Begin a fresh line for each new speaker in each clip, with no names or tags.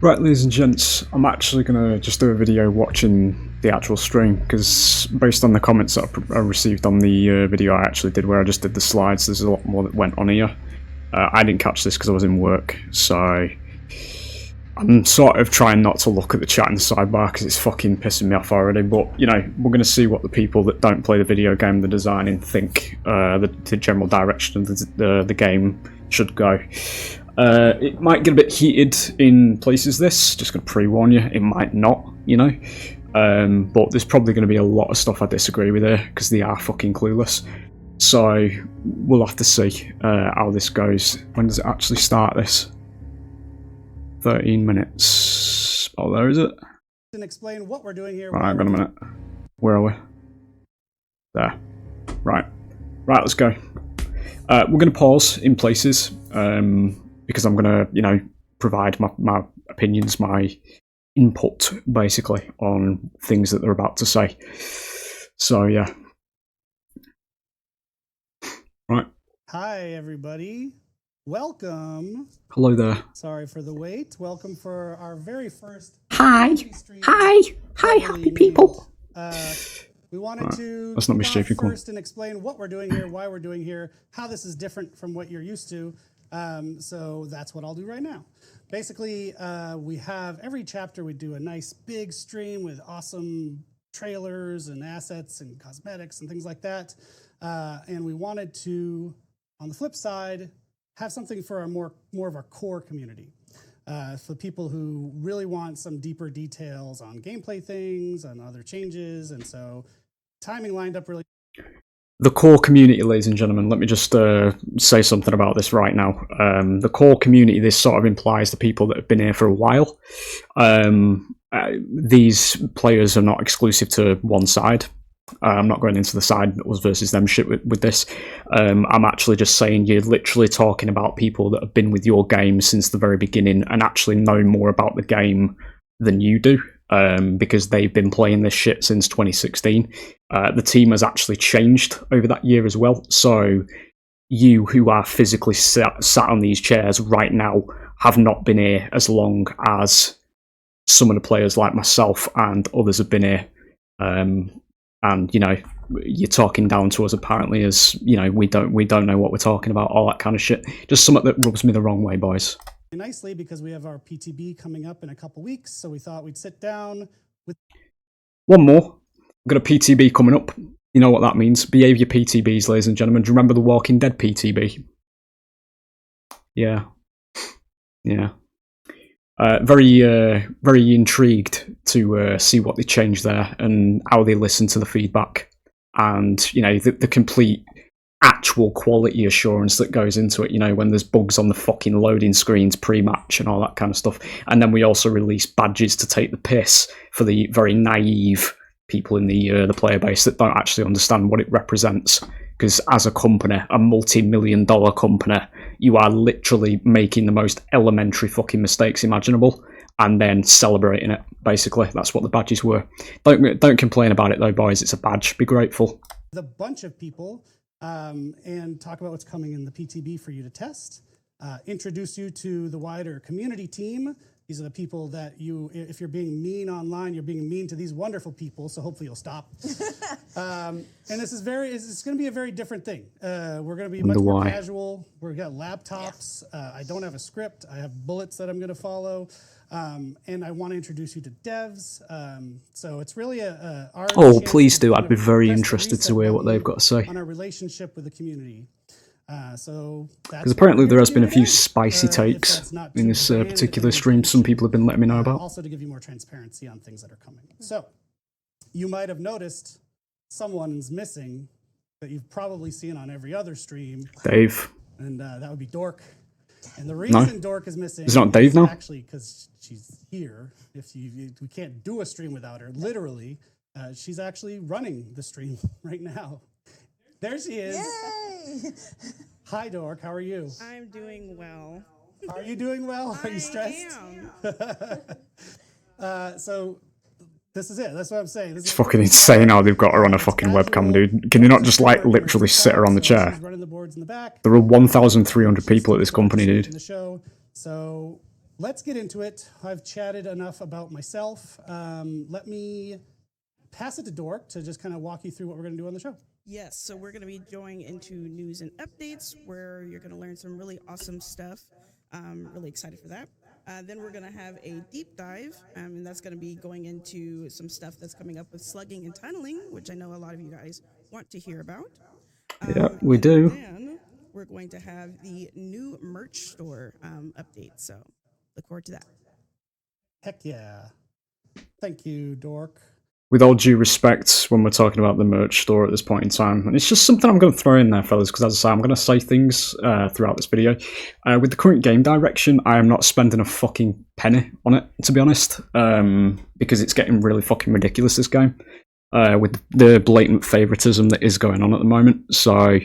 Right, ladies and gents, I'm actually going to just do a video watching the actual stream, because based on the comments that I received on the video I actually did where I just did the slides, there's a lot more that went on here. I didn't catch this because I was in work, so I'm sort of trying not to look at the chat in the sidebar because it's fucking pissing me off already, but, you know, we're going to see what the people that don't play the video game they're designing think the general direction of the game should go. It might get a bit heated in places, just going to pre-warn you, it might not, you know, but there's probably going to be a lot of stuff I disagree with here, because they are fucking clueless, so we'll have to see how this goes. When does it actually start, this? 13 minutes, oh there is it?
And explain what we're doing here.
Right, hang on a minute, where are we? There, right, let's go. We're going to pause in places, because I'm going to, you know, provide my opinions, my input, basically, on things that they're about to say. So, yeah. Right.
Hi, everybody. Welcome.
Hello there.
Sorry for the wait. Welcome for our very first...
Hi, happy people.
We wanted to
Let's not be stupid,
first and explain what we're doing here, why we're doing here, how this is different from what you're used to. So that's what I'll do right now. Basically, we have every chapter we do a nice big stream with awesome trailers and assets and cosmetics and things like that. And we wanted to, on the flip side, have something for our more of our core community. For people who really want some deeper details on gameplay things and other changes, and so timing lined up really.
The core community, ladies and gentlemen, let me just say something about this right now. The core community, this sort of implies the people that have been here for a while. These players are not exclusive to one side. I'm not going into the side that was versus them shit with this. I'm actually just saying you're literally talking about people that have been with your game since the very beginning and actually know more about the game than you do, because they've been playing this shit since 2016. The team has actually changed over that year as well, so you who are physically sat on these chairs right now have not been here as long as some of the players like myself and others have been here. And, you know, you're talking down to us apparently as, you know, we don't know what we're talking about, all that kind of shit. Just something that rubs me the wrong way, boys.
Nicely, because we have our PTB coming up in a couple weeks, so we thought we'd sit down with...
One more. We've got a PTB coming up. You know what that means. Behave your PTBs, ladies and gentlemen. Do you remember the Walking Dead PTB? Yeah. Yeah. Very intrigued to see what they changed there and how they listen to the feedback, and you know the complete actual quality assurance that goes into it. You know, when there's bugs on the fucking loading screens pre-match and all that kind of stuff. And then we also release badges to take the piss for the very naive people in the player base that don't actually understand what it represents. Because as a company, a multi-million-dollar company, you are literally making the most elementary fucking mistakes imaginable and then celebrating it, basically. That's what the badges were. Don't complain about it, though, boys. It's a badge. Be grateful.
A bunch of people and talk about what's coming in the PTB for you to test. Introduce you to the wider community team. These are the people that if you're being mean online, you're being mean to these wonderful people, so hopefully you'll stop. And this is it's going to be a very different thing. We're going to be much more casual. We've got laptops. Yeah. I don't have a script. I have bullets that I'm going to follow. And I want to introduce you to devs. So it's really our
oh, please do. I'd be very interested to hear what they've got to say.
On our relationship with the community.
Because apparently there has been a few spicy takes in this particular stream some people have been letting me know about.
Also to give you more transparency on things that are coming. So, you might have noticed someone's missing that you've probably seen on every other stream.
Dave.
And that would be Dork. And the reason Dork is missing
is not Dave now?
Actually because she's here. We can't do a stream without her. Literally, she's actually running the stream right now. There she is.
Yay!
Hi, Dork. How are you?
I'm doing well.
Are you doing well? Are you stressed?
I am.
So this is it. That's what I'm saying.
It's fucking insane how they've got her on a fucking webcam, dude. Can you not just, like, literally sit her on the chair?
She's running the boards in the back.
There are 1,300 people at this company, dude.
The show. So let's get into it. I've chatted enough about myself. Let me pass it to Dork to just kind of walk you through what we're going to do on the show.
Yes, so we're going to be going into news and updates where you're going to learn some really awesome stuff. Really excited for that. Then we're going to have a deep dive, and that's going to be going into some stuff that's coming up with slugging and tunneling, which I know a lot of you guys want to hear about.
Yeah, we do.
Then we're going to have the new merch store update, so look forward to that.
Heck yeah. Thank you, Dork.
With all due respect, when we're talking about the merch store at this point in time, and it's just something I'm going to throw in there, fellas, because as I say, I'm going to say things throughout this video. With the current game direction, I am not spending a fucking penny on it, to be honest, because it's getting really fucking ridiculous, this game, with the blatant favoritism that is going on at the moment. So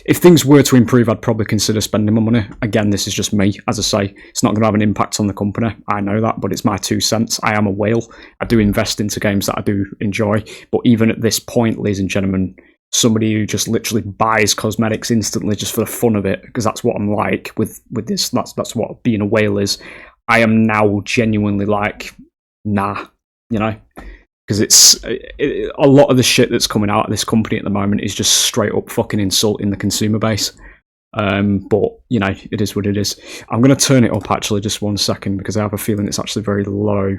if things were to improve, I'd probably consider spending my money. Again, this is just me. As I say, it's not going to have an impact on the company. I know that, but it's my 2 cents. I am a whale. I do invest into games that I do enjoy. But even at this point, ladies and gentlemen, somebody who just literally buys cosmetics instantly just for the fun of it, because that's what I'm like with this. That's what being a whale is. I am now genuinely like, nah, you know? Because a lot of the shit that's coming out of this company at the moment is just straight up fucking insulting the consumer base. But, you know, it is what it is. I'm going to turn it up, actually, just 1 second, because I have a feeling it's actually very low.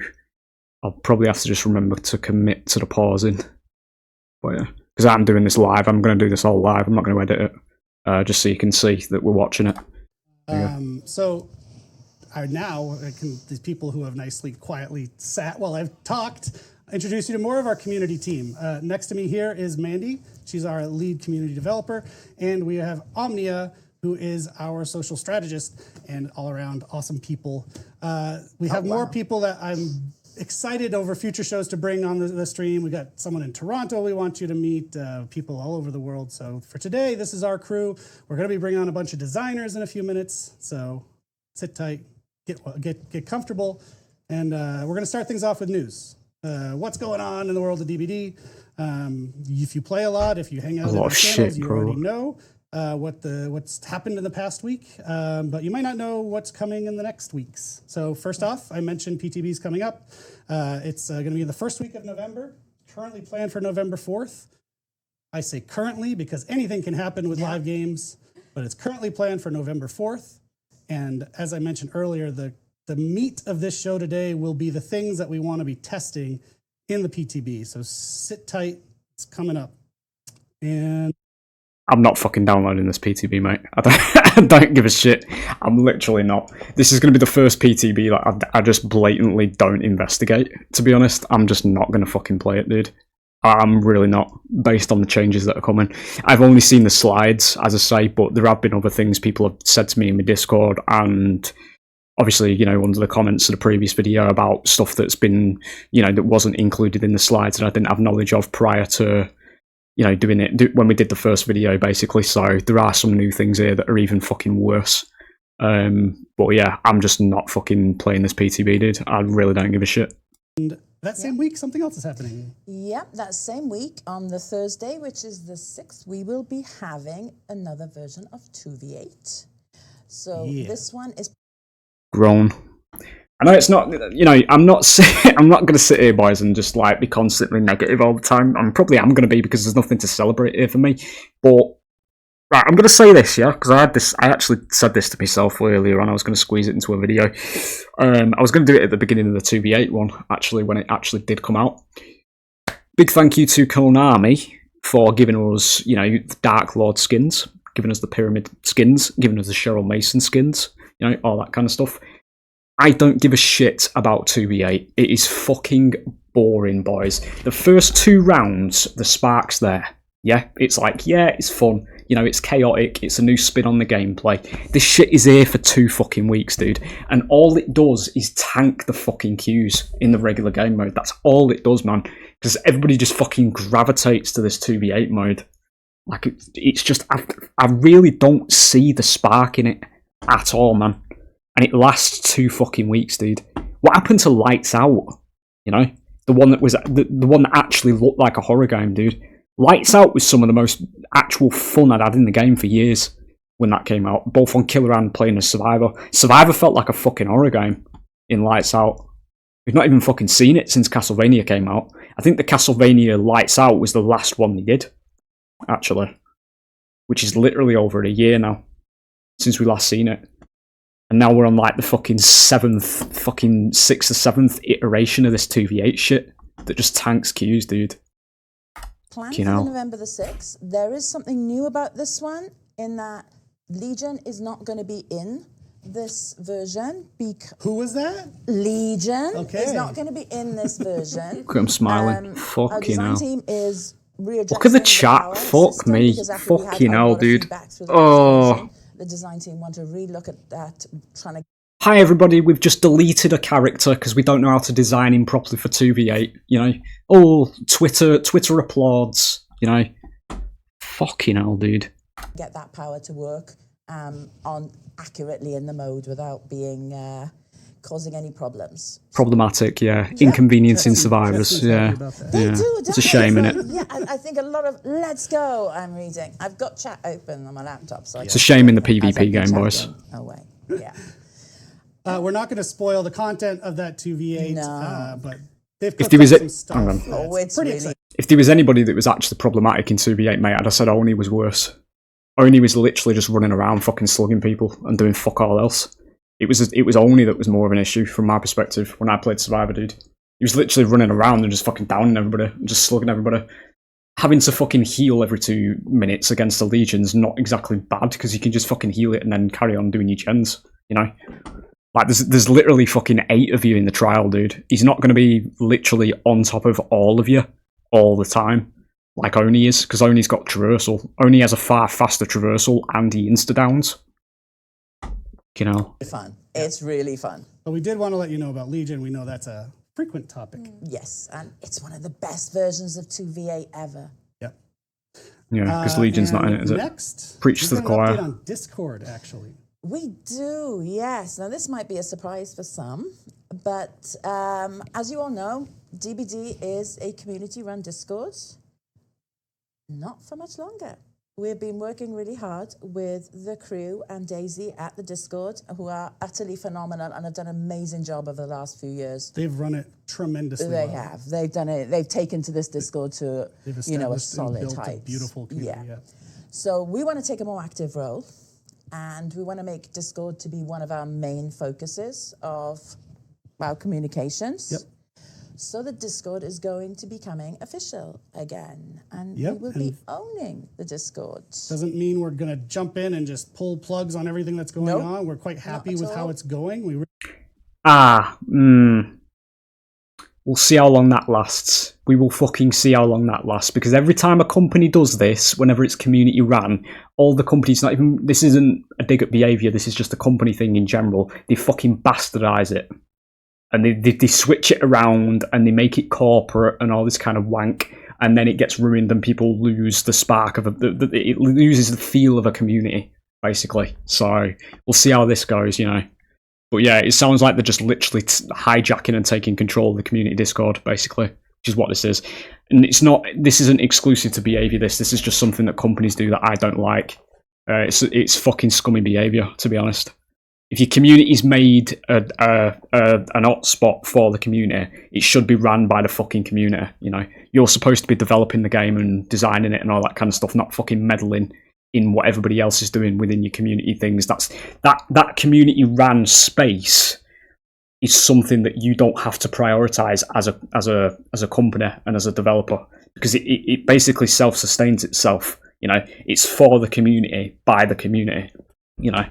I'll probably have to just remember to commit to the pausing. But yeah, because I'm doing this live. I'm going to do this all live. I'm not going to edit it, just so you can see that we're watching it.
So now, these people who have nicely, quietly sat while I've talked, introduce you to more of our community team. Next to me here is Mandy. She's our lead community developer. And we have Omnia, who is our social strategist and all around awesome people. We have more people that I'm excited over future shows to bring on the stream. We got someone in Toronto we want you to meet, people all over the world. So for today, this is our crew. We're going to be bringing on a bunch of designers in a few minutes. So sit tight, get comfortable. And we're going to start things off with news. What's going on in the world of DbD? If you play a lot, if you hang out in our channels, you already know what's happened in the past week, but you might not know what's coming in the next weeks. So first off, I mentioned PTB's coming up. It's going to be the first week of November, currently planned for November 4th. I say currently because anything can happen with live games, but it's currently planned for November 4th. And as I mentioned earlier, the meat of this show today will be the things that we want to be testing in the PTB. So sit tight. It's coming up. And
I'm not fucking downloading this PTB, mate. I don't give a shit. I'm literally not. This is going to be the first PTB that I just blatantly don't investigate, to be honest. I'm just not going to fucking play it, dude. I'm really not, based on the changes that are coming. I've only seen the slides, as I say, but there have been other things people have said to me in my Discord, and obviously, you know, under the comments of the previous video about stuff that's been, you know, that wasn't included in the slides and I didn't have knowledge of prior to, you know, doing it when we did the first video, basically. So there are some new things here that are even fucking worse. But yeah, I'm just not fucking playing this PTB, dude. I really don't give a shit.
And that same week, something else is happening.
Yep, that same week on the Thursday, which is the 6th, we will be having another version of 2v8. So this one is
grown. I know it's not, you know, I'm not going to sit here, boys, and just like be constantly negative all the time. I'm probably am going to be, because there's nothing to celebrate here for me. But right, I'm going to say this, yeah, because I actually said this to myself earlier on. I was going to squeeze it into a video. I was going to do it at the beginning of the 2v8 one, actually, when it actually did come out. Big thank you to Konami for giving us, you know, the Dark Lord skins, giving us the Pyramid skins, giving us the Cheryl Mason skins, you know, all that kind of stuff. I don't give a shit about 2v8. It is fucking boring, boys. The first 2 rounds, the spark's there. Yeah, it's like, yeah, it's fun. You know, it's chaotic. It's a new spin on the gameplay. This shit is here for 2 fucking weeks, dude. And all it does is tank the fucking queues in the regular game mode. That's all it does, man. Because everybody just fucking gravitates to this 2v8 mode. Like, it's just, I really don't see the spark in it at all, man. And it lasts 2 fucking weeks, dude. What happened to Lights Out? You know, the one that was the one that actually looked like a horror game, dude. Lights Out was some of the most actual fun I'd had in the game for years. when that came out, both on Killer and playing as Survivor. Survivor felt like a fucking horror game in Lights Out. We've not even fucking seen it since Castlevania came out. I think the Castlevania Lights Out was the last one they did, actually. Which is literally over a year now, since we last seen it. And now we're on like the fucking 6th or 7th iteration of this 2v8 shit that just tanks queues, dude.
Planned for November the 6th. There is something new about this one in that Legion is not going to be in this version.
Who was that?
Legion
is
not going to be in this version.
Look at him smiling.
Our design team is
look at the chat. Fuck me. Fucking hell, dude. Oh.
The design team want to relook at that, trying to...
Hi everybody, we've just deleted a character because we don't know how to design him properly for 2v8, you know? Oh, Twitter applauds, you know? Fucking hell, dude.
Get that power to work on accurately in the mode without being causing any problems.
Problematic, yeah. Inconveniencing survivors, yeah.
They do,
it's a shame, innit?
Yeah, I think a lot of let's go. I'm reading. I've got chat open on my laptop, so
it's a shame in the PvP game, boys.
Away, yeah.
We're not going to spoil the content of that 2v8, but they've
if there was
some stuff.
It's pretty exciting.
If there was anybody that was actually problematic in 2v8, mate, I'd have said Oni was worse. Oni was literally just running around fucking slugging people and doing fuck all else. It was Oni that was more of an issue from my perspective when I played Survivor, dude. He was literally running around and just fucking downing everybody and just slugging everybody. Having to fucking heal every 2 minutes against the Legion's not exactly bad because you can just fucking heal it and then carry on doing your gens, you know? Like, there's literally fucking 8 of you in the trial, dude. He's not going to be literally on top of all of you all the time, like Oni is, because Oni's got traversal. Oni has a far faster traversal and he insta-downs. You know.
Fun. It's really fun.
But we did want to let you know about Legion. We know that's a frequent topic.
Yes, and it's one of the best versions of 2v8 ever.
Yeah.
Yeah, because Legion's not in it, is it?
Next,
Preach to the choir.
On Discord, actually.
We do, yes. Now, this might be a surprise for some, but as you all know, DbD is a community-run Discord. Not for much longer. We've been working really hard with the crew and Daisy at the Discord, who are utterly phenomenal and have done an amazing job over the last few years.
They've run it tremendously
They
well.
have. They've done it. They've taken to this Discord to, a solid
built
height.
A beautiful community. Yeah.
So we want to take a more active role, and we want to make Discord to be one of our main focuses of our communications.
Yep.
So the Discord is going to be becoming official again, and we will be owning the Discord.
Doesn't mean we're going to jump in and just pull plugs on everything that's going on. We're quite happy with how it's going.
We'll see how long that lasts. We will fucking see how long that lasts, because every time a company does this, whenever it's community ran, all the companies, not even, this isn't a dig at behaviour, this is just a company thing in general, they fucking bastardise it. And they switch it around and they make it corporate and all this kind of wank, and then it gets ruined and people lose the spark of it loses the feel of a community, basically. So we'll see how this goes, you know. But yeah, it sounds like they're just literally hijacking and taking control of the community Discord, basically, which is what this is. And this isn't exclusive to behaviour. This is just something that companies do that I don't like. It's fucking scummy behaviour, to be honest. If your community's made an hotspot for the community, it should be ran by the fucking community, you know. You're supposed to be developing the game and designing it and all that kind of stuff, not fucking meddling in what everybody else is doing within your community things. That community ran space is something that you don't have to prioritize as a company and as a developer, because it basically self-sustains itself, you know. It's for the community, by the community, you know.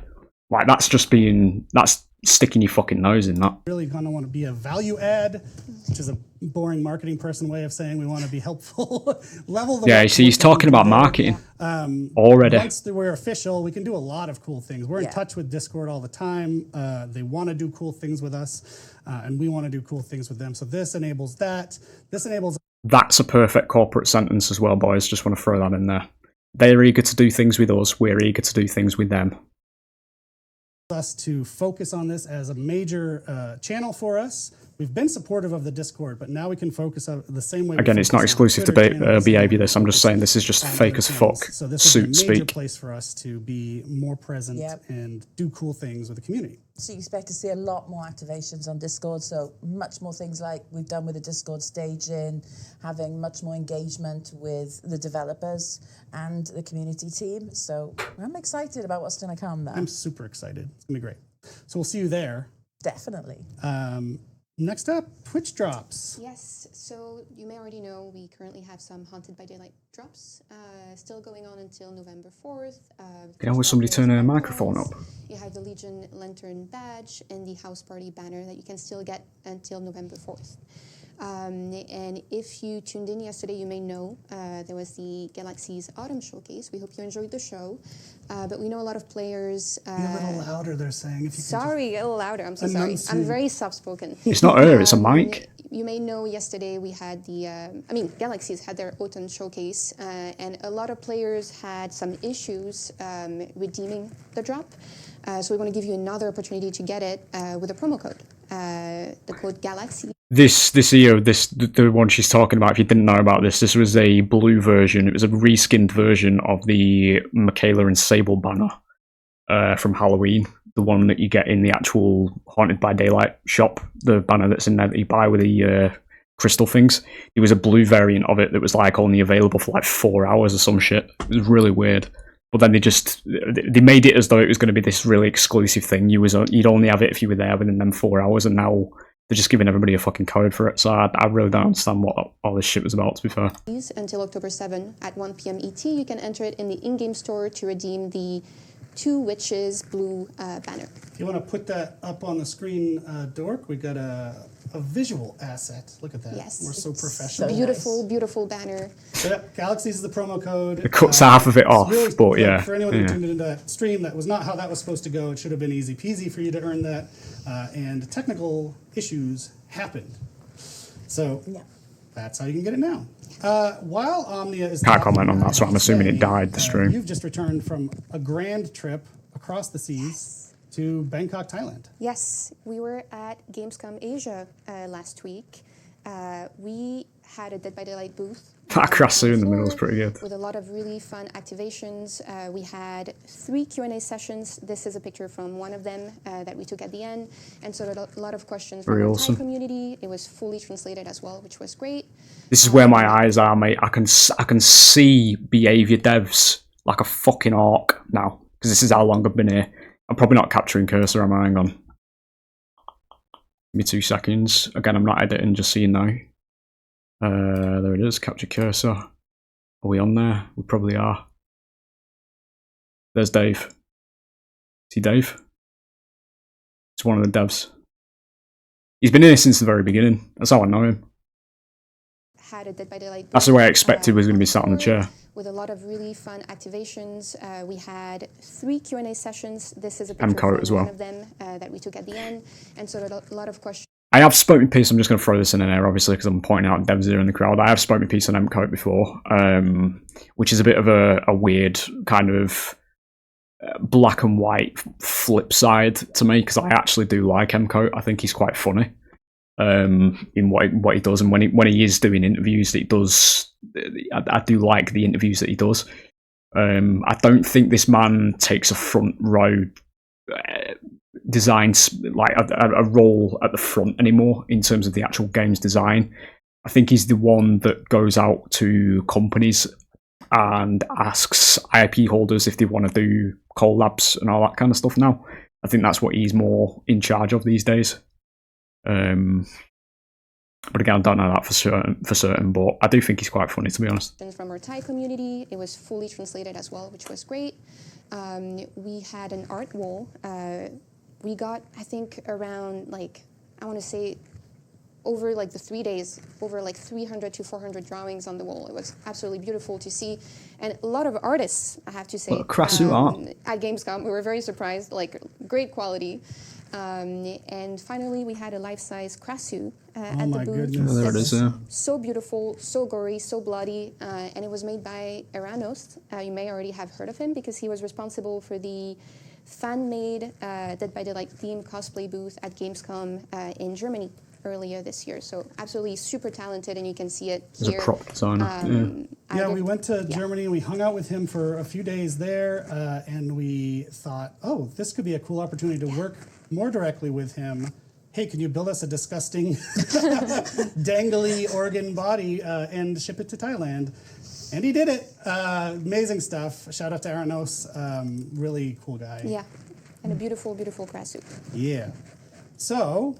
Like, that's sticking your fucking nose in that.
Really kind of want to be a value add, which is a boring marketing person way of saying we want to be helpful. Level the
you see, he's talking about marketing already.
Once we're official, we can do a lot of cool things. We're in touch with Discord all the time. They want to do cool things with us, and we want to do cool things with them. So this enables that. This enables...
That's a perfect corporate sentence as well, boys. Just want to throw that in there. They're eager to do things with us. We're eager to do things with them.
Us to focus on this as a major channel for us, we've been supportive of the Discord, but now we can focus on the same way.
Again, it's not exclusive to behavior. This I'm just saying this is just fake as fuck.
So this is a major
speak.
place for us to be more present and do cool things with the community.
So you expect to see a lot more activations on Discord, so much more things like we've done with the Discord staging, having much more engagement with the developers and the community team. So I'm excited about what's going to come there.
I'm super excited. It's going to be great. So we'll see you there.
Definitely.
Next up, Twitch drops.
Yes, so you may already know we currently have some Haunted by Daylight drops still going on until November 4th.
Will somebody turn a microphone up?
You have the Legion Lantern badge and the House Party banner that you can still get until November 4th. And if you tuned in yesterday, you may know there was the Galaxy's Autumn Showcase. We hope you enjoyed the show. But we know a lot of players...
Be a little louder, they're saying. If you
sorry, a little louder. I'm so sorry. I'm very soft-spoken.
It's not her, it's a mic.
You may know yesterday we had the... Galaxy's had their Autumn Showcase, and a lot of players had some issues redeeming the drop. So we want to give you another opportunity to get it with a promo code. The code Galaxy.
The one she's talking about, if you didn't know about this was a blue version. It was a reskinned version of the Michaela and Sable banner from Halloween. The one that you get in the actual Haunted by Daylight shop. The banner that's in there that you buy with the crystal things. It was a blue variant of it that was like only available for like 4 hours or some shit. It was really weird. But then they made it as though it was going to be this really exclusive thing. You'd only have it if you were there within them 4 hours, and now they're just giving everybody a fucking code for it. So I really don't understand what all this shit was about, to be fair.
Until October 7 at 1 p.m. ET, you can enter it in the in-game store to redeem the Two Witches blue banner.
If you want to put that up on the screen, Dork, we got a visual asset. Look at that.
Yes.
We're so professional.
Beautiful, beautiful banner.
So yeah, Galaxies is the promo code.
It cuts half of it off,
really,
but yeah.
For anyone who tuned into that stream, that was not how that was supposed to go. It should have been easy peasy for you to earn that. And technical issues happened. So that's how you can get it now. While Omnia is...
Can't comment on that, so I'm assuming it died, the stream.
You've just returned from a grand trip across the seas to Bangkok, Thailand.
Yes, we were at Gamescom Asia last week. We had a Dead by Daylight booth.
That Krasu in the middle is pretty good.
With a lot of really fun activations. We had 3 Q&A sessions. This is a picture from one of them that we took at the end. And so a lot of questions from the Thai community. It was fully translated as well, which was great.
This is where my eyes are, mate. I can see behavior devs like a fucking orc now, because this is how long I've been here. I'm probably not capturing cursor, am I? Hang on. Give me 2 seconds. Again, I'm not editing, just so you know. There it is, capture cursor. Are we on there? We probably are. There's Dave. See Dave? It's one of the devs. He's been here since the very beginning. That's how I know him.
Had a Dead by Daylight booth.
That's the way I expected was going to be sat on the chair.
With a lot of really fun activations. We had 3 Q&A sessions. This is a picture from
as well.
One of them that we took at the end. And so a lot of questions.
I have spoken piece. I'm just going to throw this in there, obviously, because I'm pointing out devs here in the crowd. I have spoken piece on MCoat before, which is a bit of a weird kind of black and white flip side to me, because I actually do like MCoat. I think he's quite funny in what he does, and when he is doing interviews that he does, I do like the interviews that he does. I don't think this man takes a front row designs like a role at the front anymore in terms of the actual game's design. I think he's the one that goes out to companies and asks IP holders if they want to do collabs and all that kind of stuff now. I think that's what he's more in charge of these days. But again, I don't know that for certain, but I do think he's quite funny, to be honest.
From our Thai community, it was fully translated as well, which was great. We had an art wall. We got, I think, around, like, I want to say, over like the 3 days, over like 300 to 400 drawings on the wall. It was absolutely beautiful to see. And a lot of artists, I have to say,
at
Gamescom. We were very surprised, like, great quality. And finally, we had a life-size Krasu at the booth.
Goodness.
Oh, there it is, yeah.
So beautiful, so gory, so bloody, and it was made by Eranos. You may already have heard of him because he was responsible for the fan-made Dead by Daylight theme cosplay booth at Gamescom in Germany. earlier this year. So absolutely super talented, and you can see it
He's
here.
a prop designer.
Yeah, we went to Germany and we hung out with him for a few days there, and we thought, oh, this could be a cool opportunity to work more directly with him. Hey, can you build us a disgusting, dangly organ body and ship it to Thailand? And he did it. Amazing stuff. Shout out to Aranos. Really cool guy.
Yeah, and a beautiful, beautiful grass suit.
Yeah. So,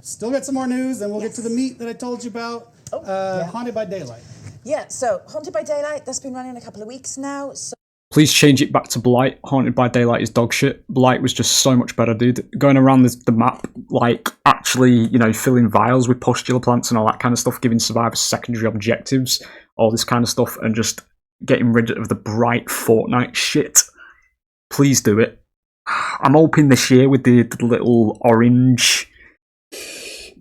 still got some more news, and we'll get to the meat that I told you about. Haunted by Daylight.
Yeah, so Haunted by Daylight, that's been running a couple of weeks now. So
Please change it back to Blight. Haunted by Daylight is dog shit. Blight was just so much better, dude. Going around the map, like, actually, you know, filling vials with postular plants and all that kind of stuff, giving survivors secondary objectives, all this kind of stuff, and just getting rid of the bright Fortnite shit. Please do it. I'm hoping this year with the little orange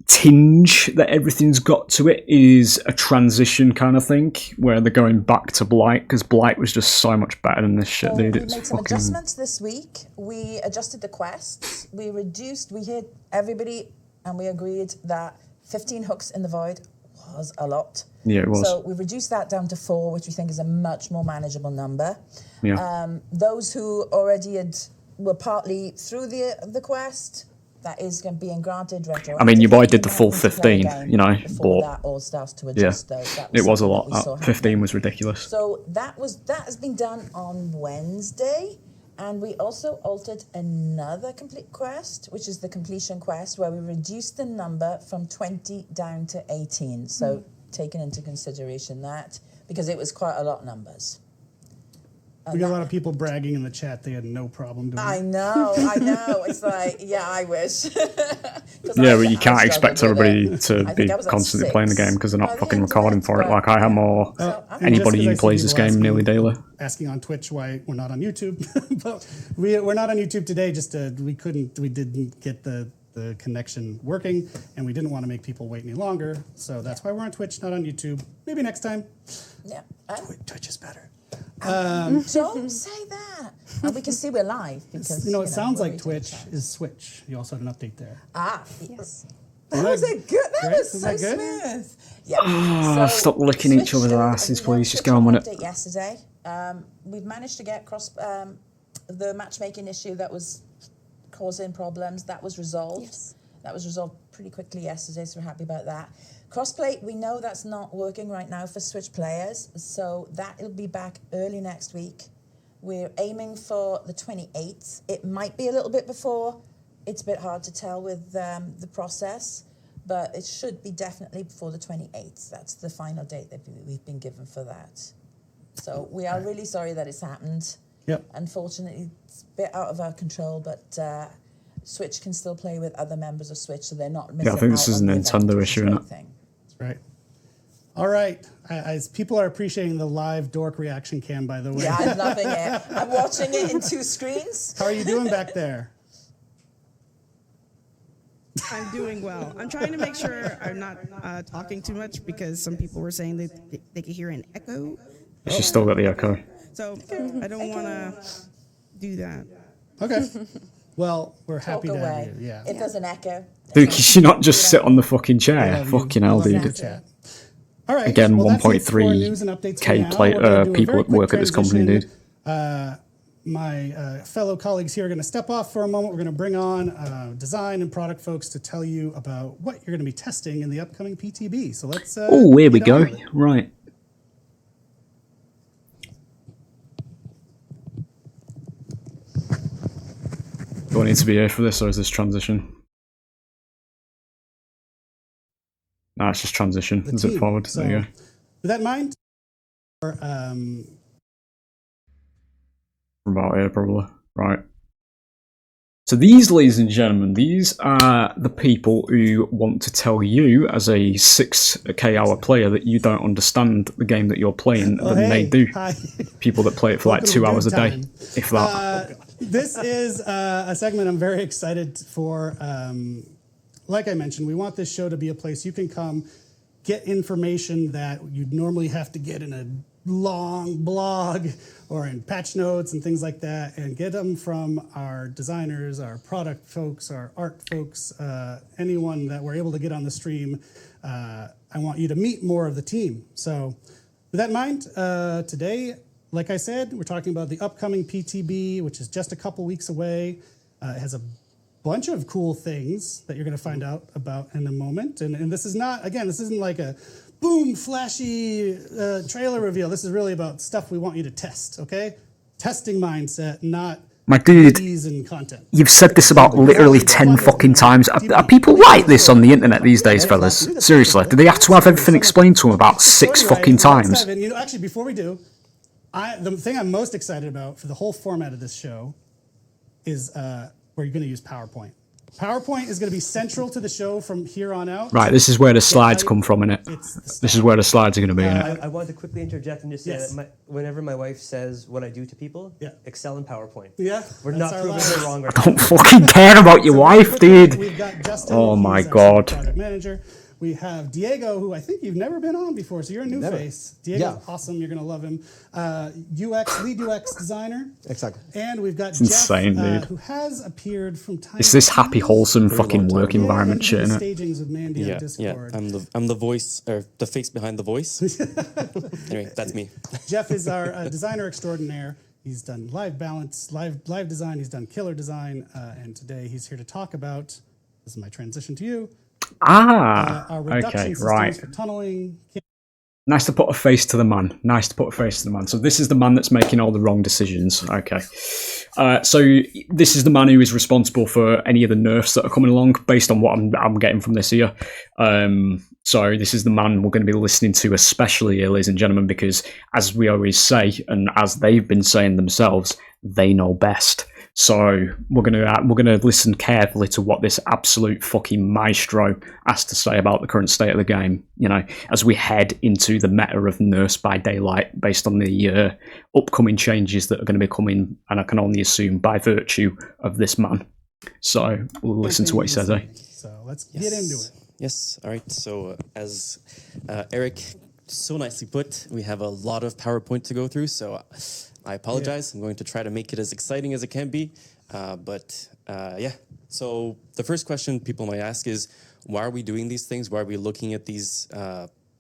tinge that everything's got to it is a transition kind of thing where they're going back to Blight, because Blight was just so much better than this shit, dude.
we
It's
made some
fucking...
adjustments this week. We adjusted the quests. We hit everybody, and we agreed that 15 hooks in the void was a lot.
Yeah, it was.
So we reduced that down to 4, which we think is a much more manageable number.
Yeah.
Those who already were partly through the quest, that is being granted retroactively.
I mean, your boy did the full
You can have
15,
again
you know,
before
but
that all starts to adjust those. That
it was a
something
lot.
that we saw
15
happening.
was ridiculous.
So that has been done on Wednesday, and we also altered another complete quest, which is the completion quest, where we reduced the number from 20 down to 18. So taking into consideration that, because it was quite a lot of numbers.
We got a lot of people bragging in the chat they had no problem doing
I
it.
know. It's like, yeah, I wish.
Yeah, but you can't expect everybody to
I
be
think I was at
constantly playing the
6
game because they're
by
not
the
fucking
end of
recording
it,
for it.
but-
Like, I have more
And
anybody
just 'cause I
who
see
plays this
people
game nearly daily.
asking on Twitch why we're not on YouTube, but we're not on YouTube today. We didn't get the connection working, and we didn't want to make people wait any longer. So that's why we're on Twitch, not on YouTube. Maybe next time.
Yeah.
Twitch is better.
Don't say that. And we can see we're live because
It sounds
we're
like
reading
Twitch
the chat.
is Switch. You also had an update there.
Yes.
That was a good. That
Right?
was so
Isn't that good?
smooth. Yeah.
Stop licking each other's asses, please. Just go on with it.
Update yesterday. We've managed to get across the matchmaking issue that was causing problems. That was resolved.
Yes.
That was resolved pretty quickly yesterday, so we're happy about that. Crossplay, we know that's not working right now for Switch players, so that'll be back early next week. We're aiming for the 28th. It might be a little bit before. It's a bit hard to tell with the process, but it should be definitely before the 28th. That's the final date that we've been given for that. So we are really sorry that it's happened.
Yep.
Unfortunately, it's a bit out of our control, but Switch can still play with other members of Switch, so they're not missing
I think this
out
is
on
a
the
Nintendo
event, which
issue,
is a
innit?
great thing.
That's right. All right. As people are appreciating the live dork reaction cam, by the way.
Yeah, I'm loving it. I'm watching it in 2 screens.
How are you doing back there?
I'm doing well. I'm trying to make sure I'm not talking too much because some people were saying that they could hear an echo.
She's still got the echo.
So I don't want to do that.
Okay. Well, we're happy
Talk
to have
away.
you. Yeah.
If there's an echo.
Dude, can you not just sit on the fucking
I
chair?
love you.
Fucking
I
hell,
love you in
dude.
the chat. All right.
Again,
well, that's it for
1.3
news and updates for
K
now. We're gonna do a
people
very
that work
quick
at this company,
transition.
dude.
My fellow colleagues here are going to step off for a moment. We're going to bring on design and product folks to tell you about what you're going to be testing in the upcoming PTB. So let's.
Oh, here we
get
go.
on with it.
Right. Do I need to be here for this, or is this transition? No, it's just transition.
The
Is it
team.
forward?
So,
There you go.
with that in mind, or,
About here, probably. Right. So these, ladies and gentlemen, these are the people who want to tell you, as a 6K hour player, that you don't understand the game that you're playing,
oh,
but
hey,
they do.
Hi.
People that play it for like
Welcome
2
to
hours a
Dude
day,
Time.
if that.
This is a segment I'm very excited for. Like I mentioned, we want this show to be a place you can come get information that you'd normally have to get in a long blog or in patch notes and things like that, and get them from our designers, our product folks, our art folks, anyone that we're able to get on the stream. I want you to meet more of the team. So with that in mind, today, like I said, we're talking about the upcoming PTB, which is just a couple weeks away. It has a bunch of cool things that you're going to find out about in a moment. And this is not, again, this isn't like a boom, flashy trailer reveal. This is really about stuff we want you to test, okay? Testing mindset, not
My dude,
ease and content.
you've said this about literally 10 fucking times. Are people like this on the internet these days, fellas? Seriously, do they have to have everything explained to them about 6 fucking times?
You know, actually, before we do, the thing I'm most excited about for the whole format of this show is where you're going to use PowerPoint. PowerPoint is going to be central to the show from here on out.
Right, this is where the slides come from, innit? This is where the slides are going to be, innit?
I want to quickly interject and just say that whenever my wife says what I do to people, excel in PowerPoint.
Yeah,
We're not proving her wrong right now.
Don't fucking care about your wife, dude.
We've got Justin,
Oh my
he's our
God.
product manager. We have Diego, who I think you've never been on before, so you're a new face. Diego's awesome. You're going to love him. Lead UX designer.
Exactly.
And we've got
insane,
Jeff,
dude.
who has appeared from time
It's
to
this
time.
happy, wholesome fucking work environment shit, innit?
Stagings with Mandy on Discord.
I'm the voice, or the face behind the voice. Anyway, that's me.
Jeff is our designer extraordinaire. He's done live balance, live design. He's done killer design, and today he's here to talk about. This is my transition to you. Our reduction
Okay,
systems
right.
for tunneling.
Nice to put a face to the man. Nice to put a face to the man. So this is the man that's making all the wrong decisions. Okay. So this is the man who is responsible for any of the nerfs that are coming along based on what I'm getting from this here. So this is the man we're going to be listening to especially here, ladies and gentlemen, because as we always say, and as they've been saying themselves, they know best. So we're gonna listen carefully to what this absolute fucking maestro has to say about the current state of the game. You know, as we head into the meta of Nurse by Daylight, based on the upcoming changes that are going to be coming, and I can only assume by virtue of this man. So we'll listen to what he says.
So let's get into it.
Yes. All right. So as Eric so nicely put, we have a lot of PowerPoint to go through. So I apologize. I'm going to try to make it as exciting as it can be. So the first question people might ask is, why are we doing these things? Why are we looking at these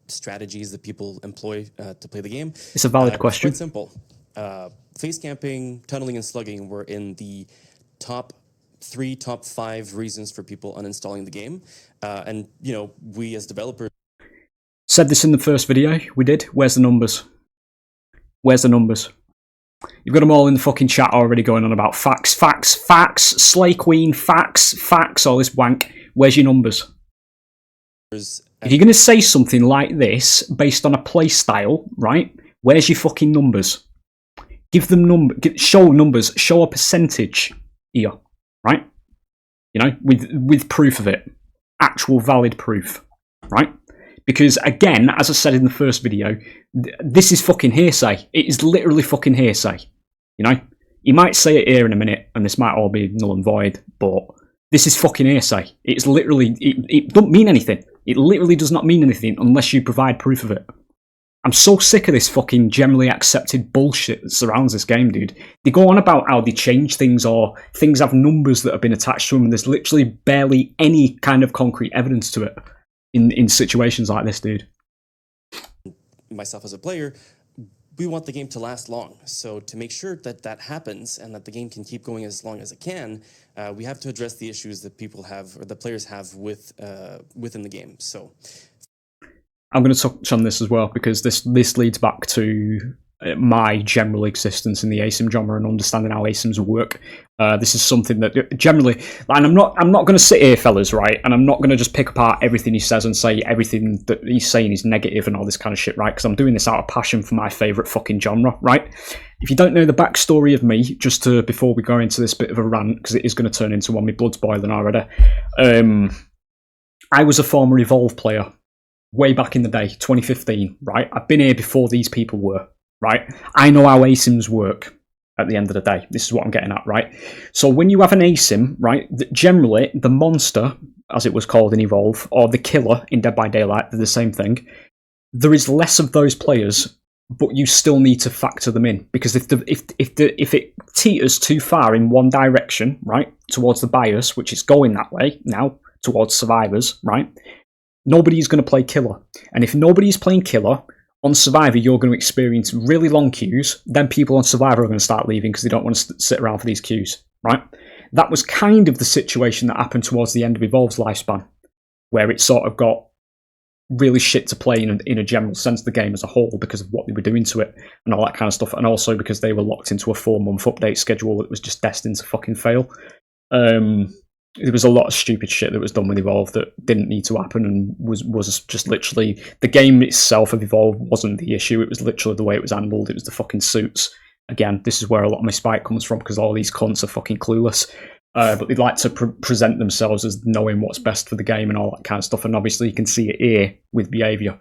strategies that people employ to play the game?
It's a valid question.
It's quite simple. Face camping, tunneling, and slugging were in the top 5 reasons for people uninstalling the game. And, you know, we as developers...
Said this in the first video we did. Where's the numbers? Where's the numbers? You've got them all in the fucking chat already going on about facts, Slay Queen, facts, all this wank. Where's your numbers? If you're going to say something like this based on a play style, right, where's your fucking numbers? Give them show numbers, show a percentage here, right? You know, with proof of it. Actual valid proof, right? Because, again, as I said in the first video, this is fucking hearsay. It is literally fucking hearsay. You know? You might say it here in a minute, and this might all be null and void, but this is fucking hearsay. It's literally... It don't mean anything. It literally does not mean anything unless you provide proof of it. I'm so sick of this fucking generally accepted bullshit that surrounds this game, dude. They go on about how they change things or things have numbers that have been attached to them, and there's literally barely any kind of concrete evidence to it. In situations like this, dude.
Myself as a player, we want the game to last long. So to make sure that that happens and that the game can keep going as long as it can, we have to address the issues that people have or the players have with within the game. So
I'm going to touch on this as well because this leads back to my general existence in the ASIM genre and understanding how ASIMs work. This is something that generally, and I'm not going to sit here, fellas, right? And I'm not going to just pick apart everything he says and say everything that he's saying is negative and all this kind of shit, right? Because I'm doing this out of passion for my favourite fucking genre, right? If you don't know the backstory of me, before we go into this bit of a rant, because it is going to turn into one, my blood's boiling already. I was a former Evolve player way back in the day, 2015, right? I've been here before these people were. Right, I know how ASIMs work at the end of the day. This is what I'm getting at, right? So when you have an ASIM, right, generally the monster, as it was called in Evolve, or the killer in Dead by Daylight, they're the same thing. There is less of those players but you still need to factor them in, because if it teeters too far in one direction, right, towards the bias, which is going that way now towards survivors, right, nobody's going to play killer, and if nobody's playing killer on Survivor, you're going to experience really long queues. Then people on Survivor are going to start leaving because they don't want to sit around for these queues, right? That was kind of the situation that happened towards the end of Evolve's lifespan, where it sort of got really shit to play in a general sense, the game as a whole, because of what they were doing to it and all that kind of stuff, and also because they were locked into a 4-month update schedule that was just destined to fucking fail. There was a lot of stupid shit that was done with Evolve that didn't need to happen, and was just literally, the game itself of Evolve wasn't the issue, it was literally the way it was handled. It was the fucking suits. Again, this is where a lot of my spite comes from, because all these cunts are fucking clueless. But they'd like to present themselves as knowing what's best for the game and all that kind of stuff, and obviously you can see it here with behaviour,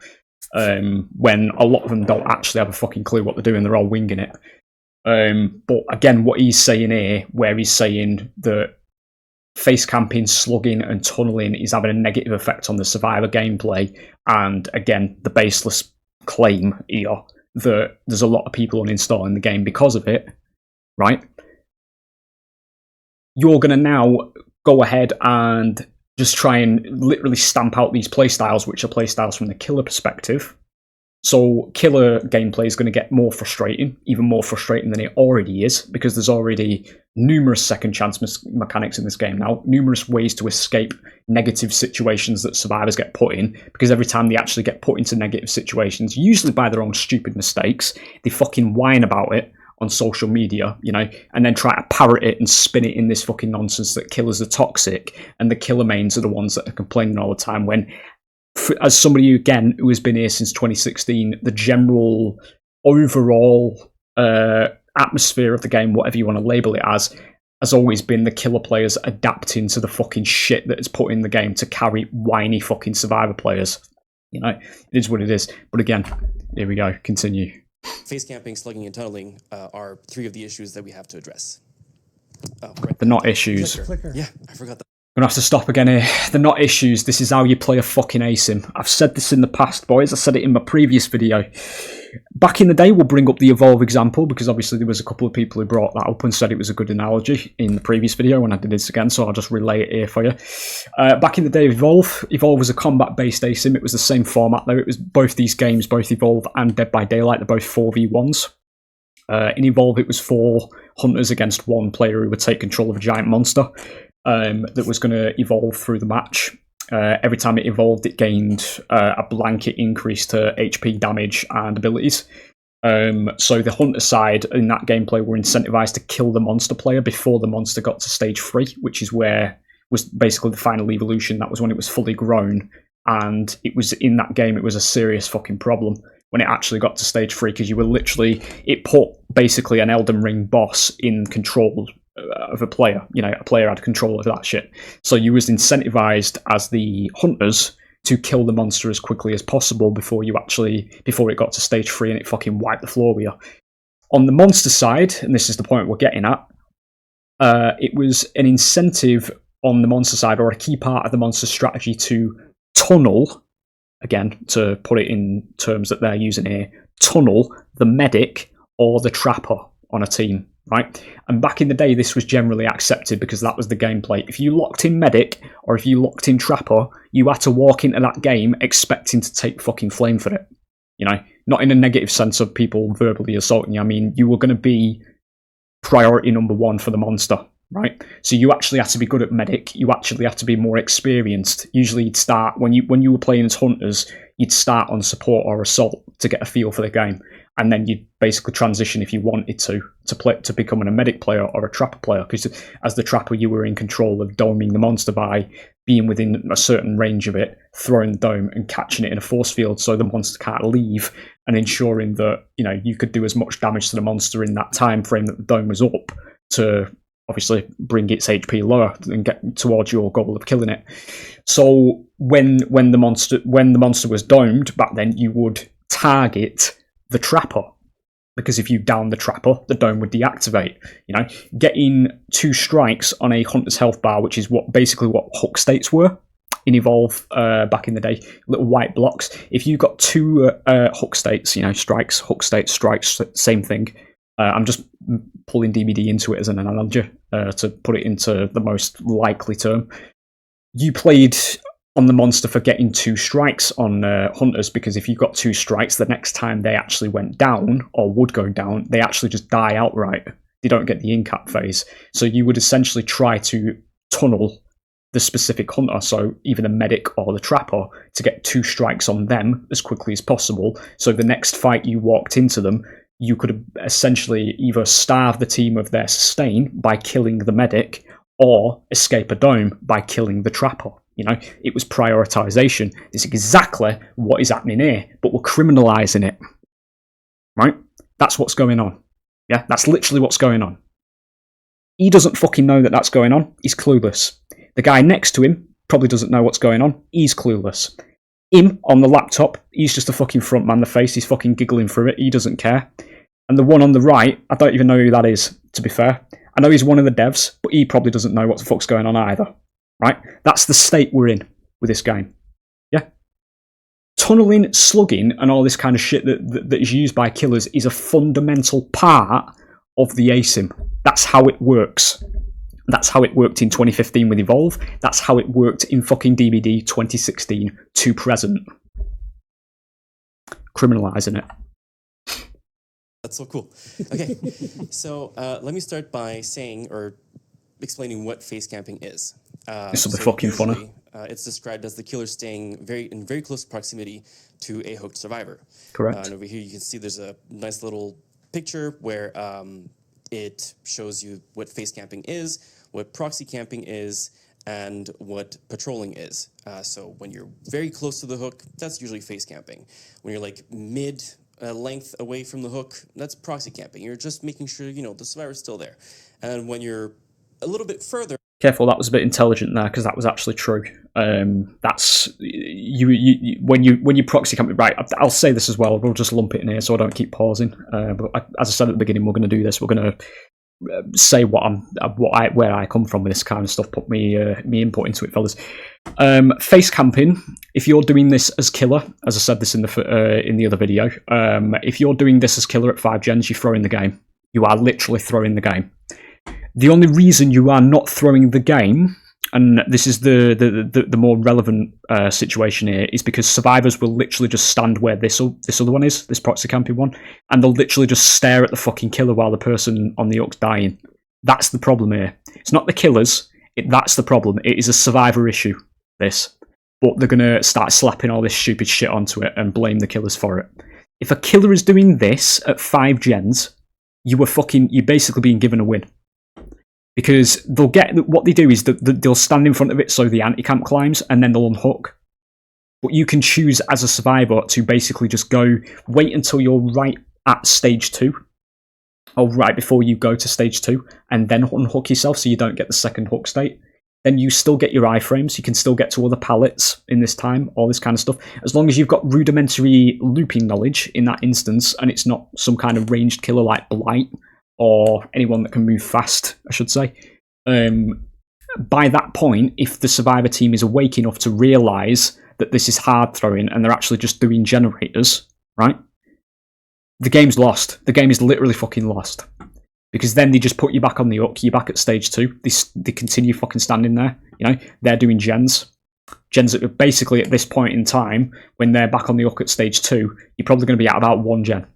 when a lot of them don't actually have a fucking clue what they're doing, they're all winging it. But again, what he's saying here, where he's saying that face camping, slugging and tunneling is having a negative effect on the Survivor gameplay, and again, the baseless claim here that there's a lot of people uninstalling the game because of it, right? You're going to now go ahead and just try and literally stamp out these playstyles, which are playstyles from the killer perspective. So killer gameplay is going to get more frustrating, even more frustrating than it already is, because there's already numerous second chance mechanics in this game now, numerous ways to escape negative situations that survivors get put in, because every time they actually get put into negative situations, usually by their own stupid mistakes, they fucking whine about it on social media, you know, and then try to parrot it and spin it in this fucking nonsense that killers are toxic and the killer mains are the ones that are complaining all the time, when, as somebody, again, who has been here since 2016, the general overall atmosphere of the game, whatever you want to label it as, has always been the killer players adapting to the fucking shit that is put in the game to carry whiny fucking survivor players. You know, it is what it is. But again, here we go, continue.
Face camping, slugging, and tunneling are 3 of the issues that we have to address. Oh, right.
They're not issues.
Yeah, I forgot that.
I'm going to have to stop again here. They're not issues. This is how you play a fucking ASIM. I've said this in the past, boys. I said it in my previous video. Back in the day, we'll bring up the Evolve example, because obviously there was a couple of people who brought that up and said it was a good analogy in the previous video when I did this again, so I'll just relay it here for you. Back in the day of Evolve was a combat-based ASIM. It was the same format, though. It was both these games, both Evolve and Dead by Daylight. They're both 4v1s. In Evolve, it was 4 hunters against 1 player who would take control of a giant monster that was going to evolve through the match. Every time it evolved, it gained a blanket increase to HP, damage, and abilities. So the hunter side in that gameplay were incentivized to kill the monster player before the monster got to stage 3, which is where was basically the final evolution. That was when it was fully grown, and it was in that game, it was a serious fucking problem when it actually got to stage 3, because you were literally, it put basically an Elden Ring boss in control of a player. You know, a player had control of that shit. So you was incentivized as the hunters to kill the monster as quickly as possible before it got to stage 3 and it fucking wiped the floor with you. On the monster side, and this is the point we're getting at, it was an incentive on the monster side, or a key part of the monster strategy, to tunnel, again, to put it in terms that they're using here, tunnel the medic or the trapper on a team. Right, and back in the day, this was generally accepted because that was the gameplay. If you locked in medic or if you locked in trapper, you had to walk into that game expecting to take fucking flame for it. You know, not in a negative sense of people verbally assaulting you. I mean, you were going to be priority number 1 for the monster, right? So you actually had to be good at medic. You actually had to be more experienced. Usually, you'd start when you were playing as hunters, you'd start on support or assault to get a feel for the game. And then you'd basically transition, if you wanted to becoming a medic player or a trapper player, because as the trapper, you were in control of doming the monster by being within a certain range of it, throwing the dome and catching it in a force field so the monster can't leave, and ensuring that, you know, you could do as much damage to the monster in that time frame that the dome was up to obviously bring its HP lower and get towards your goal of killing it. So when the monster was domed back then, you would target the trapper, because if you down the trapper, the dome would deactivate. You know, getting 2 strikes on a hunter's health bar, which is basically what hook states were, in Evolve back in the day, little white blocks. If you got 2 hook states, you know, strikes, hook states, strikes, same thing. I'm just pulling DbD into it as an analogy to put it into the most likely term. You played on the monster for getting 2 strikes on hunters, because if you got 2 strikes, the next time they actually went down or would go down, they actually just die outright. They don't get the incap phase. So you would essentially try to tunnel the specific hunter, so either the medic or the trapper, to get 2 strikes on them as quickly as possible. So the next fight you walked into them, you could essentially either starve the team of their sustain by killing the medic, or escape a dome by killing the trapper. You know, it was prioritization. It's exactly what is happening here, but we're criminalizing it. Right? That's what's going on. Yeah, that's literally what's going on. He doesn't fucking know that that's going on. He's clueless. The guy next to him probably doesn't know what's going on. He's clueless. Him on the laptop, he's just a fucking front man. The face, he's fucking giggling through it. He doesn't care. And the one on the right, I don't even know who that is, to be fair. I know he's one of the devs, but he probably doesn't know what the fuck's going on either. Right? That's the state we're in with this game. Yeah? Tunneling, slugging, and all this kind of shit that is used by killers is a fundamental part of the ASIM. That's how it works. That's how it worked in 2015 with Evolve. That's how it worked in fucking DbD 2016 to present. Criminalising it.
That's so cool. Okay, so let me start by saying or explaining what face camping is.
This will be fucking funny.
It's described as the killer staying in very close proximity to a hooked survivor.
Correct.
And over here you can see there's a nice little picture where it shows you what face camping is, what proxy camping is, and what patrolling is. So when you're very close to the hook, that's usually face camping. When you're like mid length away from the hook, that's proxy camping. You're just making sure, you know, the survivor's still there. And when you're a little bit further...
Careful, that was a bit intelligent there, because that was actually true. That's you when you proxy camping, right? I'll say this as well. We'll just lump it in here so I don't keep pausing. But as I said at the beginning, we're going to do this. We're going to say where I come from with this kind of stuff. Put me input into it, fellas. Face camping. If you're doing this as killer, as I said this in the other video, if you're doing this as killer at 5 gens, you're throwing the game. You are literally throwing the game. The only reason you are not throwing the game, and this is the more relevant situation here, is because survivors will literally just stand where this other one is, this proxy camping one, and they'll literally just stare at the fucking killer while the person on the hook's dying. That's the problem here. It's not the killers. That's the problem. It is a survivor issue, this. But they're going to start slapping all this stupid shit onto it and blame the killers for it. If a killer is doing this at 5 gens, you're basically being given a win. Because what they do is they'll stand in front of it so the anti-camp climbs, and then they'll unhook. But you can choose as a survivor to basically just wait until you're right at stage 2, or right before you go to stage 2, and then unhook yourself so you don't get the second hook state. Then you still get your iframes, you can still get to other pallets in this time, all this kind of stuff. As long as you've got rudimentary looping knowledge in that instance, and it's not some kind of ranged killer like Blight, or anyone that can move fast, I should say. By that point, if the survivor team is awake enough to realise that this is hard throwing and they're actually just doing generators, right? The game's lost. The game is literally fucking lost. Because then they just put you back on the hook, you're back at stage 2, they continue fucking standing there, you know? They're doing gens. Gens that are basically at this point in time, when they're back on the hook at stage 2, you're probably going to be at about 1 gen.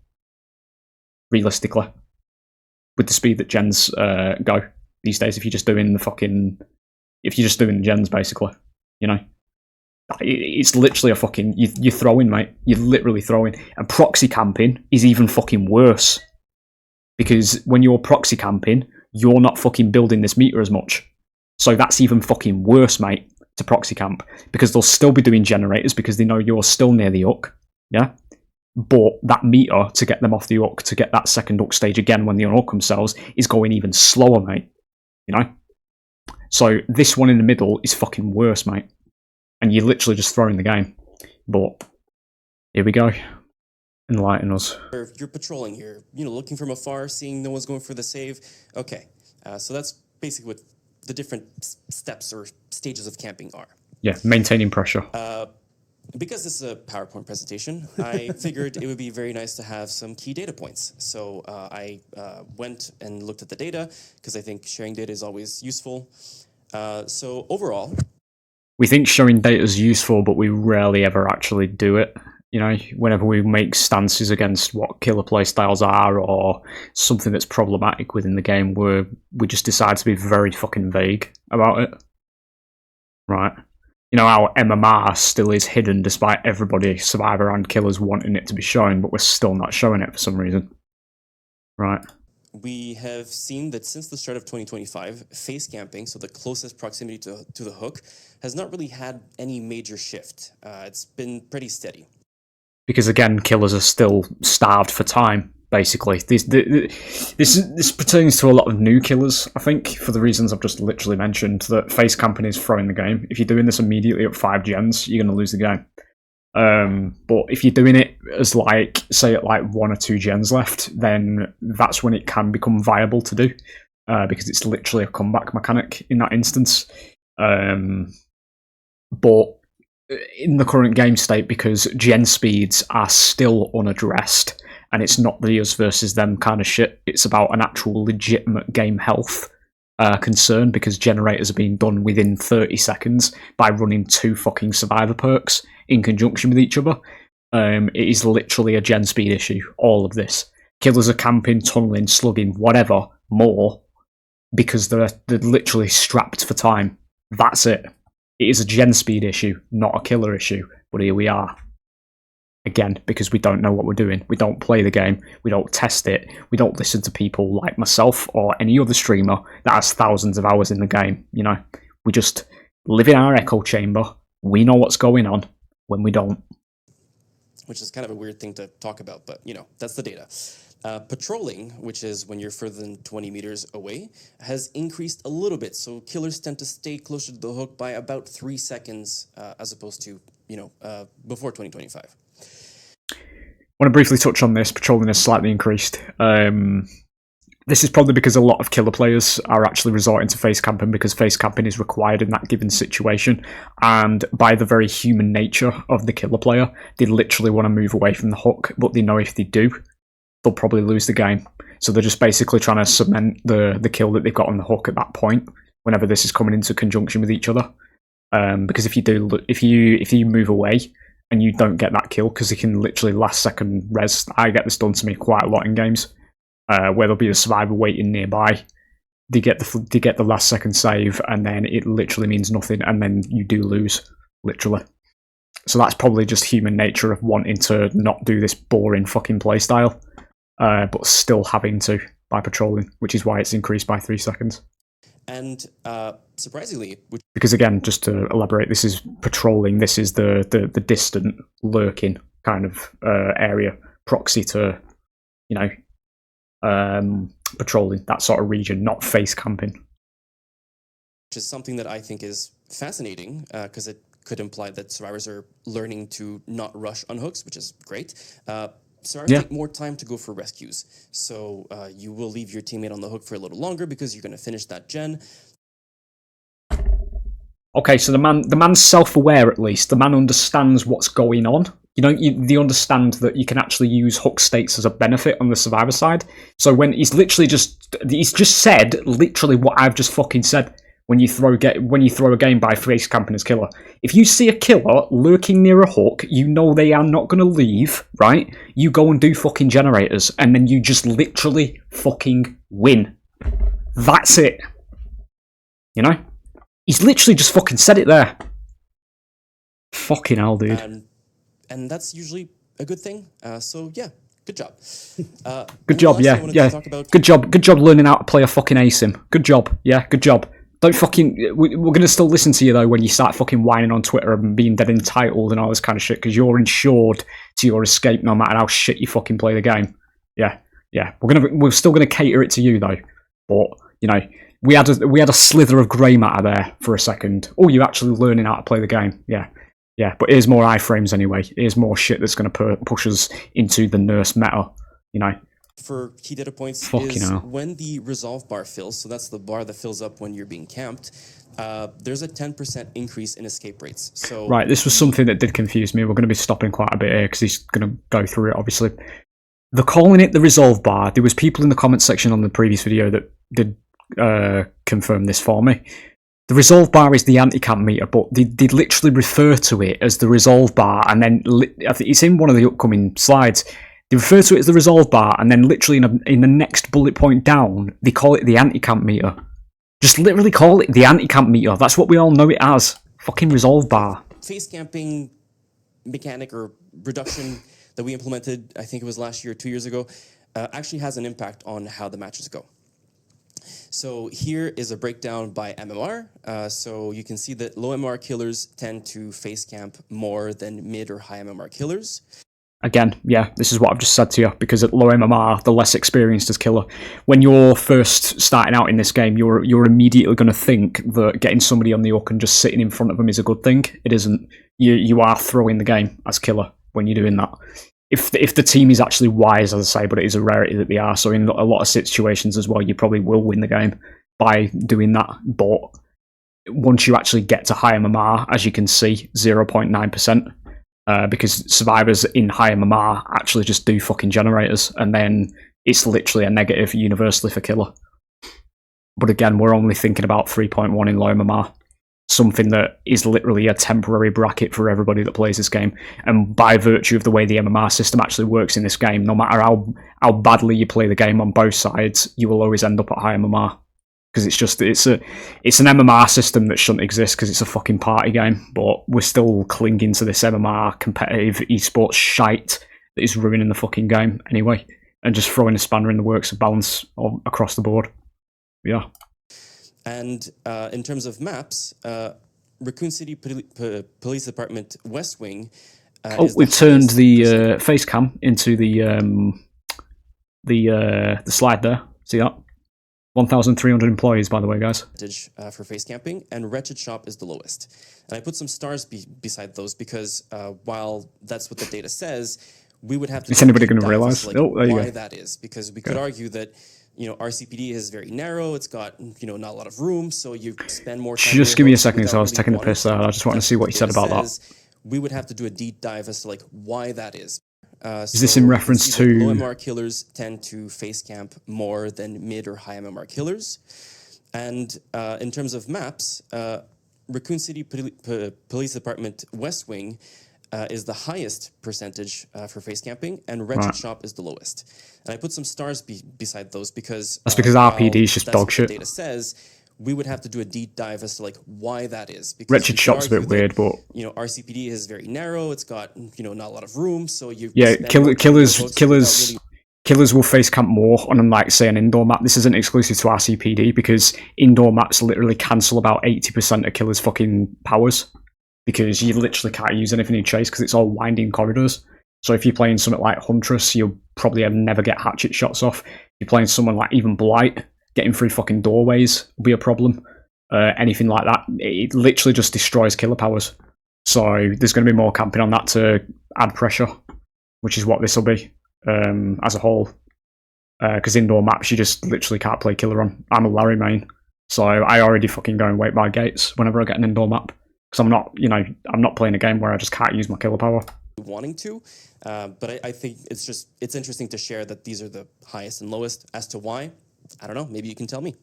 Realistically. With the speed that gens go these days, if you're just doing the gens, basically, you know, it's literally a fucking you're throwing, mate. You're literally throwing, and proxy camping is even fucking worse because when you're proxy camping, you're not fucking building this meter as much, so that's even fucking worse, mate. To proxy camp because they'll still be doing generators because they know you're still near the hook, yeah. But that meter to get them off the hook, to get that second hook stage again when they unhook themselves, is going even slower, mate. You know? So this one in the middle is fucking worse, mate. And you're literally just throwing the game. But here we go. Enlighten us.
You're patrolling here, looking from afar, seeing no one's going for the save. Okay, so that's basically what the different steps or stages of camping are.
Yeah, maintaining pressure.
Because this is a PowerPoint presentation, I figured it would be very nice to have some key data points. So I went and looked at the data because I think sharing data is always useful. So overall,
we think showing data is useful, but we rarely ever actually do it. You know, whenever we make stances against what killer playstyles are or something that's problematic within the game, we just decide to be very fucking vague about it. Right. You know, our MMR still is hidden despite everybody, Survivor and Killers, wanting it to be shown, but we're still not showing it for some reason. Right.
We have seen that since the start of 2025, face camping, so the closest proximity to the hook, has not really had any major shift. It's been pretty steady.
Because again, Killers are still starved for time, basically. This pertains to a lot of new Killers, I think, for the reasons I've just literally mentioned, that face camping is throwing the game. If you're doing this immediately at 5 gens, you're going to lose the game. But if you're doing it as like, say at like 1 or 2 gens left, then that's when it can become viable to do, because it's literally a comeback mechanic in that instance. But in the current game state, because gen speeds are still unaddressed, and it's not the us versus them kind of shit, it's about an actual legitimate game health concern, because generators are being done within 30 seconds by running 2 fucking survivor perks in conjunction with each other. It is literally a gen speed issue, all of this. Killers are camping, tunneling, slugging, whatever, more, because they're literally strapped for time. That's it. It is a gen speed issue, not a killer issue, but here we are. Again, because we don't know what we're doing. We don't play the game, we don't test it, we don't listen to people like myself or any other streamer that has thousands of hours in the game, you know. We just live in our echo chamber, we know what's going on when we don't.
Which is kind of a weird thing to talk about, but, you know, that's the data. Patrolling, which is when you're further than 20 meters away, has increased a little bit. So killers tend to stay closer to the hook by about 3 seconds, as opposed to, you know, before 2025.
I want to briefly touch on this. Patrolling has slightly increased. This is probably because a lot of killer players are actually resorting to face camping, because face camping is required in that given situation, and by the very human nature of the killer player, they literally want to move away from the hook, but they know if they do, they'll probably lose the game. So they're just basically trying to cement the kill that they've got on the hook at that point, whenever this is coming into conjunction with each other. Because if you move away and you don't get that kill, because it can literally last second res. I get this done to me quite a lot in games, where there'll be a survivor waiting nearby. They get the last second save, and then it literally means nothing, and then you do lose, literally. So that's probably just human nature of wanting to not do this boring fucking playstyle, but still having to by patrolling, which is why it's increased by 3 seconds.
And surprisingly,
because again, just to elaborate, this is patrolling. This is the distant lurking kind of area, proxy to, you know, patrolling that sort of region, not face camping.
Which is something that I think is fascinating, because it could imply that survivors are learning to not rush on hooks, which is great. Survivors take more time to go for rescues, so you will leave your teammate on the hook for a little longer because you're going to finish that gen.
Okay, so the man's self-aware at least. The man understands what's going on. You know, they understand that you can actually use hook states as a benefit on the survivor side. So when he's just said literally what I've just fucking said. When you throw a game by face camping as killer, if you see a killer lurking near a hook, you know they are not going to leave, right? You go and do fucking generators, and then you just literally fucking win. That's it. You know? He's literally just fucking said it there. Fucking hell, dude.
And that's usually a good thing. So yeah, good job.
Good job, yeah. Good job learning how to play a fucking ASIM. Good job, yeah, good job. Don't fucking... We're going to still listen to you, though, when you start fucking whining on Twitter and being dead entitled and all this kind of shit, because you're insured to your escape no matter how shit you fucking play the game. Yeah. We're still going to cater it to you, though. But, you know, we had a slither of grey matter there for a second. Oh, you're actually learning how to play the game. Yeah, but here's more iframes anyway. Here's more shit that's going to push us into the nurse meta, you know.
for key data points
Fucking
is
hell.
when the resolve bar fills, so that's the bar that fills up when you're being camped, there's a 10% increase in escape rates. So
Right, this was something that did confuse me. We're going to be stopping quite a bit here because he's going to go through it, obviously. They're calling it the resolve bar. There was people in the comment section on the previous video that did confirm this for me. The resolve bar is the anti-camp meter, but they literally refer to it as the resolve bar, and then I think it's in one of the upcoming slides. They refer to it as the resolve bar, and then literally in the next bullet point down, they call it the anti-camp meter. Just literally call it the anti-camp meter. That's what we all know it as. Fucking resolve bar.
Face camping mechanic or reduction that we implemented, I think it was last year, 2 years ago, actually has an impact on how the matches go. So here is a breakdown by MMR. So you can see that low MMR killers tend to face camp more than mid or high MMR killers.
Again, yeah, this is what I've just said to you, because at low MMR, the less experienced as killer. When you're first starting out in this game, you're immediately going to think that getting somebody on the hook and just sitting in front of them is a good thing. It isn't. You are throwing the game as killer when you're doing that. If the team is actually wise, as I say, but it is a rarity that they are, so in a lot of situations as well, you probably will win the game by doing that. But once you actually get to high MMR, as you can see, 0.9%. Because survivors in high MMR actually just do fucking generators, and then it's literally a negative universally for killer. But again, we're only thinking about 3.1 in low MMR, something that is literally a temporary bracket for everybody that plays this game. And by virtue of the way the MMR system actually works in this game, no matter how badly you play the game on both sides, you will always end up at high MMR. Because it's an MMR system that shouldn't exist because it's a fucking party game, but we're still clinging to this MMR competitive esports shite that is ruining the fucking game anyway, and just throwing a spanner in the works of balance across the board. Yeah.
And in terms of maps, Raccoon City Police Department West Wing.
We've turned the face cam into the slide there. See that? 1,300 employees, by the way, guys.
For face camping, and Wretched Shop is the lowest. And I put some stars beside those because while that's what the data says, we would have to.
Is anybody going to realize?
Like why that is? Because we could argue that RCPD is very narrow. It's got not a lot of room, so you spend more time.
Just give me a second, because I was taking the piss there. I just want to see what you said about that.
We would have to do a deep dive as to why that is.
Is this in reference to
low MMR killers tend to face camp more than mid or high MMR killers? And in terms of maps, Raccoon City Police Department West Wing is the highest percentage for face camping, and Wretched Shop is the lowest. And I put some stars beside those because
that's because RPD is just dog shit.
The data says we would have to do a deep dive as to why that is. Because
Wretched Shop's a bit weird, but
RCPD is very narrow. It's got not a lot of room, so you
killers will face camp more on say an indoor map. This isn't exclusive to RCPD because indoor maps literally cancel about 80% of killers' fucking powers because you literally can't use anything in chase because it's all winding corridors. So if you're playing something like Huntress, you'll probably never get hatchet shots off. If you're playing someone like even Blight, getting through fucking doorways will be a problem. Anything like that, it literally just destroys killer powers. So there's going to be more camping on that to add pressure, which is what this will be as a whole. Because indoor maps, you just literally can't play killer on. I'm a Larry main, so I already fucking go and wait by gates whenever I get an indoor map. Because I'm not playing a game where I just can't use my killer power.
Wanting to, but I think it's interesting to share that these are the highest and lowest. As to why, I don't know. Maybe you can tell me.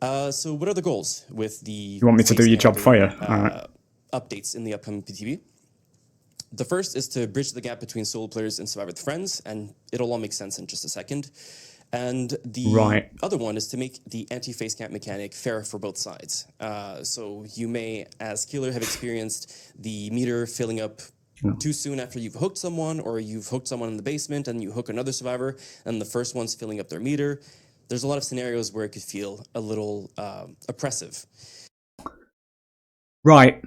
So what are the goals with the...
You want me to do your job for you?
Updates in the upcoming PTB? The first is to bridge the gap between solo players and survivor with friends, and it'll all make sense in just a second. And the other one is to make the anti-face camp mechanic fair for both sides. So you may, as killer, have experienced the meter filling up too soon after you've hooked someone, or you've hooked someone in the basement and you hook another survivor, and the first one's filling up their meter. There's a lot of scenarios where it could feel a little oppressive.
Right.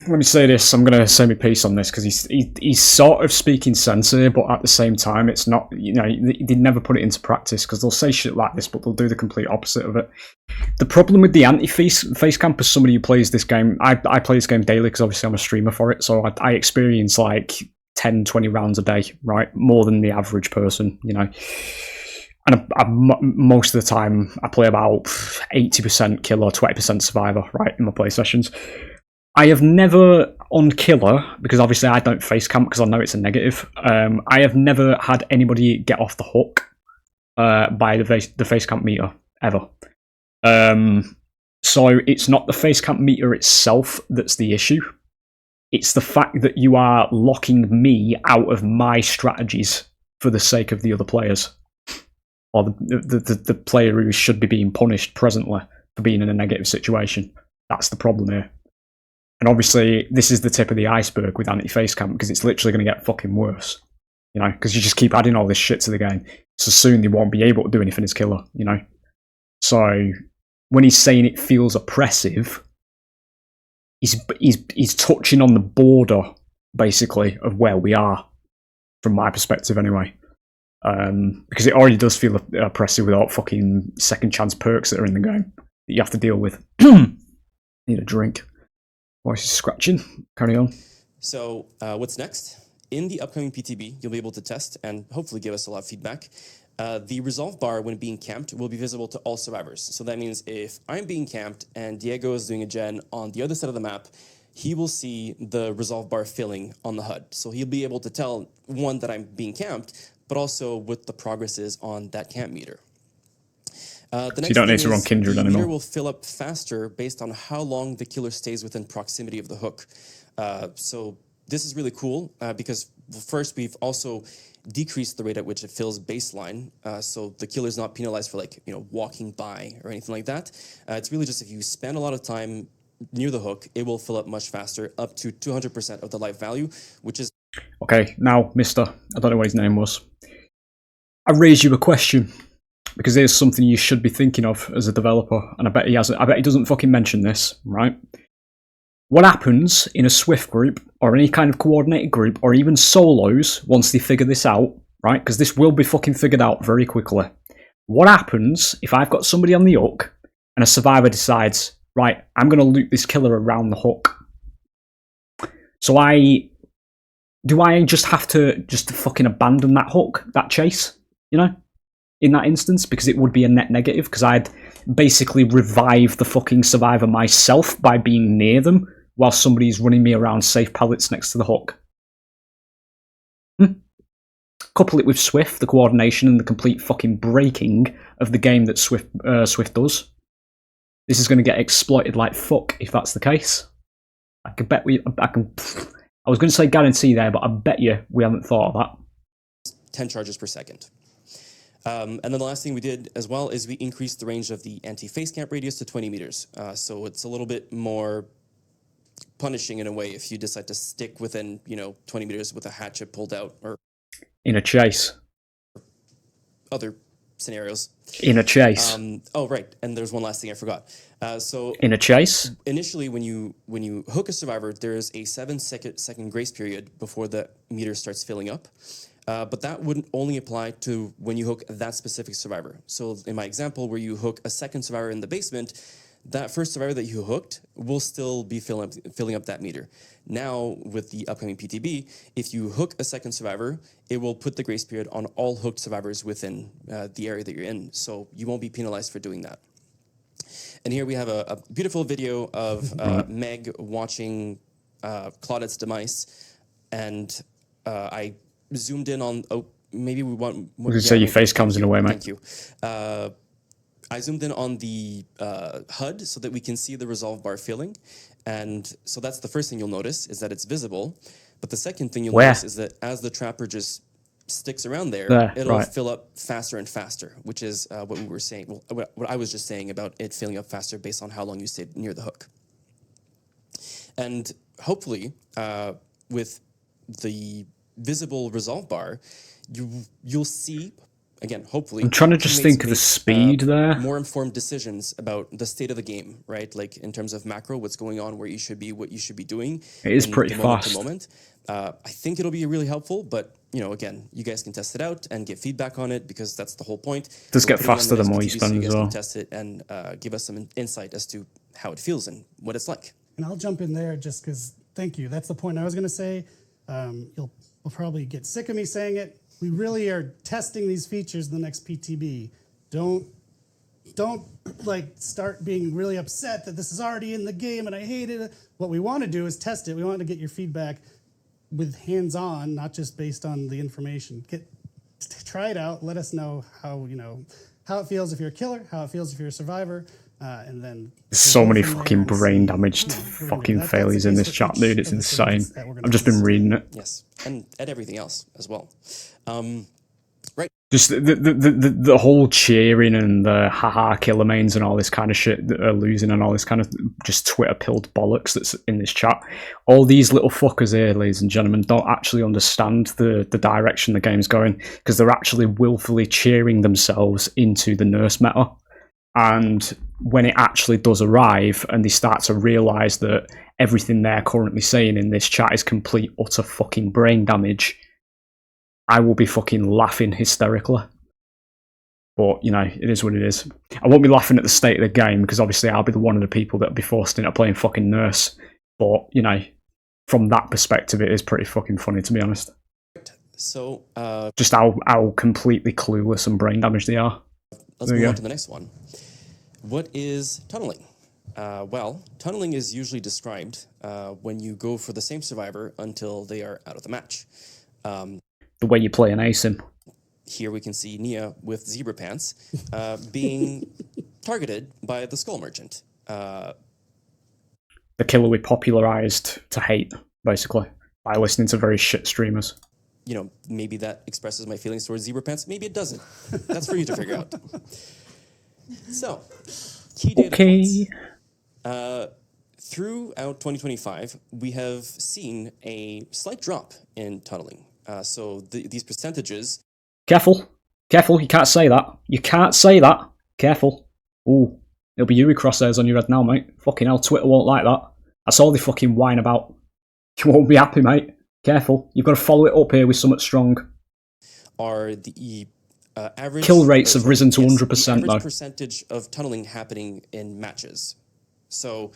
Let me say this. I'm going to say my piece on this because he's sort of speaking sense here, but at the same time, it's not. They never put it into practice because they'll say shit like this, but they'll do the complete opposite of it. The problem with the anti-face camp as somebody who plays this game, I play this game daily because obviously I'm a streamer for it, so I experience 10, 20 rounds a day, right? More than the average person, you know. And most of the time, I play about 80% killer, 20% survivor, right, in my play sessions. I have never, on killer, because obviously I don't face camp because I know it's a negative, I have never had anybody get off the hook by the face camp meter, ever. So it's not the face camp meter itself that's the issue. It's the fact that you are locking me out of my strategies for the sake of the other players. Or the player who should be being punished presently for being in a negative situation. That's the problem here. And obviously, this is the tip of the iceberg with anti-face camp, because it's literally going to get fucking worse. You know, because you just keep adding all this shit to the game. So soon they won't be able to do anything as killer, you know. So when he's saying it feels oppressive, he's touching on the border, basically, of where we are, from my perspective anyway. Because it already does feel oppressive without fucking second chance perks that are in the game that you have to deal with. Need a drink. Voice is scratching. Carry on.
So what's next? In the upcoming PTB, you'll be able to test and hopefully give us a lot of feedback. The resolve bar, when being camped, will be visible to all survivors. So that means if I'm being camped and Diego is doing a gen on the other side of the map, he will see the resolve bar filling on the HUD. So he'll be able to tell, one, that I'm being camped, but also what the progress is on that camp meter. The next
you don't need
thing
to run
is
Kindred
the
anymore.
meter will fill up faster based on how long the killer stays within proximity of the hook. So this is really cool because first we've also decreased the rate at which it fills baseline, so the killer's not penalized for walking by or anything like that. It's really just if you spend a lot of time near the hook, it will fill up much faster, up to 200% of the life value, which is...
Okay, now, mister, I don't know what his name was. I raise you a question, because there's something you should be thinking of as a developer, and I bet he hasn't. I bet he doesn't fucking mention this, right? What happens in a Swift group, or any kind of coordinated group, or even solos, once they figure this out, right? Because this will be fucking figured out very quickly. What happens if I've got somebody on the hook, and a survivor decides, right, I'm going to loop this killer around the hook? So do I just have to fucking abandon that hook, that chase, you know, in that instance? Because it would be a net negative, because I'd basically revive the fucking survivor myself by being near them while somebody's running me around safe pallets next to the hook. Couple it with Swift, the coordination and the complete fucking breaking of the game that Swift does. This is going to get exploited like fuck if that's the case. I was going to say guarantee there, but I bet you we haven't thought of that.
10 charges per second. And then the last thing we did as well is we increased the range of the anti-face camp radius to 20 meters. So it's a little bit more punishing in a way if you decide to stick within, 20 meters with a hatchet pulled out or
in a chase.
Other scenarios.
In a chase.
Oh, right. And there's one last thing I forgot. So
in a chase?
Initially, when you hook a survivor, there's a 7-second grace period before the meter starts filling up. But that wouldn't only apply to when you hook that specific survivor. So in my example, where you hook a second survivor in the basement, that first survivor that you hooked will still be filling up that meter. Now, with the upcoming PTB, if you hook a second survivor, it will put the grace period on all hooked survivors within the area that you're in. So you won't be penalized for doing that. And here we have a beautiful video of Meg watching Claudette's demise. And I zoomed in on... Oh, maybe we want...
I was going to say your face comes in a way, mate.
Thank you. I zoomed in on the HUD so that we can see the resolve bar filling. And so that's the first thing you'll notice, is that it's visible. But the second thing you'll notice is that as the trapper just sticks around there, it'll fill up faster and faster, which is what we were saying. Well, what I was just saying about it filling up faster based on how long you stayed near the hook. And hopefully, with the visible resolve bar, you'll see... Again, hopefully...
I'm trying to just think of the speed there.
More informed decisions about the state of the game, right? Like, in terms of macro, what's going on, where you should be, what you should be doing.
It is pretty fast.
I think it'll be really helpful, but, again, you guys can test it out and get feedback on it, because that's the whole point.
It does get faster the more you spend as well.
Can test it and give us some insight as to how it feels and what it's like.
And I'll jump in there just because, thank you. That's the point I was going to say. You'll will probably get sick of me saying it. We really are testing these features in the next PTB. Don't like start being really upset that this is already in the game and I hate it. What we want to do is test it. We want to get your feedback with hands-on, not just based on the information. Try it out. Let us know how it feels if you're a killer, how it feels if you're a survivor, and then
so many fucking brain damaged fucking failures in this chat, dude. It's insane. I've just been reading it.
Yes, and everything else as well.
Just the whole cheering and the haha killer mains and all this kind of shit that are losing and all this kind of just Twitter pilled bollocks that's in this chat. All these little fuckers here, ladies and gentlemen, don't actually understand the direction the game's going, because they're actually willfully cheering themselves into the nurse meta. And when it actually does arrive and they start to realise that everything they're currently saying in this chat is complete utter fucking brain damage, I will be fucking laughing hysterically. But, it is what it is. I won't be laughing at the state of the game, because obviously I'll be one of the people that'll be forced into playing fucking nurse. But, from that perspective, it is pretty fucking funny, to be honest.
So,
just how completely clueless and brain damaged they are.
Let's move on to the next one. What is tunneling? Well, tunneling is usually described when you go for the same survivor until they are out of the match.
The way you play an ASIM.
Here we can see Nia with zebra pants being targeted by the Skull Merchant.
The killer we popularized to hate, basically, by listening to very shit streamers.
Maybe that expresses my feelings towards zebra pants. Maybe it doesn't. That's for you to figure out. So, key data points. Throughout 2025, we have seen a slight drop in tunneling. So these percentages...
Careful, you can't say that. You can't say that. Careful. Ooh, it'll be you with crosshairs on your head now, mate. Fucking hell, Twitter won't like that. That's all they fucking whine about. You won't be happy, mate. Careful, you've got to follow it up here with something strong.
Are the average...
Kill rates have risen to 100%, though.
Percentage of tunneling happening in matches. So,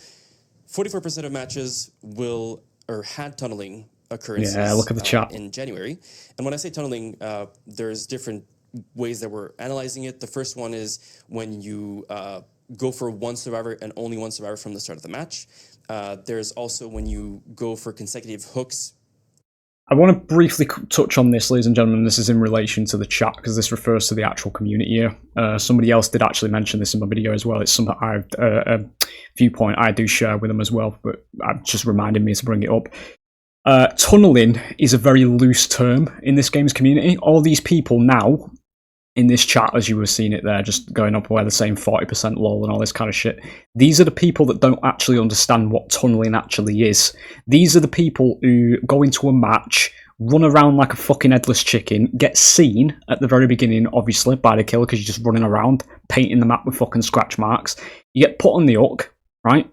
44% of matches had tunneling occurrences.
Yeah, look at the chat.
In January. And when I say tunneling, there's different ways that we're analyzing it. The first one is when you go for one survivor and only one survivor from the start of the match. There's also when you go for consecutive hooks.
I want to briefly touch on this, ladies and gentlemen. This is in relation to the chat, because this refers to the actual community here. Somebody else did actually mention this in my video as well. It's something a viewpoint I do share with them as well, but I've just reminded me to bring it up. Tunneling is a very loose term in this game's community. All these people now in this chat, as you were seeing it there, just going up where they're saying 40% lol and all this kind of shit. These are the people that don't actually understand what tunneling actually is. These are the people who go into a match, run around like a fucking headless chicken, get seen at the very beginning, obviously, by the killer, because you're just running around, painting the map with fucking scratch marks. You get put on the hook, right?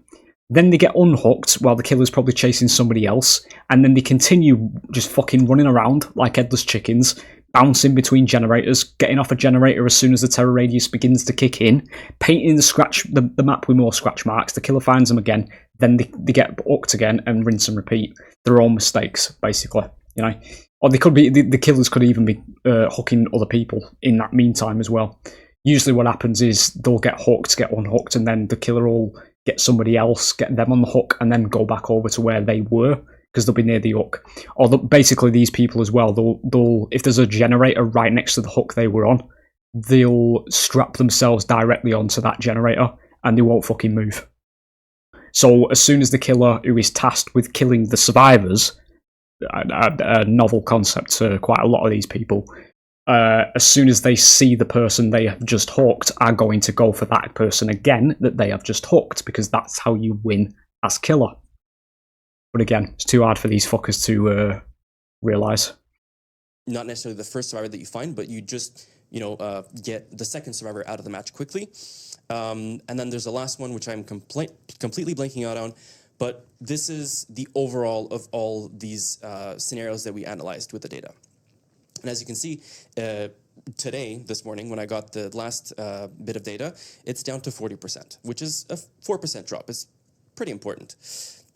Then they get unhooked while the killer's probably chasing somebody else, and then they continue just fucking running around like headless chickens, bouncing between generators, getting off a generator as soon as the terror radius begins to kick in, painting the map with more scratch marks. The killer finds them again, then they get hooked again and rinse and repeat. Their own mistakes, basically, Or they could be the killers could even be hooking other people in that meantime as well. Usually, what happens is they'll get hooked, get unhooked, and then the killer will get somebody else, get them on the hook, and then go back over to where they were, because they'll be near the hook. Or basically these people as well, they'll if there's a generator right next to the hook they were on, they'll strap themselves directly onto that generator, and they won't fucking move. So as soon as the killer, who is tasked with killing the survivors, a novel concept to quite a lot of these people, as soon as they see the person they have just hooked, are going to go for that person again that they have just hooked, because that's how you win as killer. But again, it's too hard for these fuckers to realise.
Not necessarily the first survivor that you find, but you just get the second survivor out of the match quickly. And then there's the last one, which I'm completely blanking out on. But this is the overall of all these scenarios that we analyzed with the data. And as you can see, this morning, when I got the last bit of data, it's down to 40%, which is a 4% drop. It's pretty important.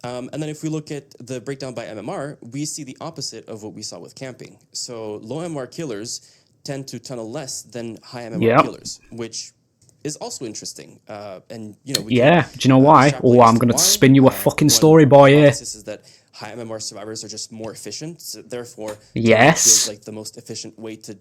And then if we look at the breakdown by MMR, we see the opposite of what we saw with camping. So low MMR killers tend to tunnel less than high MMR killers, which is also interesting. And you know, we
do you know why? Oh, I'm gonna spin you a fucking story, boy. Here
is that high MMR survivors are just more efficient, so therefore feels like the most efficient way to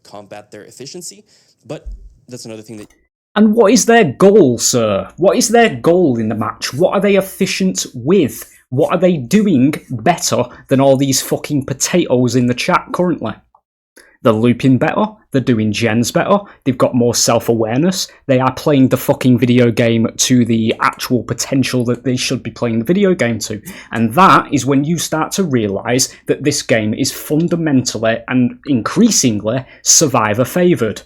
combat their efficiency. But that's another thing that.
And what is their goal, sir? What is their goal in the match? What are they efficient with? What are they doing better than all these fucking potatoes in the chat currently? They're looping better, they're doing gens better, they've got more self-awareness, they are playing the fucking video game to the actual potential that they should be playing the video game to. And that is when you start to realise that this game is fundamentally and increasingly survivor-favoured.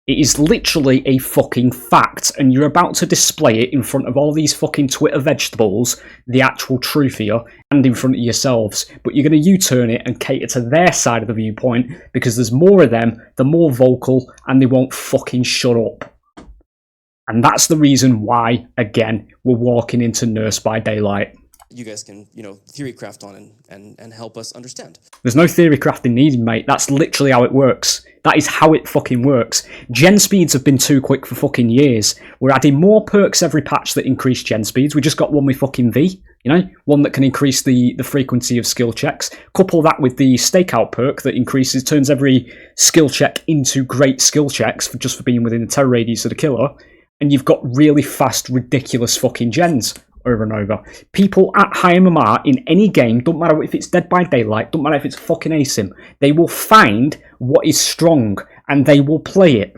It is literally a fucking fact, and you're about to display it in front of all these fucking Twitter vegetables, the actual truth here, and in front of yourselves. But you're going to U-turn it and cater to their side of the viewpoint, because there's more of them, they're more vocal, and they won't fucking shut up. And that's the reason why, again, we're walking into Nurse by Daylight.
You guys can, theory craft on and help us understand.
There's no theory crafting needed, mate. That's literally how it works. That is how it fucking works. Gen speeds have been too quick for fucking years. We're adding more perks every patch that increase gen speeds. We just got one with fucking V, one that can increase the frequency of skill checks. Couple that with the stakeout perk that turns every skill check into great skill checks just for being within the terror radius of the killer. And you've got really fast, ridiculous fucking gens. Over and over. People at high MMR in any game, don't matter if it's Dead by Daylight, don't matter if it's fucking ASIM, they will find what is strong and they will play it,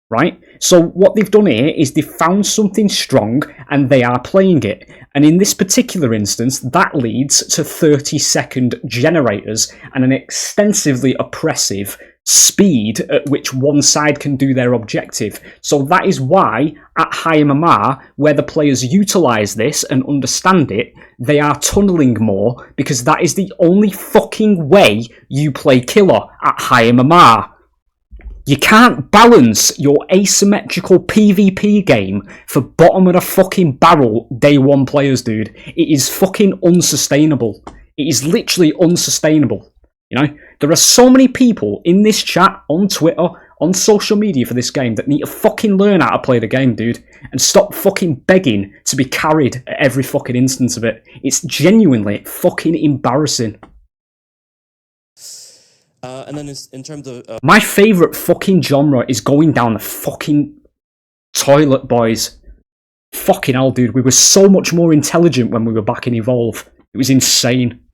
right? So what they've done here is they've found something strong and they are playing it. And in this particular instance, that leads to 30-second generators and an extensively oppressive speed at which one side can do their objective. So that is why at high MMR, where the players utilise this and understand it, they are tunnelling more, because that is the only fucking way you play killer at high MMR. You can't balance your asymmetrical PvP game for bottom of the fucking barrel day one players, dude. It is fucking unsustainable. It is literally unsustainable. There are so many people in this chat, on Twitter, on social media for this game that need to fucking learn how to play the game, dude, and stop fucking begging to be carried at every fucking instance of it. It's genuinely fucking embarrassing.
And then in terms of...
My favourite fucking genre is going down the fucking toilet, boys. Fucking hell, dude. We were so much more intelligent when we were back in Evolve. It was insane.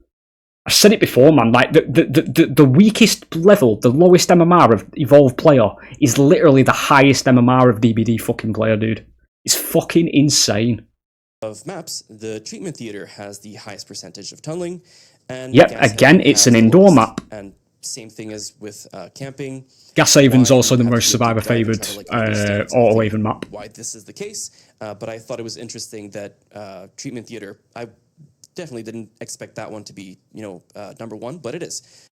I said it before, man, like, the weakest level, the lowest MMR of Evolve player is literally the highest MMR of DbD fucking player, dude. It's fucking insane.
Of maps, the treatment theater has the highest percentage of tunneling. And
yep, again, it's an indoor map.
And same thing as with camping.
Gas Haven's also the most survivor-favoured auto-haven map.
Why this is the case, but I thought it was interesting that treatment theater, I definitely didn't expect that one to be, number one, but it is.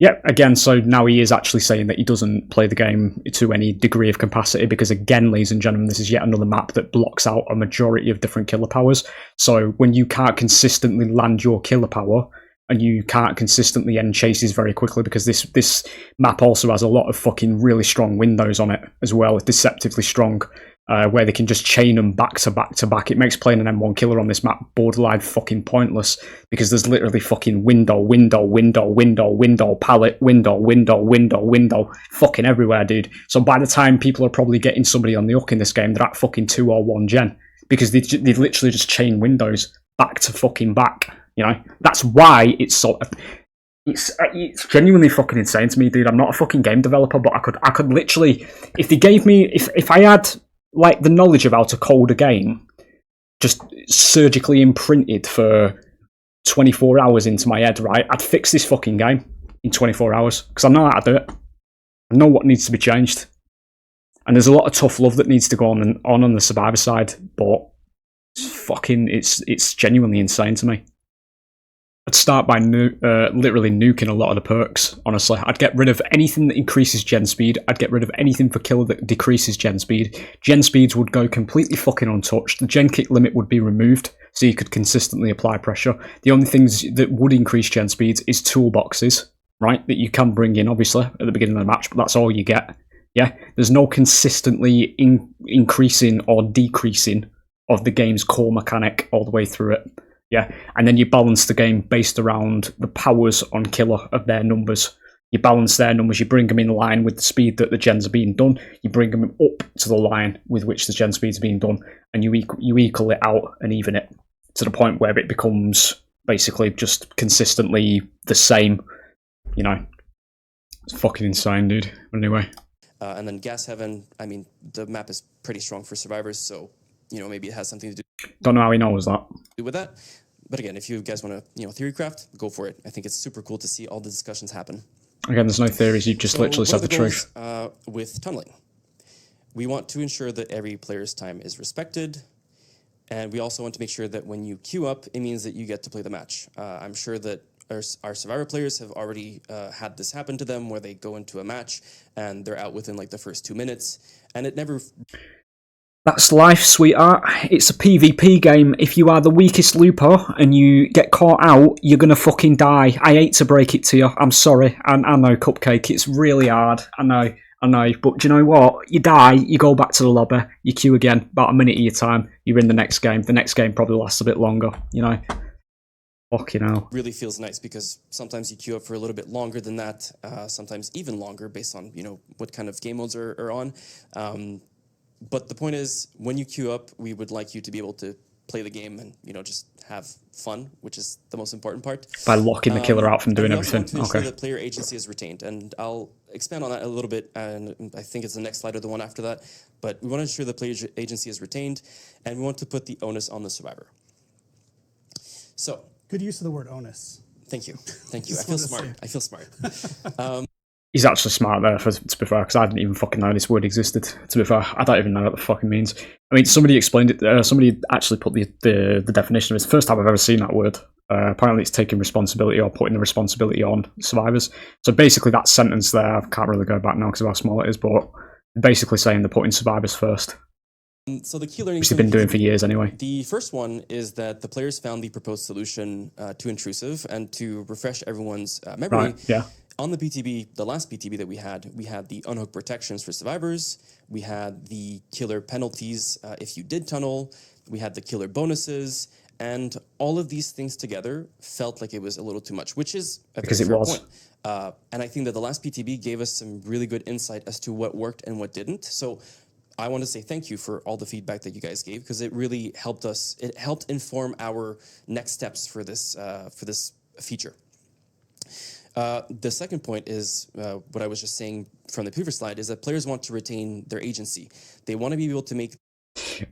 Yeah, again, so now he is actually saying that he doesn't play the game to any degree of capacity, because again, ladies and gentlemen, this is yet another map that blocks out a majority of different killer powers. So when you can't consistently land your killer power, and you can't consistently end chases very quickly, because this map also has a lot of fucking really strong windows on it as well, deceptively strong, where they can just chain them back to back to back. It makes playing an M1 killer on this map borderline fucking pointless, because there's literally fucking window, pallet, window, fucking everywhere, dude. So by the time people are probably getting somebody on the hook in this game, they're at fucking 2 or 1 gen, because they literally just chain windows back to fucking back. That's why it's so... It's genuinely fucking insane to me, dude. I'm not a fucking game developer, but I could literally... If they gave me... If I had, like, the knowledge of how to code a game, just surgically imprinted for 24 hours into my head, right, I'd fix this fucking game in 24 hours, because I know how to do it. I know what needs to be changed. And there's a lot of tough love that needs to go on the survivor side, but it's genuinely insane to me. I'd start by literally nuking a lot of the perks, honestly. I'd get rid of anything that increases gen speed. I'd get rid of anything for killer that decreases gen speed. Gen speeds would go completely fucking untouched. The gen kick limit would be removed, so you could consistently apply pressure. The only things that would increase gen speeds is toolboxes, right? That you can bring in, obviously, at the beginning of the match, but that's all you get. Yeah? There's no consistently increasing or decreasing of the game's core mechanic all the way through it. Yeah, and then you balance the game based around the powers on killer of their numbers. You balance their numbers, you bring them in line with the speed that the gens are being done, you bring them up to the line with which the gen speeds are being done, and you equal it out and even it to the point where it becomes basically just consistently the same, you know. It's fucking insane, dude. But anyway.
And then Gas Heaven, I mean, the map is pretty strong for survivors, so, you know, maybe it has something to
Don't know how he knows that.
do with that. But again, if you guys want to, you know, theorycraft, go for it. I think it's super cool to see all the discussions happen.
Again, there's no theories. You've just literally said the truth.
With tunneling, we want to ensure that every player's time is respected, and we also want to make sure that when you queue up, it means that you get to play the match. I'm sure that our survivor players have already had this happen to them, where they go into a match and they're out within like the first 2 minutes, and it never.
That's life, sweetheart. It's a PvP game. If you are the weakest looper and you get caught out, you're gonna fucking die. I hate to break it to you. I'm sorry. I know, Cupcake. It's really hard. I know. But do you know what? You die, you go back to the lobby, you queue again. About a minute of your time, you're in the next game. The next game probably lasts a bit longer, you know? Fucking hell.
Really feels nice because sometimes you queue up for a little bit longer than that, sometimes even longer based on, you know, what kind of game modes are on. But the point is, when you queue up, we would like you to be able to play the game and, you know, just have fun, which is the most important part.
By locking the killer out from doing everything.
To ensure that player agency is retained, and I'll expand on that a little bit, and I think it's the next slide or the one after that. But we want to ensure that player agency is retained, and we want to put the onus on the survivor. So.
Good use of the word onus.
Thank you. Thank you. I feel smart. I feel smart.
He's actually smart there, to be fair, because I didn't even fucking know this word existed, to be fair. I don't even know what the fucking means. I mean, somebody explained it, somebody actually put the definition of it. It's the first time I've ever seen that word. Apparently it's taking responsibility or putting the responsibility on survivors. So basically that sentence there, I can't really go back now because of how small it is, but basically saying they're putting survivors first.
So the key learnings,
which they've been doing for years anyway.
The first one is that the players found the proposed solution too intrusive, and to refresh everyone's memory,
right, yeah.
On the PTB, the last PTB that we had the unhook protections for survivors, we had the killer penalties if you did tunnel, we had the killer bonuses, and all of these things together felt like it was a little too much, which is a
because
very
it
fair
was.
point. And I think that the last PTB gave us some really good insight as to what worked and what didn't. So I want to say thank you for all the feedback that you guys gave, because it really helped us. It helped inform our next steps for this feature. The second point is what I was just saying from the previous slide, is that players want to retain their agency. They want to be able to make.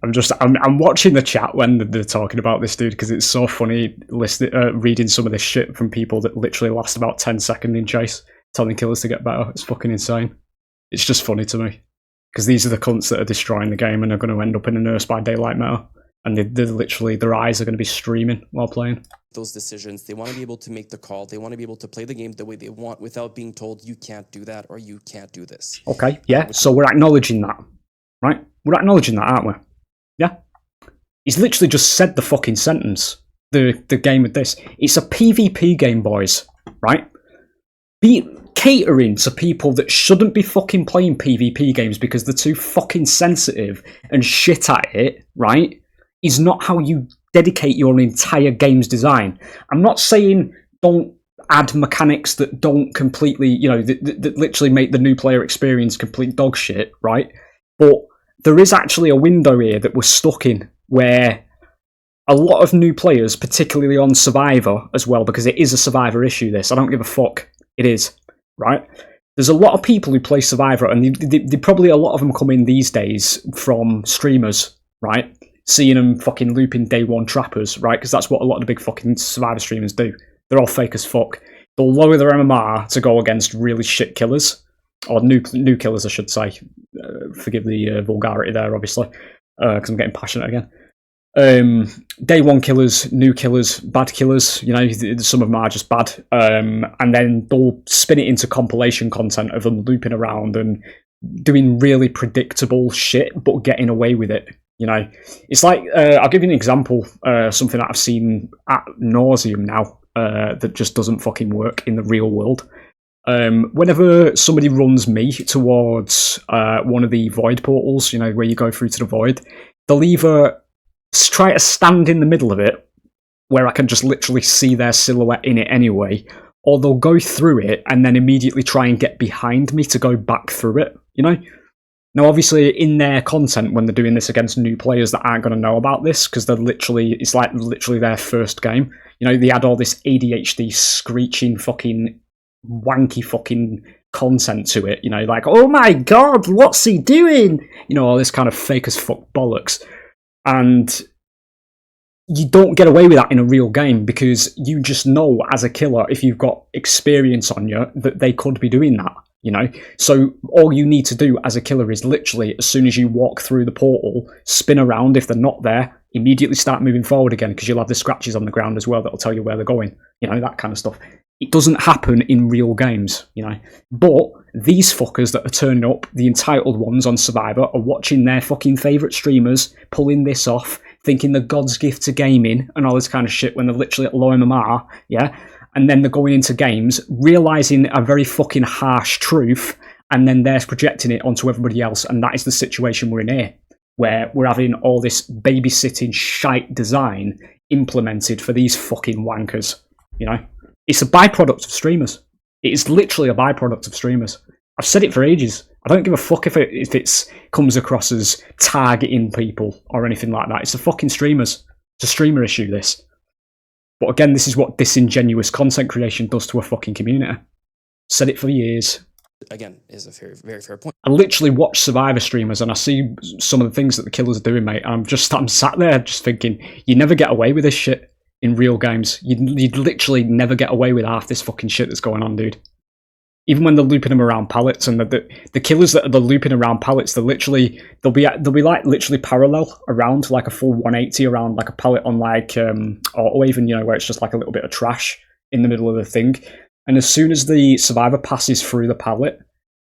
I'm watching the chat when they're talking about this, dude, because it's so funny reading some of this shit from people that literally last about 10 seconds in chase, telling killers to get better. It's fucking insane. It's just funny to me. Because these are the cunts that are destroying the game and are going to end up in a nurse by daylight meta. And they're literally, their eyes are going to be streaming while playing.
Those decisions, they want to be able to make the call. They want to be able to play the game the way they want without being told you can't do that or you can't do this.
Okay, yeah, so we're acknowledging that, right? We're acknowledging that, aren't we? Yeah? He's literally just said the fucking sentence, the game with this. It's a PvP game, boys, right? Be catering to people that shouldn't be fucking playing PvP games because they're too fucking sensitive and shit at it, right? Is not how you dedicate your entire game's design. I'm not saying don't add mechanics that don't completely, you know, that literally make the new player experience complete dog shit, right? But there is actually a window here that we're stuck in where a lot of new players, particularly on Survivor as well, because it is a Survivor issue, this. I don't give a fuck. It is, right? There's a lot of people who play Survivor, and they probably a lot of them come in these days from streamers, right? Seeing them fucking looping day one trappers, right? Because that's what a lot of the big fucking Survivor streamers do. They're all fake as fuck. They'll lower their MMR to go against really shit killers. Or new killers, I should say. Forgive the vulgarity there, obviously. Because I'm getting passionate again. day one killers, new killers, bad killers. You know, some of them are just bad, and then they'll spin it into compilation content of them looping around and doing really predictable shit, but getting away with it. You know, it's like I'll give you an example. Something that I've seen ad nauseum now that just doesn't fucking work in the real world. Whenever somebody runs me towards one of the void portals, you know, where you go through to the void, they'll either try to stand in the middle of it, where I can just literally see their silhouette in it anyway, or they'll go through it and then immediately try and get behind me to go back through it, you know? Now, obviously, in their content, when they're doing this against new players that aren't going to know about this, because it's like literally their first game, you know, they add all this ADHD screeching fucking wanky fucking content to it, you know, like, oh my god, what's he doing? You know, all this kind of fake as fuck bollocks. And you don't get away with that in a real game because you just know as a killer, if you've got experience on you, that they could be doing that, you know? So all you need to do as a killer is literally, as soon as you walk through the portal, spin around. If they're not there, immediately start moving forward again, because you'll have the scratches on the ground as well that'll tell you where they're going, you know, that kind of stuff. It doesn't happen in real games, you know. But these fuckers that are turning up, the entitled ones on Survivor, are watching their fucking favourite streamers pulling this off, thinking the God's gift to gaming and all this kind of shit when they're literally at low MMR, yeah? And then they're going into games, realising a very fucking harsh truth, and then they're projecting it onto everybody else, and that is the situation we're in here, where we're having all this babysitting shite design implemented for these fucking wankers, you know? It's a byproduct of streamers. It is literally a byproduct of streamers. I've said it for ages. I don't give a fuck if it comes across as targeting people or anything like that. It's the fucking streamers. It's a streamer issue, this. But again, this is what disingenuous content creation does to a fucking community. Said it for years.
Again, is a very, very fair point.
I literally watch Survivor streamers and I see some of the things that the killers are doing, mate. And I'm sat there just thinking, you never get away with this shit in real games. You'd literally never get away with half this fucking shit that's going on, dude. Even when they're looping them around pallets, and the killers that are looping around pallets, they'll be like literally parallel around like a full 180 around like a pallet on like or even, you know, where it's just like a little bit of trash in the middle of the thing. And as soon as the survivor passes through the pallet,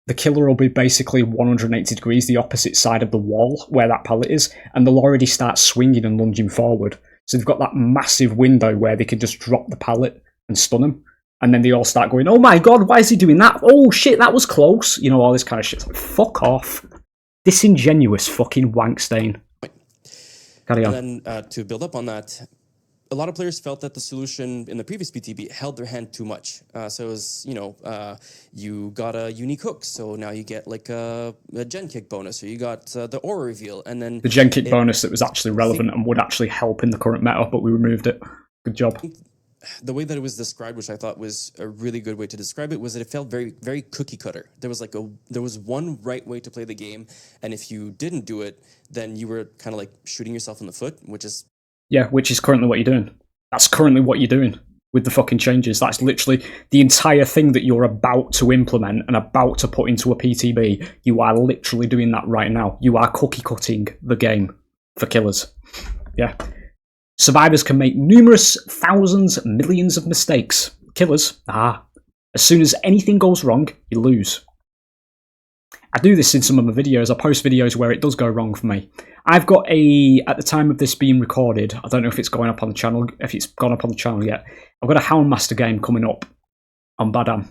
the killer will be basically 180 degrees the opposite side of the wall where that pallet is, and they'll already start swinging and lunging forward. So they've got that massive window where they can just drop the pallet and stun them. And then they all start going, oh my god, why is he doing that? Oh shit, that was close. You know, all this kind of shit. It's like, fuck off. Disingenuous fucking wank stain. Carry on.
And then to build up on that, a lot of players felt that the solution in the previous BTB held their hand too much. So it was, you know, you got a unique hook, so now you get like a gen kick bonus, or you got the aura reveal, and then...
The gen kick bonus that was actually relevant and would actually help in the current meta, but we removed it. Good job.
The way that it was described, which I thought was a really good way to describe it, was that it felt very, very cookie cutter. There was one right way to play the game, and if you didn't do it, then you were kind of like shooting yourself in the foot, which is...
Yeah, which is currently what you're doing. That's currently what you're doing with the fucking changes. That's literally the entire thing that you're about to implement and about to put into a PTB. You are literally doing that right now. You are cookie cutting the game for killers. Yeah. Survivors can make numerous thousands, millions of mistakes. Killers, as soon as anything goes wrong, you lose. I do this in some of my videos. I post videos where it does go wrong for me. I've got at the time of this being recorded, I don't know if it's going up on the channel, if it's gone up on the channel yet, I've got a Houndmaster game coming up on Badam,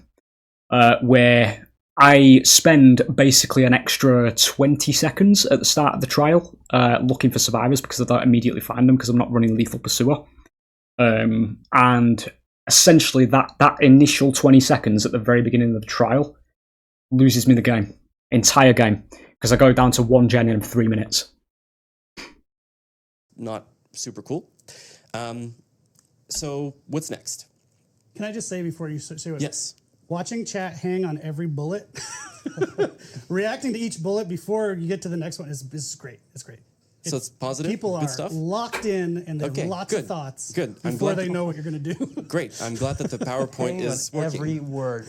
where I spend basically an extra 20 seconds at the start of the trial looking for survivors, because I don't immediately find them because I'm not running Lethal Pursuer. And essentially that initial 20 seconds at the very beginning of the trial loses me the game. Entire game, because I go down to 1 gen in 3 minutes.
Not super cool. So what's next?
Can I just say before you say what?
Yes.
Watching chat hang on every bullet, reacting to each bullet before you get to the next one is great. It's great.
So it's positive.
People
good
are
stuff?
locked in and they have lots
good.
of thoughts.
Good. I'm
before
glad
they know what you're going to do.
Great. I'm glad that the PowerPoint is working.
Every word.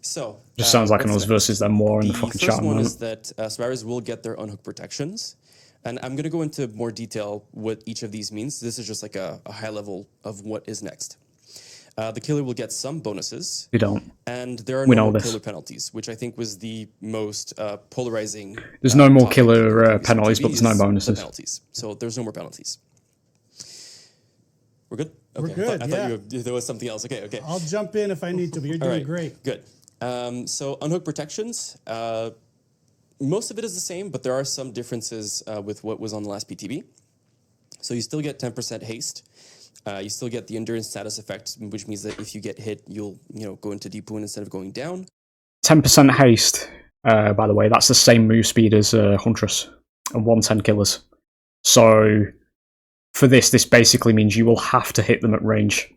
So
just sounds like an us versus them war in the fucking
first
chat.
One is that survivors will get their unhook protections. And I'm going to go into more detail what each of these means. This is just like a high level of what is next. The killer will get some bonuses.
You don't.
And there are
We
no
know
more
this.
killer penalties, which I think was the most polarizing.
There's no more
topic
killer
with
penalties, but there's no
TVs, the
bonuses.
penalties. So there's no more penalties. We're good? Okay.
We're good,
I thought there was something else. Okay.
I'll jump in if I need to, but you're doing
All right,
great.
Good. So unhook protections, most of it is the same, but there are some differences with what was on the last PTB. So you still get 10% haste. You still get the endurance status effect, which means that if you get hit, you'll go into deep wound instead of going down.
10% haste, by the way, that's the same move speed as Huntress and 110 killers. So for this basically means you will have to hit them at range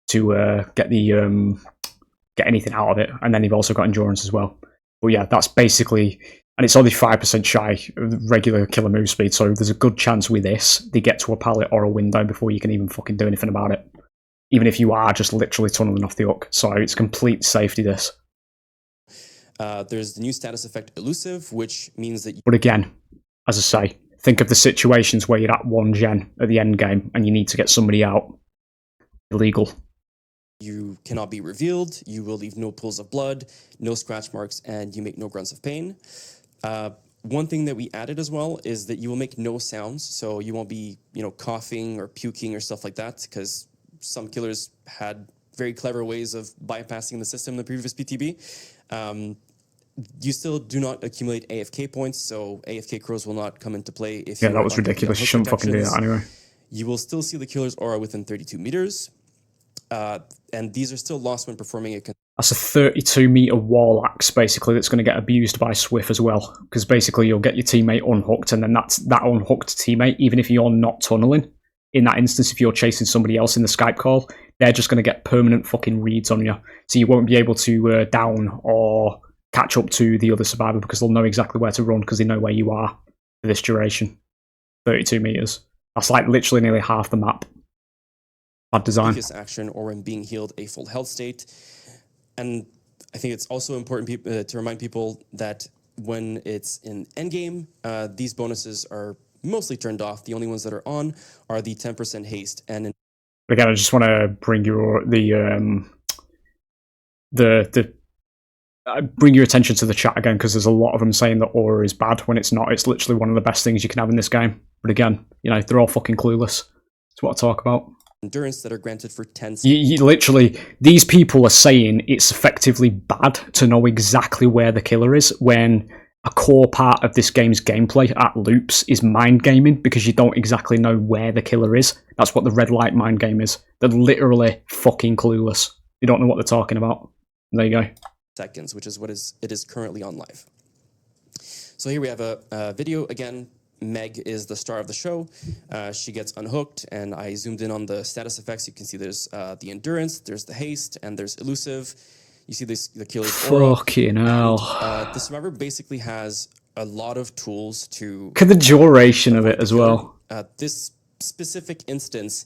to get anything out of it, and then you've also got endurance as well. But yeah, that's basically, and it's only 5% shy of the regular killer move speed, so there's a good chance with this they get to a pallet or a window before you can even fucking do anything about it, even if you are just literally tunneling off the hook. So it's complete safety, this.
There's the new status effect elusive, which means that
But again, as I say, think of the situations where you're at 1 gen at the end game and you need to get somebody out. Illegal.
you cannot be revealed, you will leave no pools of blood, no scratch marks, and you make no grunts of pain. One thing that we added as well is that you will make no sounds, so you won't be, coughing or puking or stuff like that, because some killers had very clever ways of bypassing the system in the previous PTB. You still do not accumulate AFK points, so AFK crows will not come into play. If
that was ridiculous. You shouldn't fucking do that anyway.
You will still see the killer's aura within 32 meters. And these are still lost when performing a...
That's a 32-meter wall axe, basically, that's going to get abused by Swift as well. Because basically you'll get your teammate unhooked, and then that unhooked teammate, even if you're not tunneling, in that instance, if you're chasing somebody else in the Skype call, they're just going to get permanent fucking reads on you. So you won't be able to down or catch up to the other survivor, because they'll know exactly where to run, because they know where you are for this duration. 32 meters. That's like literally nearly half the map. Bad design.
Action or when being healed a full health state. And I think it's also important to remind people that when it's in endgame, these bonuses are mostly turned off. The only ones that are on are the 10% haste. And
again, I just want to bring your bring your attention to the chat again, because there's a lot of them saying that aura is bad when it's not. It's literally one of the best things you can have in this game. But again, they're all fucking clueless. That's what I talk about.
Endurance that are granted for 10 seconds.
You literally, these people are saying it's effectively bad to know exactly where the killer is, when a core part of this game's gameplay at loops is mind gaming, because you don't exactly know where the killer is. That's what the red light mind game is. They're literally fucking clueless. They don't know what they're talking about. There you go.
Seconds, which is what it is currently on live. So here we have a video again. Meg is the star of the show. She gets unhooked, and I zoomed in on the status effects. You can see there's the endurance, there's the haste, and there's elusive. You see the killer's aura.
Fucking hell.
The survivor basically has a lot of tools to...
Look at the duration of it as well.
This specific instance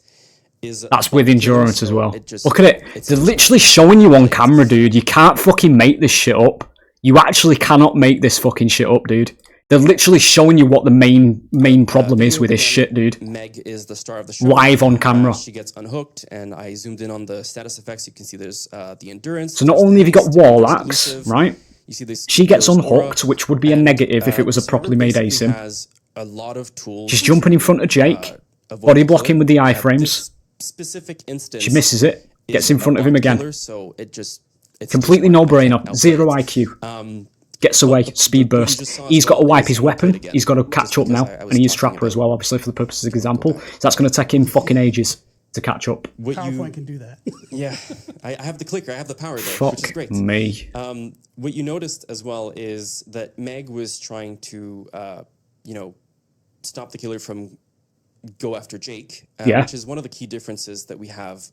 is...
That's with endurance as well. Look at it. They're literally showing you on camera, dude. You can't fucking make this shit up. You actually cannot make this fucking shit up, dude. They're literally showing you what the main problem is with this shit, dude.
Meg is the star of the show.
Live on camera.
She gets unhooked, and I zoomed in on the status effects. You can see there's the endurance.
So not only have you got wall axe, right?
You see this.
She gets unhooked, which would be a negative if it was a properly made ASIM.
Has a lot of tools.
She's jumping in front of Jake, body blocking with the iframes.
Specific instance.
She misses it, gets in front of him again.
So it's
completely no-brainer, 0 IQ. Gets away, speed burst. He's got to wipe his weapon. He's got to catch up now, and he used Trapper as well, obviously, for the purposes of example. So that's going to take him fucking ages to catch up.
PowerPoint can do that.
Yeah, I have the clicker, I have the power there,
Fuck
which is great.
Me.
What you noticed as well is that Meg was trying to, stop the killer from go after Jake, which is one of the key differences that we have.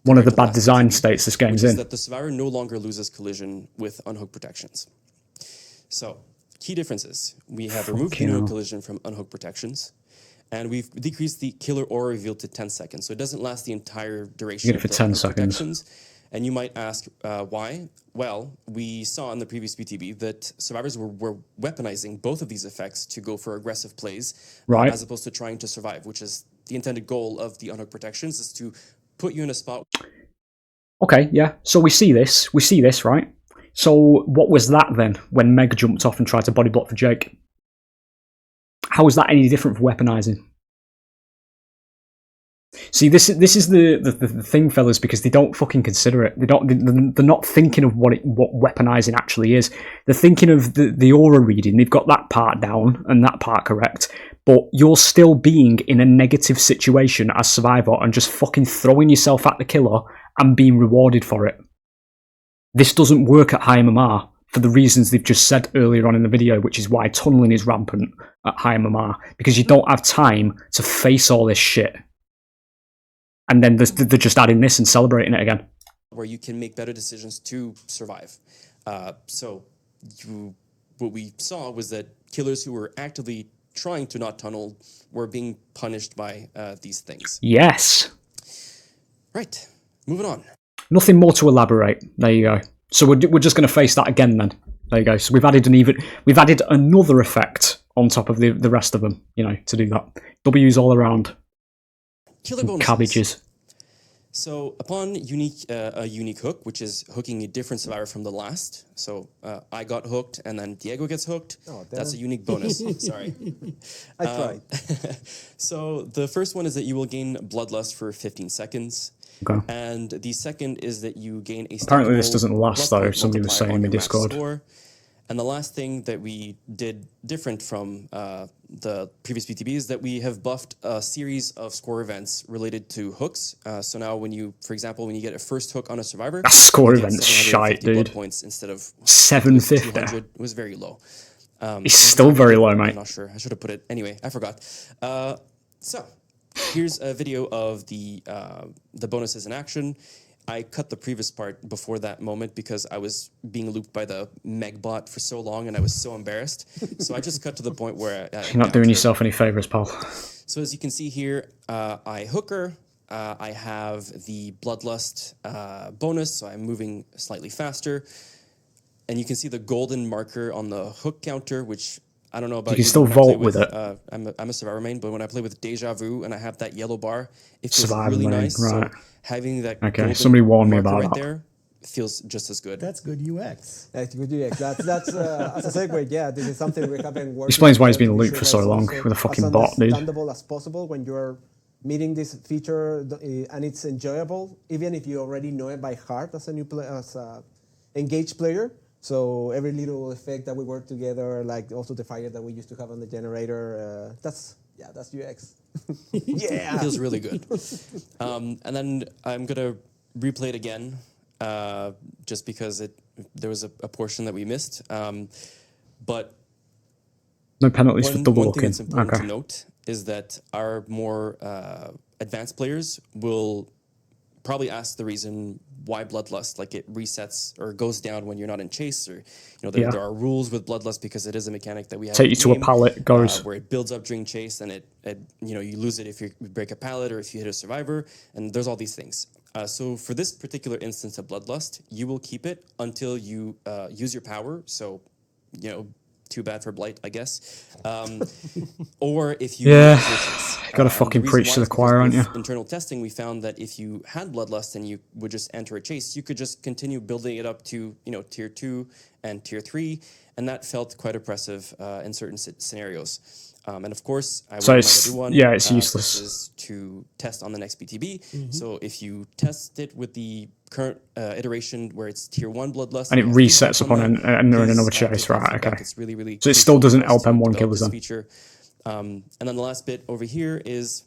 One of the bad design states this game's in.
That the survivor no longer loses collision with unhooked protections. So, key differences. We have removed no collision from unhooked protections, and we've decreased the killer aura reveal to 10 seconds. So it doesn't last the entire duration
of the
10 seconds. And you might ask why? Well, we saw in the previous BTB that survivors were weaponizing both of these effects to go for aggressive plays,
Right.
as opposed to trying to survive, which is the intended goal of the unhook protections, is to put you in a spot.
Okay, yeah. So we see this, right? So what was that then, when Meg jumped off and tried to body block for Jake? How is that any different from weaponizing? See, this is the thing, fellas, because they don't fucking consider it. They're not thinking of what weaponizing actually is. They're thinking of the aura reading. They've got that part down and that part correct, but you're still being in a negative situation as survivor and just fucking throwing yourself at the killer and being rewarded for it. This doesn't work at high MMR for the reasons they've just said earlier on in the video, which is why tunneling is rampant at high MMR, because you don't have time to face all this shit. And then they're just adding this and celebrating it again.
Where you can make better decisions to survive. So what we saw was that killers who were actively trying to not tunnel were being punished by these things.
Yes.
Right. Moving on.
Nothing more to elaborate. There you go. So we're just going to face that again then. There you go. So we've added another effect on top of the rest of them, you know, to do that. W's all around.
Killer bonuses.
Cabbages.
So upon a unique hook, which is hooking a different survivor from the last. So I got hooked, and then Diego gets hooked.
Oh,
that's a unique bonus. Sorry.
I tried.
So the first one is that you will gain Bloodlust for 15 seconds.
Okay.
And the second is that you gain a
Apparently this doesn't last
blood
though,
point
somebody was
multiplier
saying
on
in the
your match
Discord.
score. And the last thing that we did different from the previous BTB is that we have buffed a series of score events related to hooks. So now when you, for example, when you get a first hook on a survivor,
That score
you get
event's
750
shite, dude.
blood points instead of
750.
200. It was very low.
It's still very low, mate.
I'm not sure. I should have put it. Anyway, I forgot. So here's a video of the bonuses in action. I cut the previous part before that moment because I was being looped by the Meg bot for so long and I was so embarrassed. So I just cut to the point where
You're not doing yourself any favors, pal.
So as you can see here, I hook her. I have the Bloodlust bonus, so I'm moving slightly faster. And you can see the golden marker on the hook counter, which I don't know about
you. Can still vault with it.
I'm a survivor main, but when I play with Deja Vu and I have that yellow bar, it feels
Survivor
really
main,
nice.
right.
So having that
Okay, somebody warned me
marker
about
right
that.
there feels just as good.
That's good UX.
That's good UX. That's as a segue. Yeah, this is something we have been working.
Explains why he's been
to
looped
make
for
sure
so
that it's
long
also
with a fucking
as
bot, dude.
understandable as possible when you're meeting this feature and it's enjoyable, even if you already know it by heart as a new engaged player. So every little effect that we work together, like also the fire that we used to have on the generator, that's UX. Yeah,
It feels really good. And then I'm gonna replay it again, just because there was a portion that we missed. But
No penalties for double
one thing
looking.
that's important
Okay.
to note is that our more advanced players will probably ask the reason why Bloodlust, like it resets or goes down when you're not in chase, or there are rules with Bloodlust because it is a mechanic that we have.
Take you to a pallet, goes.
Where it builds up during chase, and it you lose it if you break a pallet or if you hit a survivor, and there's all these things. So for this particular instance of Bloodlust, you will keep it until you use your power. So, too bad for Blight, I guess. Or if you
Yeah,
lose your chase.
gotta fucking
the reason
preach
why
to the
is because
choir, aren't
with
you?
Internal testing, we found that if you had Bloodlust and you would just enter a chase, you could just continue building it up to tier 2 and tier 3, and that felt quite oppressive in certain scenarios. And of course, I
So
would
it's-
remind everyone,
yeah, it's useless.
This is to test on the next BTB. So if you test it with the current iteration where it's tier 1 Bloodlust,
And it
you have
resets
feedback on
upon
that,
entering
please,
another
take
chase,
that
right,
feedback.
okay.
It's really, really
So it still
crucial
doesn't
for us to
LPM 1
develop
killers
this
then?
feature. And then the last bit over here is,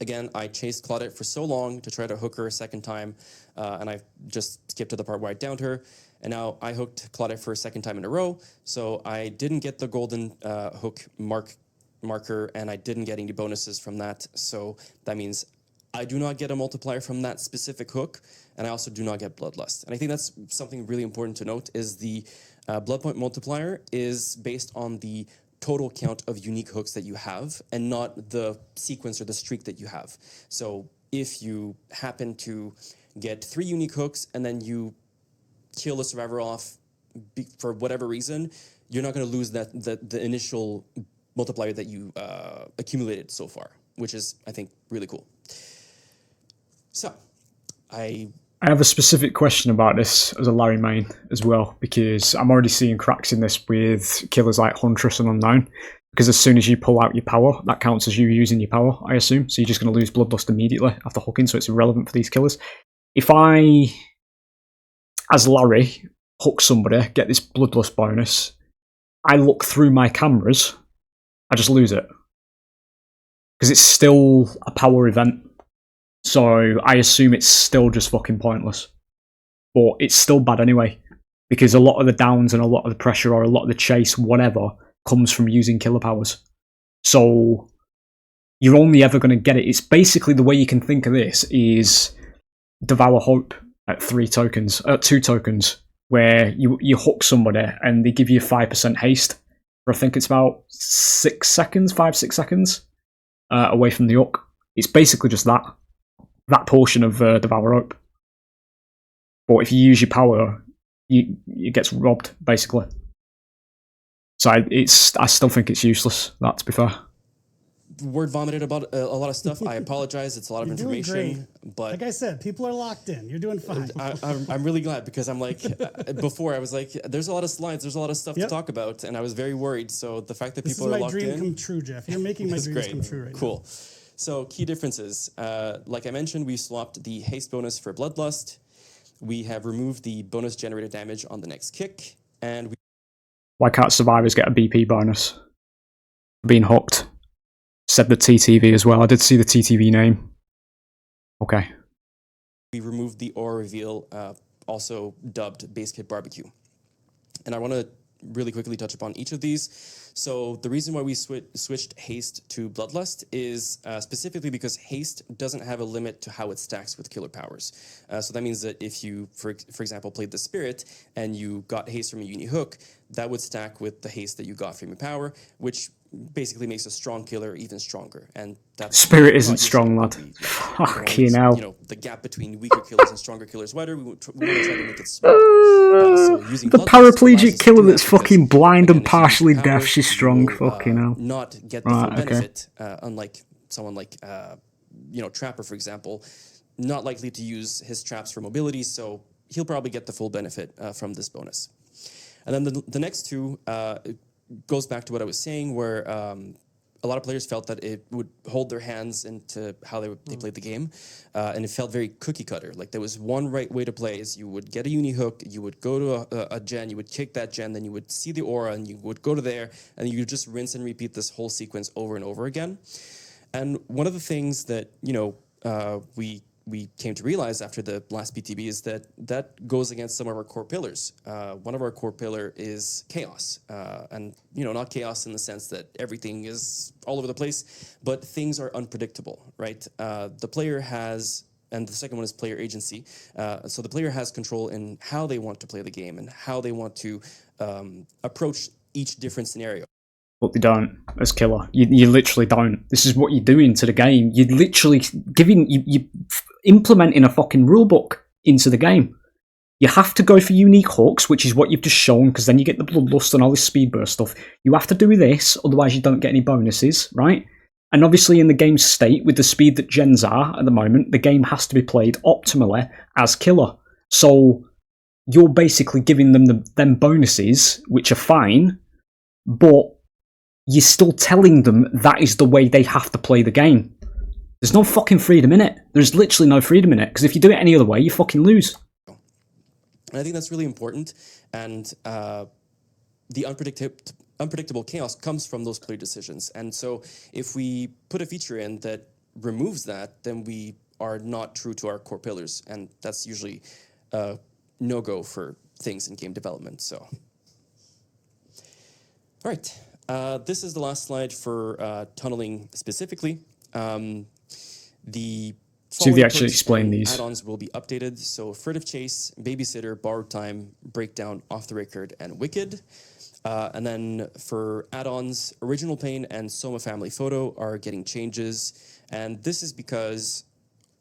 again, I chased Claudette for so long to try to hook her a second time, and I just skipped to the part where I downed her, and now I hooked Claudette for a second time in a row, so I didn't get the golden hook marker, and I didn't get any bonuses from that, so that means I do not get a multiplier from that specific hook, and I also do not get Bloodlust. And I think that's something really important to note, is the blood point multiplier is based on the total count of unique hooks that you have and not the sequence or the streak that you have. So if you happen to get 3 unique hooks, and then you kill a survivor off for whatever reason, you're not going to lose the initial multiplier that you accumulated so far, which is, I think, really cool. So, I
have a specific question about this as a Larry main as well, because I'm already seeing cracks in this with killers like Huntress and Unknown, because as soon as you pull out your power, that counts as you using your power, I assume, so you're just going to lose Bloodlust immediately after hooking, so it's irrelevant for these killers. If I, as Larry, hook somebody, get this Bloodlust bonus, I look through my cameras, I just lose it. Because it's still a power event. So I assume it's still just fucking pointless. But it's still bad anyway. Because a lot of the downs and a lot of the pressure or a lot of the chase, whatever, comes from using killer powers. So you're only ever going to get it. It's basically, the way you can think of this is Devour Hope at 2 tokens, where you hook somebody and they give you 5% haste for, I think it's about 6 seconds, 5-6 seconds away from the hook. It's basically just that portion of Devour Hope. But if you use your power, it gets robbed, basically. So I still think it's useless, that, to be fair.
Word vomited about a lot of stuff. I apologize. It's a lot of information. But
like I said, people are locked in. You're doing fine.
I'm really glad, because I'm like, before I was like, there's a lot of slides, there's a lot of stuff to talk about, and I was very worried. So the fact that people are locked in.
This is my dream come true, Jeff. You're making my dreams come true right now.
Cool. So key differences. Like I mentioned, we swapped the haste bonus for Bloodlust. We have removed the bonus generated damage on the next kick, and
why can't survivors get a BP bonus for being hooked? Said the TTV as well. I did see the TTV name. Okay.
We removed the aura reveal, also dubbed Base Kit Barbecue. And I want to really quickly touch upon each of these. So the reason why we switched haste to Bloodlust is specifically because haste doesn't have a limit to how it stacks with killer powers. So that means that if you, for example, played the Spirit and you got haste from a uni hook, that would stack with the haste that you got from your power, which basically makes a strong killer even stronger. And that's
Spirit isn't strong, lad. Fucking hell.
You know, the gap between weaker killers and stronger killers wider. We want to try to make it small. So
the paraplegic killer that's fucking blind and partially deaf, she's strong. Fucking hell.
Not get the full benefit, unlike someone like Trapper, for example, not likely to use his traps for mobility, so he'll probably get the full benefit from this bonus. And then the next two goes back to what I was saying, where a lot of players felt that it would hold their hands into how they played the game, and it felt very cookie cutter. Like there was one right way to play: is you would get a uni hook, you would go to a gen, you would kick that gen, then you would see the aura, and you would go to there, and you would just rinse and repeat this whole sequence over and over again. And one of the things that we came to realize after the last BTB is that goes against some of our core pillars. One of our core pillar is chaos. And, not chaos in the sense that everything is all over the place, but things are unpredictable, right? The player has, and the second one is player agency. So the player has control in how they want to play the game and how they want to approach each different scenario.
But they don't, as killer. You literally don't. This is what you're doing to the game. You're literally you implementing a fucking rulebook into the game. You have to go for unique hooks, which is what you've just shown, because then you get the bloodlust and all this speed burst stuff. You have to do this, otherwise you don't get any bonuses, right? And obviously in the game state, with the speed that gens are at the moment, the game has to be played optimally as killer. So you're basically giving them them bonuses, which are fine, but you're still telling them that is the way they have to play the game. There's no fucking freedom in it. There's literally no freedom in it, because if you do it any other way, you fucking lose.
And I think that's really important, and the unpredictable chaos comes from those player decisions. And so if we put a feature in that removes that, then we are not true to our core pillars, and that's usually a no-go for things in game development. So, all right. This is the last slide for tunneling specifically.
So they actually explain these.
Add-ons will be updated. So Furtive Chase, Babysitter, Borrowed Time, Breakdown, Off the Record, and Wicked. And then for add-ons, Original Pain and Soma Family Photo are getting changes. And this is because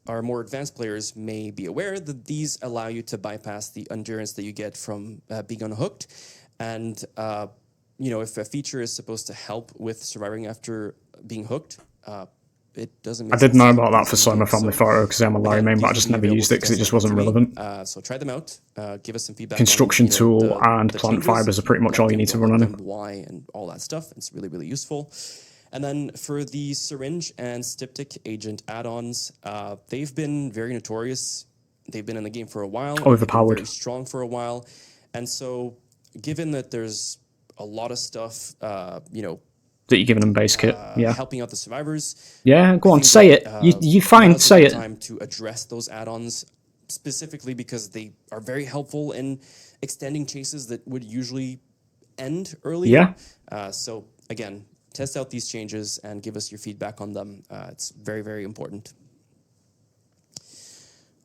our more advanced players may be aware that these allow you to bypass the endurance that you get from being unhooked. And, if a feature is supposed to help with surviving after being hooked, it doesn't make
I did
sense
know
to
about that
use
for
them
Soma
here.
Family
So,
Photo because I'm a Larry
again,
main, but I
these
just
will be
never
available
used
to
it because it
test
just
in
wasn't
Q3.
relevant.
So try them out. Give us some feedback.
Construction
on,
tool and
the
plant
changes,
fibers are pretty much all you
what
need to
will
run on
help
it.
them, why, and all that stuff. It's really, really useful. And then for the syringe and styptic agent add-ons, they've been very notorious. They've been in the game for a while. And they've been very strong for a while. And so given that there's a lot of stuff,
that you're giving them base kit,
helping out the survivors.
Yeah, go on, say it. You fine, say it.
Time to address those add-ons specifically because they are very helpful in extending chases that would usually end early.
Yeah.
So again, test out these changes and give us your feedback on them. It's very, very important.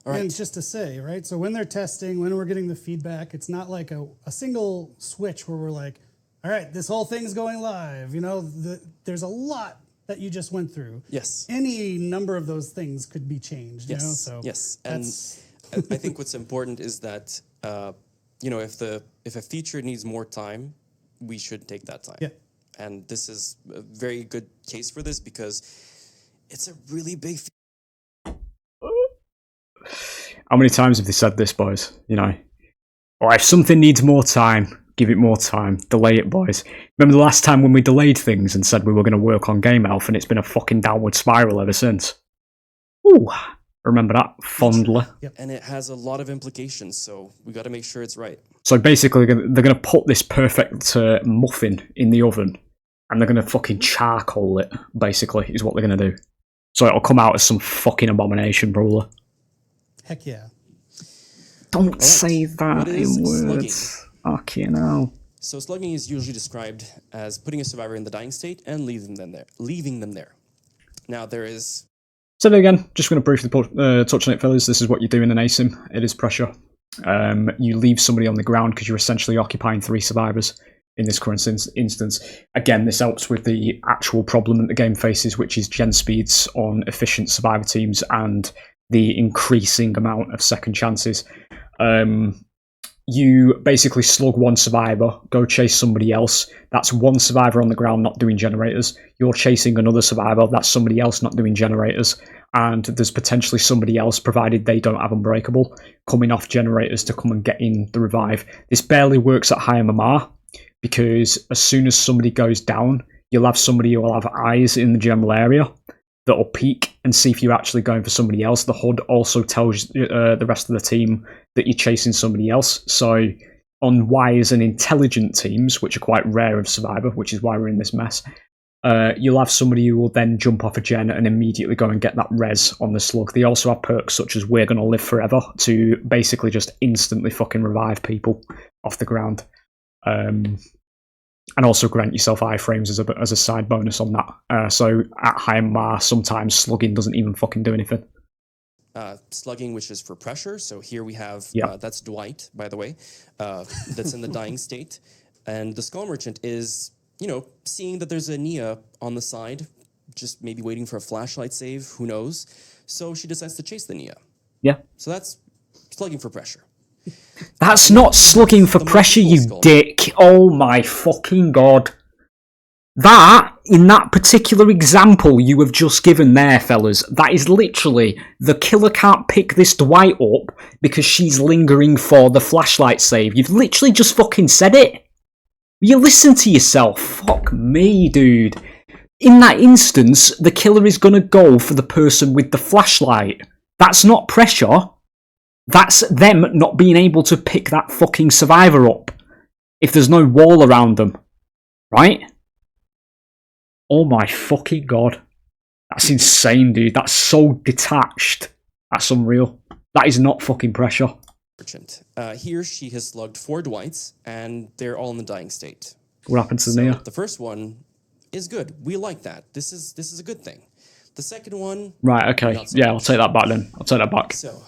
All right.
And just to say, right, so when they're testing, when we're getting the feedback, it's not like a single switch where we're like, all right, this whole thing's going live. There's a lot that you just went through.
Yes.
Any number of those things could be changed.
Yes.
So
yes. And I think what's important is that if a feature needs more time, we should take that time.
Yeah.
And this is a very good case for this because it's a really big.
How many times have they said this, boys? If something needs more time, give it more time. Delay it, boys. Remember the last time when we delayed things and said we were going to work on Game Health and it's been a fucking downward spiral ever since? Ooh, remember that fondly.
Yep.
And it has a lot of implications, so we got to make sure it's right.
So basically, they're going to put this perfect muffin in the oven and they're going to fucking charcoal it, basically, is what they're going to do. So it'll come out as some fucking abomination, probably.
Heck yeah.
Don't say that in words.
Slugging?
Okay, no.
So slugging is usually described as putting a survivor in the dying state and leaving them there. Now there is.
So again, just going to briefly touch on it, fellas. This is what you do in an ASIM. It is pressure. You leave somebody on the ground because you're essentially occupying 3 survivors in this current instance. Again, this helps with the actual problem that the game faces, which is gen speeds on efficient survivor teams and the increasing amount of second chances. You basically slug 1 survivor, go chase somebody else. That's 1 survivor on the ground not doing generators. You're chasing another survivor, that's somebody else not doing generators. And there's potentially somebody else, provided they don't have Unbreakable, coming off generators to come and get in the revive. This barely works at high MMR, because as soon as somebody goes down, you'll have somebody who will have eyes in the general area that'll peek and see if you're actually going for somebody else. The HUD also tells the rest of the team that you're chasing somebody else. So on wise and intelligent teams, which are quite rare of Survivor, which is why we're in this mess, you'll have somebody who will then jump off a gen and immediately go and get that res on the slug. They also have perks such as We're Gonna Live Forever to basically just instantly fucking revive people off the ground. And also grant yourself iframes as a side bonus on that. So at high MR, sometimes slugging doesn't even fucking do anything.
Slugging, which is for pressure. So here we have, that's Dwight, by the way, that's in the dying state. And the Skull Merchant is, seeing that there's a Nia on the side, just maybe waiting for a flashlight save, who knows. So she decides to chase the Nia.
Yeah.
So that's slugging for pressure.
That's not slugging for pressure, you dick. Oh my fucking god. That, in that particular example you have just given there, fellas, that is literally the killer can't pick this Dwight up because she's lingering for the flashlight save. You've literally just fucking said it. You listen to yourself. Fuck me, dude. In that instance, the killer is going to go for the person with the flashlight. That's not pressure. That's them not being able to pick that fucking survivor up if there's no wall around them. Right? Oh my fucking god. That's insane, dude. That's so detached. That's unreal. That is not fucking pressure.
Here she has slugged 4 Dwights, and they're all in the dying state.
What happened to Nia?
The first one is good. We like that. This is a good thing. The second one...
Right, okay. Yeah, I'll take that back then. I'll take that back.
So...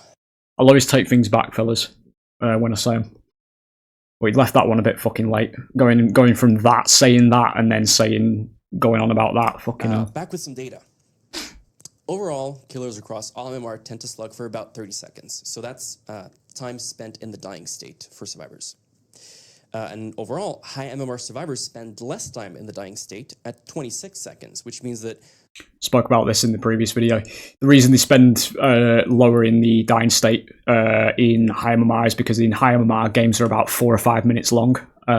I'll always take things back, fellas, when I say them. Well, you left that one a bit fucking late. Going from that, saying that, and then going on about that. Fucking hell.
Back with some data. overall, killers across all MMR tend to slug for about 30 seconds. So that's time spent in the dying state for survivors. And overall, high MMR survivors spend less time in the dying state at 26 seconds, which means that...
Spoke about this in the previous video. The reason they spend lower in the dying state in high MMR is because in high MMR, games are about 4 or 5 minutes long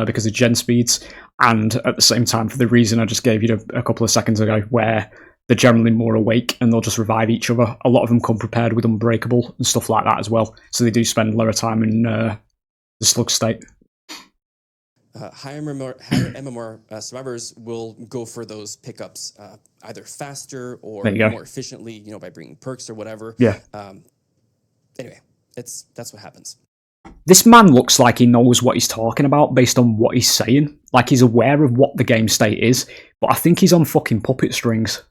because of gen speeds. And at the same time, for the reason I just gave you a couple of seconds ago, where they're generally more awake and they'll just revive each other. A lot of them come prepared with Unbreakable and stuff like that as well. So they do spend lower time in the slug state.
Higher MMR survivors will go for those pickups either faster or more efficiently, by bringing perks or whatever.
Yeah.
Anyway, that's what happens.
This man looks like he knows what he's talking about based on what he's saying. Like he's aware of what the game state is, but I think he's on fucking puppet strings.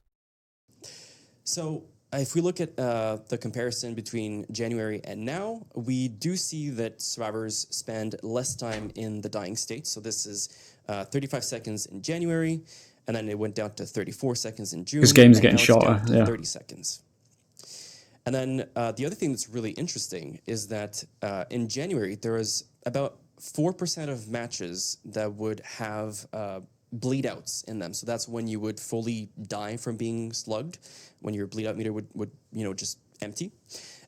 So if we look at the comparison between January and now, we do see that survivors spend less time in the dying state. So this is 35 seconds in January, and then it went down to 34 seconds in June.
This game's getting shorter,
30 seconds. And then the other thing that's really interesting is that in January, there was about 4% of matches that would have bleed outs in them. So that's when you would fully die from being slugged, when your bleed out meter would just empty.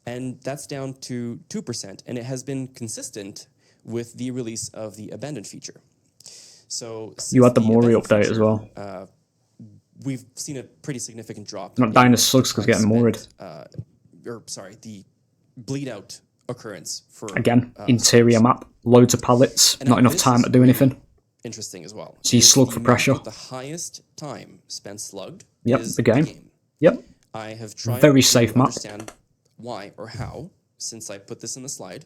And that's down to 2%. And it has been consistent with the release of the abandoned feature. So
you had the Mori update as well.
We've seen a pretty significant drop.
Not dying to slugs because getting Mori'd.
The bleed out occurrence for
again, interior map, loads of pallets, not enough time to do anything.
Interesting as well.
So you slug for pressure.
The highest time spent slugged.
Yep,
is
the game. Yep.
I have tried
very
to
safe map.
Understand why or how since I put this in the slide,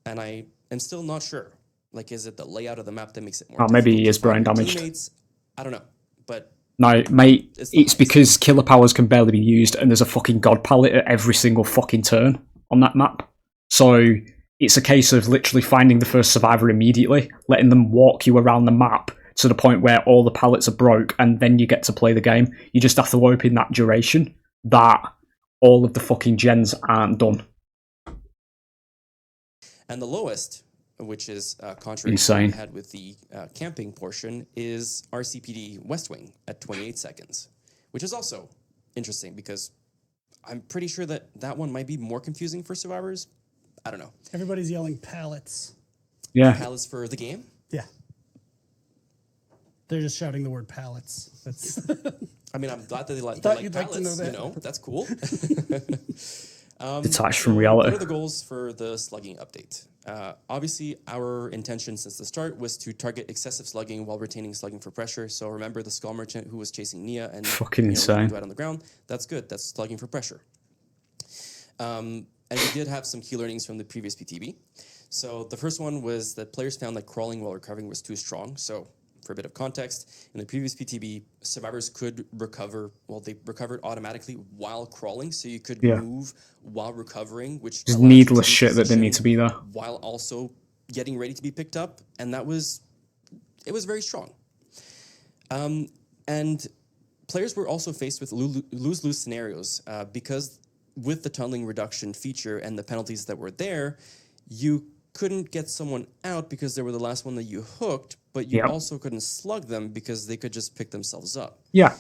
and I am still not sure. Like, is it the layout of the map that makes it more?
Maybe he is brain damaged.
Teammates? I don't know, but
no, mate. It's because killer powers can barely be used, and there's a fucking god palette at every single fucking turn on that map. So it's a case of literally finding the first survivor immediately, letting them walk you around the map to the point where all the pallets are broke, and then you get to play the game. You just have to hope in that duration that all of the fucking gens aren't done.
And the lowest, which is contrary
Insane.
to what we had with the camping portion, is RCPD West Wing at 28 seconds, which is also interesting because I'm pretty sure that one might be more confusing for survivors. I don't know.
Everybody's yelling pallets.
Yeah.
Pallets for the game?
Yeah. They're just shouting the word pallets. That's
I mean, I'm glad that they like
you'd
pallets.
like to know that.
That's cool.
Detached from reality.
What are the goals for the slugging update? Obviously, our intention since the start was to target excessive slugging while retaining slugging for pressure. So remember the Skull Merchant who was chasing Nia and
fucking insane.
Right on the ground. That's good. That's slugging for pressure. And we did have some key learnings from the previous PTB. So the first one was that players found that crawling while recovering was too strong. So for a bit of context, in the previous PTB, survivors could recover, they recovered automatically while crawling, so you could move while recovering, which
is needless shit that didn't need to be there.
While also getting ready to be picked up, and it was very strong. And players were also faced with lose-lose scenarios because with the tunneling reduction feature and the penalties that were there, you couldn't get someone out because they were the last one that you hooked, but you also couldn't slug them because they could just pick themselves up.
Yeah.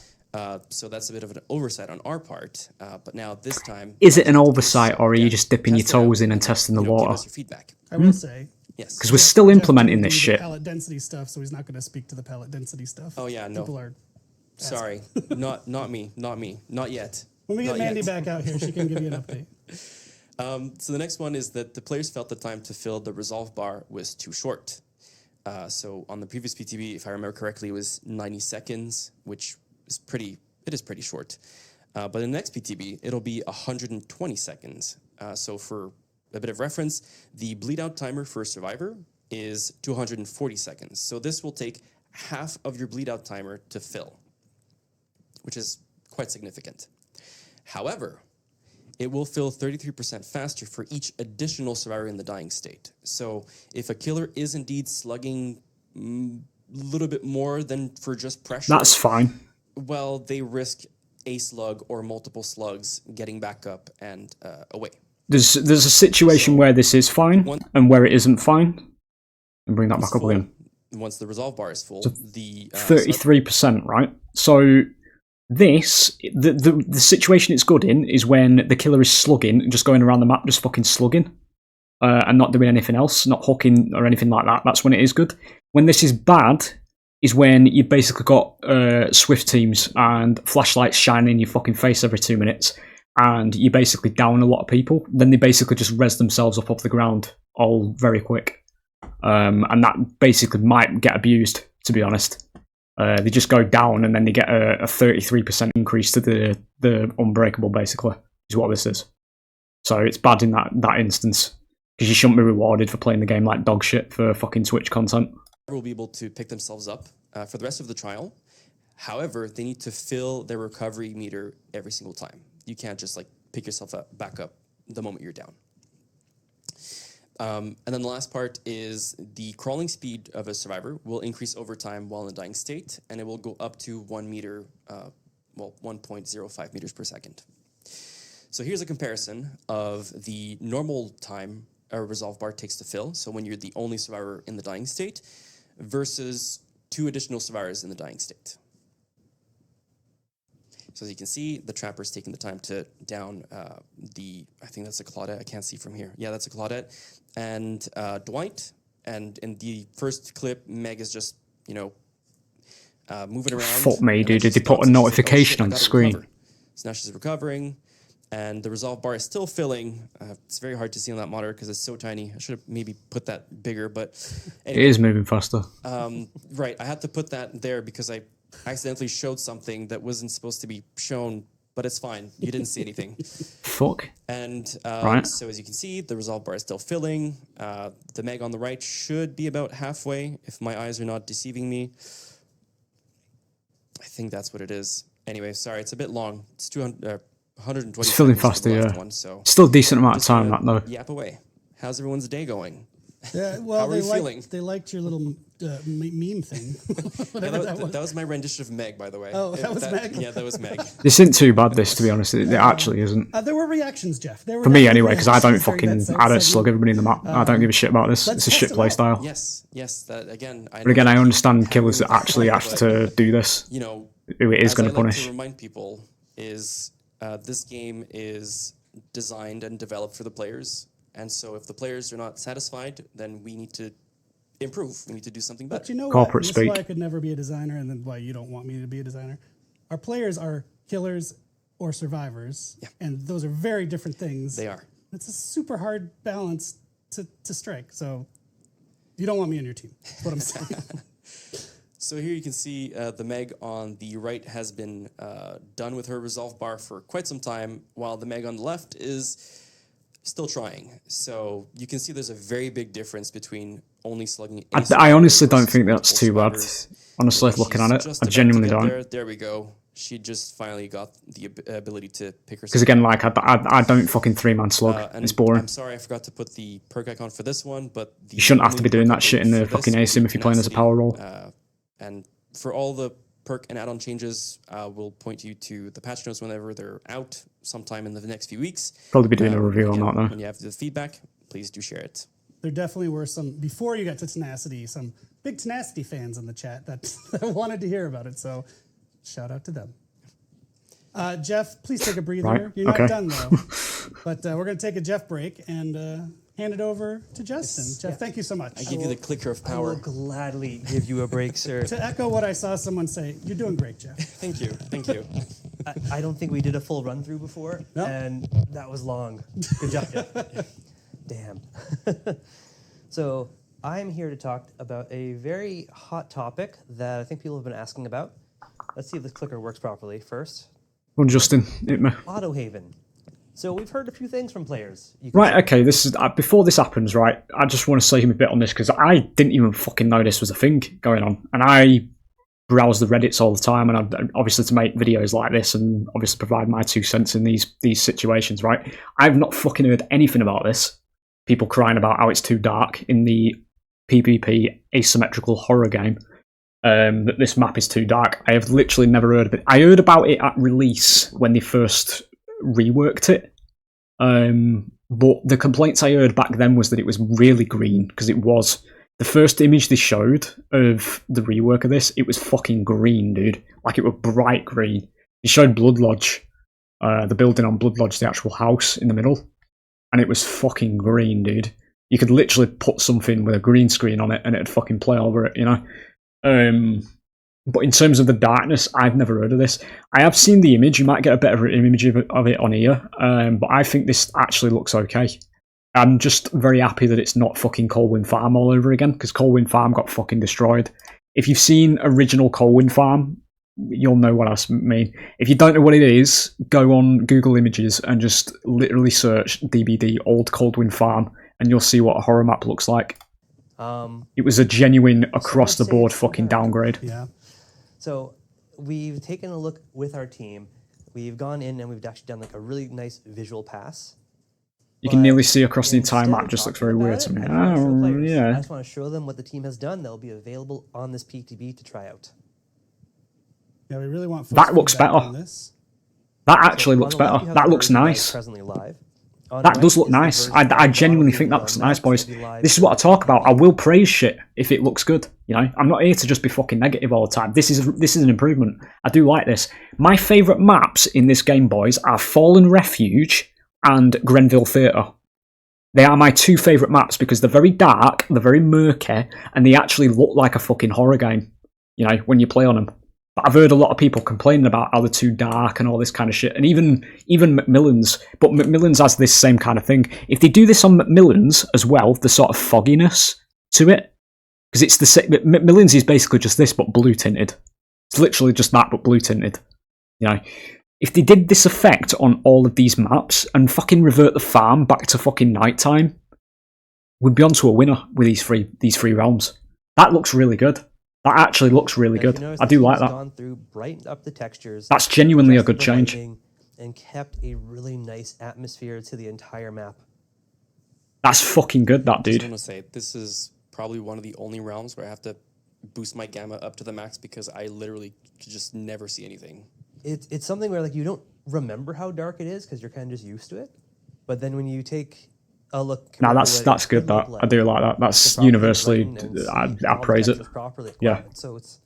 So that's a bit of an oversight on our part. But now this time...
Is it an oversight, or are you just dipping your toes in and testing the water?
Give us your feedback.
I will say.
Yes.
Because we're still implementing this shit.
Pallet density stuff, so he's not going to speak to the pallet density stuff.
Oh, yeah, no.
People are
sorry. not me. Not yet.
When we get Mandy back out here, she can give you an update.
So the next one is that the players felt the time to fill the resolve bar was too short. So on the previous PTB, if I remember correctly, it was 90 seconds, which is pretty short. But in the next PTB, it'll be 120 seconds. So for a bit of reference, the bleed out timer for Survivor is 240 seconds. So this will take half of your bleed out timer to fill, which is quite significant. However, it will fill 33% faster for each additional survivor in the dying state. So if a killer is indeed slugging a little bit more than for just pressure...
That's fine.
Well, they risk a slug or multiple slugs getting back up and away.
There's a situation where this is fine and where it isn't fine. And bring that back up again.
Once the resolve bar is full,
So
the
33%, right? So this, the situation it's good in is when the killer is slugging and just going around the map, just fucking slugging, and not doing anything else, not hooking or anything like that. That's when it is good. When this is bad is when you basically got swift teams and flashlights shining in your fucking face every 2 minutes, and you basically down a lot of people. Then they basically just res themselves up off the ground all very quick. And that basically might get abused, to be honest. They just go down and then they get a 33% increase to the unbreakable, basically, is what this is. So it's bad in that instance, because you shouldn't be rewarded for playing the game like dog shit for fucking Twitch content.
Will be able to pick themselves up for the rest of the trial. However, they need to fill their recovery meter every single time. You can't just like pick yourself back up the moment you're down. And then the last part is the crawling speed of a survivor will increase over time while in a dying state, and it will go up to 1.05 meters per second. So here's a comparison of the normal time a resolve bar takes to fill, so when you're the only survivor in the dying state, versus 2 additional survivors in the dying state. So as you can see, the trapper's taking the time to down I think that's a Claudette, I can't see from here. Yeah, that's a Claudette. And Dwight, and in the first clip, Meg is just, moving around.
Fuck me, dude, did they put a notification on the screen?
Recover. So now she's recovering, and the resolve bar is still filling. It's very hard to see on that monitor because it's so tiny. I should have maybe put that bigger, but anyway.
It is moving faster.
Right, I had to put that there because I accidentally showed something that wasn't supposed to be shown, but it's fine. You didn't see anything.
Fuck.
And
right.
So as you can see, the resolve bar is still filling. The Meg on the right should be about halfway, if my eyes are not deceiving me. I think that's what it is. Anyway, sorry, it's a bit long. It's 120
It's filling faster, yeah.
One, so
still a decent amount of time, that though.
Yap away. How's everyone's day going?
Yeah, well,
How are you feeling?
They liked your little meme thing.
That was my rendition of Meg, by the way.
Oh, that was Meg?
Yeah, that was Meg.
This isn't too bad, this, to be honest. It actually isn't.
There were reactions, Jeff. There were
For me, anyway, because I don't
reactions
slug everybody in the map. I don't give a shit about this. It's a shit play style.
Yes, that again.
But again, I understand killers that actually have to do this. Who it is going to punish.
Like to remind people is this game is designed and developed for the players. And so if the players are not satisfied, then we need to improve. We need to do something better.
But you know
Corporate
what? This is why I could never be a designer, and then why you don't want me to be a designer. Our players are killers or survivors, and those are very different things.
They are.
It's a super hard balance to strike. So you don't want me on your team. That's what I'm saying.
So here you can see the Meg on the right has been done with her resolve bar for quite some time, while the Meg on the left is still trying. So you can see there's a very big difference between only slugging.
I honestly don't think that's too bad. Honestly, looking at it, I genuinely don't.
There we go. She just finally got the ability to pick herself.
Because again, like I don't fucking 3-man slug. It's boring.
I'm sorry, I forgot to put the perk icon for this one, but
you shouldn't have to be doing that shit in the fucking ASIM if you're playing as a power roll.
And for all the perk and add-on changes, we'll point you to the patch notes whenever they're out, sometime in the next few weeks.
Probably be doing a review on that though.
When you have the feedback, please do share it.
There definitely were some, before you got to Tenacity, some big Tenacity fans in the chat that wanted to hear about it, so shout out to them. Jeff, please take a breather.
Right.
You're not done though. But we're going to take a Jeff break and hand it over to Justin. Jeff, thank you so much.
I give you the clicker of power.
I will gladly give you a break, sir.
To echo what I saw someone say, you're doing great, Jeff.
Thank you.
I don't think we did a full run through before, and that was long. Good job, Jeff. Damn. So I'm here to talk about a very hot topic that I think people have been asking about. Let's see if this clicker works properly first.
Well, Justin, hit me.
Autohaven. So we've heard a few things from players.
Right, okay, this is before this happens, right, I just want to say a bit on this, because I didn't even fucking know this was a thing going on. And I browse the Reddits all the time, and obviously to make videos like this and obviously provide my 2 cents in these situations, right? I've not fucking heard anything about this. People crying about how it's too dark in the PvP asymmetrical horror game. that this map is too dark. I have literally never heard of it. I heard about it at release when they first reworked it. But the complaints I heard back then was that it was really green, because it was. The first image they showed of the rework of this, it was fucking green, dude. Like, it was bright green. They showed Blood Lodge, the building on Blood Lodge, the actual house in the middle, and it was fucking green, dude. You could literally put something with a green screen on it and it'd fucking play over it, you know? But in terms of the darkness, I've never heard of this. I have seen the image. You might get a better image of it on here, but I think this actually looks okay. I'm just very happy that it's not fucking Colwyn Farm all over again, because Colwyn Farm got fucking destroyed. If you've seen original Colwyn Farm, you'll know what I mean. If you don't know what it is, go on Google Images and just literally search DbD Old Colwyn Farm, and you'll see what a horror map looks like. It was a genuine across-the-board fucking downgrade.
Yeah.
So we've taken a look with our team. We've gone in and we've actually done like a really nice visual pass.
You can nearly see across the entire map. Just looks very weird to me. Oh, yeah.
I just want to show them what the team has done. They'll be available on this PTB to try out.
Yeah, we really want
that looks better.
on this.
That actually looks better. That looks nice.
Presently live.
That does look nice. I genuinely think that looks nice, boys. This is what I talk about. I will praise shit if it looks good. You know, I'm not here to just be fucking negative all the time. This is an improvement. I do like this. My favourite maps in this game, boys, are Fallen Refuge and Grenville Theatre. They are my two favourite maps because they're very dark, they're very murky, and they actually look like a fucking horror game, you know, when you play on them. But I've heard a lot of people complaining about how they're too dark and all this kind of shit, and even Macmillan's. But Macmillan's has this same kind of thing. If they do this on Macmillan's as well, the sort of fogginess to it, because it's the same. Macmillan's is basically just this, but blue tinted. It's literally just that, but blue tinted. You know, if they did this effect on all of these maps and fucking revert the farm back to fucking nighttime, we'd be onto a winner with these three realms. That looks really good. That actually looks really good. I do like that.
Gone through, brightened up the textures.
That's genuinely a good change.
And kept a really nice atmosphere to the entire map.
That's fucking good, that dude.
I just want to say, this is probably one of the only realms where I have to boost my gamma up to the max because I literally just never see anything.
It's something where like you don't remember how dark it is because you're kind of just used to it. But then when you take a look,
no, that's good. That I do like that. That's universally, I praise it. Yeah,
so it's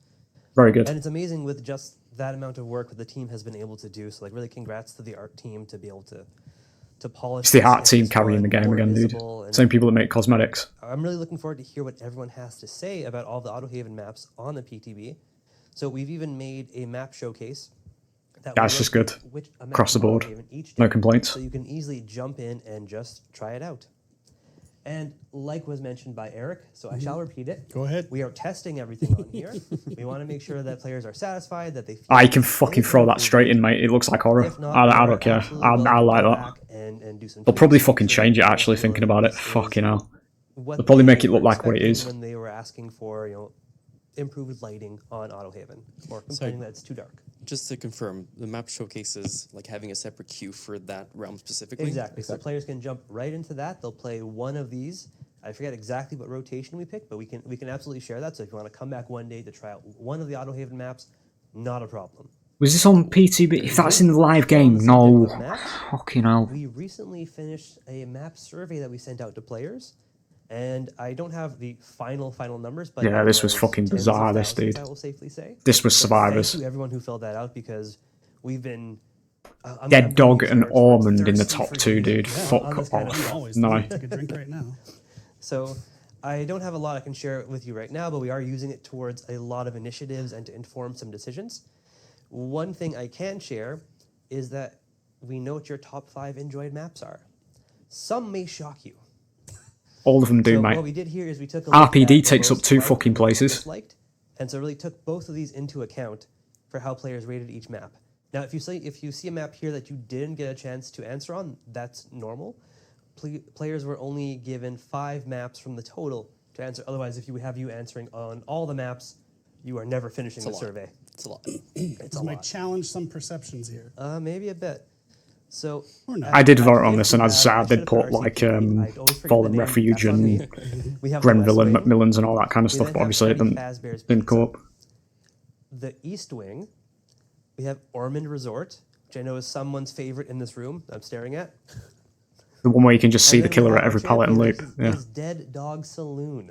very good.
And it's amazing with just that amount of work that the team has been able to do. So like, really, congrats to the art team to be able to polish.
It's the art team carrying the game again, dude. Same people that make cosmetics.
I'm really looking forward to hear what everyone has to say about all the Autohaven maps on the PTB. So we've even made a map showcase.
That's just good. Across the board. No complaints.
So you can easily jump in and just try it out. And like was mentioned by Eric, so I shall repeat it.
Go ahead.
We are testing everything on here. We want to make sure that players are satisfied, that they feel
I can fucking throw that straight in, mate. It looks like horror. I don't care. I like that.
And do some
They'll probably fucking change it, actually, thinking about it. Fucking hell. They'll probably make it look like what it is.
When they were asking for, improved lighting on Autohaven, or complaining that it's too dark.
Just to confirm, the map showcases like having a separate queue for that realm specifically?
Exactly. So players can jump right into that. They'll play one of these. I forget exactly what rotation we picked, but we can absolutely share that. So if you want to come back one day to try out one of the Autohaven maps, not a problem.
Was this on PTB? If that's in the live game, no. Fucking hell.
We recently finished a map survey that we sent out to players. And I don't have the final numbers, but
yeah, this was fucking bizarre, this dude.
I will safely say.
This was Survivors.
Thank you everyone who filled that out because we've been
Dead Dog and Ormond in the top two, dude. Fuck
off.
No.
Take a drink right now.
So I don't have a lot I can share with you right now, but we are using it towards a lot of initiatives and to inform some decisions. One thing I can share is that we know what your top 5 enjoyed maps are. Some may shock you.
All of them do, mate.
What we did here is we took a look
RPD
at
takes up 2 fucking places.
Disliked, and so really took both of these into account for how players rated each map. Now, if you see a map here that you didn't get a chance to answer on, that's normal. Players were only given 5 maps from the total to answer. Otherwise, if you have you answering on all the maps, you are never finishing the survey.
It's a lot.
It's a lot.
Might challenge some perceptions here.
Maybe a bit. So
I did vote on this, and as I said, I did put like Fallen Refuge and Grenville and Macmillan's and all that kind of stuff, but obviously it didn't come up.
the East Wing, we have Ormond Resort, which I know is someone's favorite in this room that I'm staring at.
The one where you can just see
And
the
then we
killer
have
at
our
every pallet and loop.
champion,
Yeah.
is Dead Dog Saloon,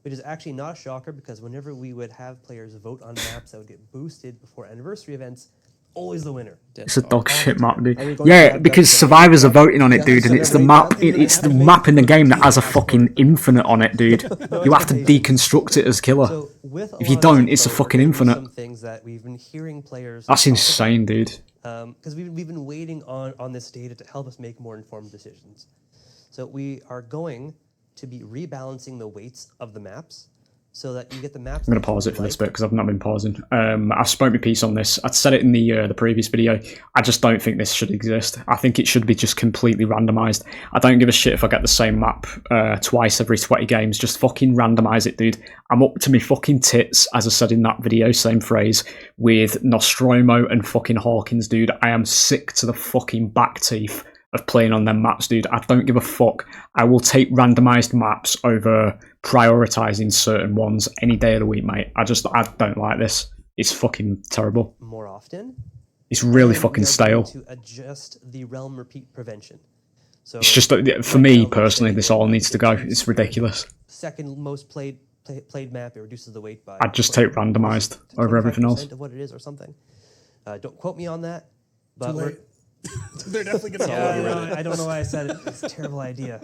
which is actually not a shocker because whenever we would have players vote on maps that would get boosted before anniversary events, always the winner.
It's a dog shit map, dude.
Are we going to
Yeah,
have
because
that,
survivors are voting on it,
yeah,
dude, and it's the
celebrate
map.
that in the
It's the
map?
map in the game that has a fucking infinite on it, dude. You have to deconstruct it as killer.
So with a
If you
lot of
don't,
this
it's a
info,
fucking
we're gonna do
infinite.
Some things that we've been hearing players.
That's
talk
insane, dude.
because we've been waiting on this data to help us make more informed decisions. So we are going to be rebalancing the weights of the maps so that you get the maps.
I'm going to pause it for this bit because I've not been pausing. I've spoke my piece on this. I'd said it in the previous video. I just don't think this should exist. I think it should be just completely randomised. I don't give a shit if I get the same map twice every 20 games. Just fucking randomise it, dude. I'm up to me fucking tits, as I said in that video, same phrase, with Nostromo and fucking Hawkins, dude. I am sick to the fucking back teeth of playing on them maps, dude. I don't give a fuck. I will take randomised maps over prioritising certain ones any day of the week, mate. I don't like this. It's fucking terrible.
more often.
It's really
And
fucking
we are
stale.
going to adjust the realm repeat prevention. So
It's just, for me personally, this all needs to go. It's ridiculous.
second most played map, it reduces the weight by.
I'd just take randomised over everything else.
25% of what it is or something. Don't quote me on that. But
Too
we're-
late. They're definitely going to
Yeah,
follow you
no,
on it.
I don't know why I said it. It's a terrible idea.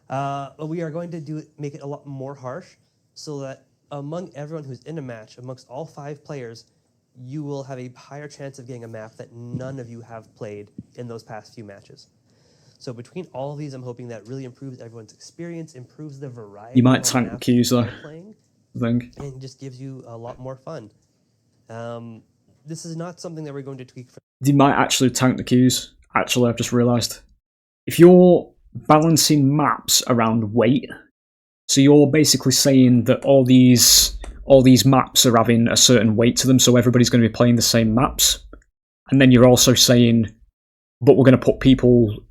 But we are going to make it a lot more harsh so that among everyone who's in a match, amongst all 5 players, you will have a higher chance of getting a map that none of you have played in those past few matches. So between all of these, I'm hoping that really improves everyone's experience, improves the variety.
You might
of
tank the
maps
queues, though,
you're playing,
I think.
and just gives you a lot more fun. This is not something that we're going to tweak for.
You might actually tank the queues. Actually, I've just realised. If you're balancing maps around weight, so you're basically saying that all these maps are having a certain weight to them, so everybody's going to be playing the same maps, and then you're also saying, but we're going to put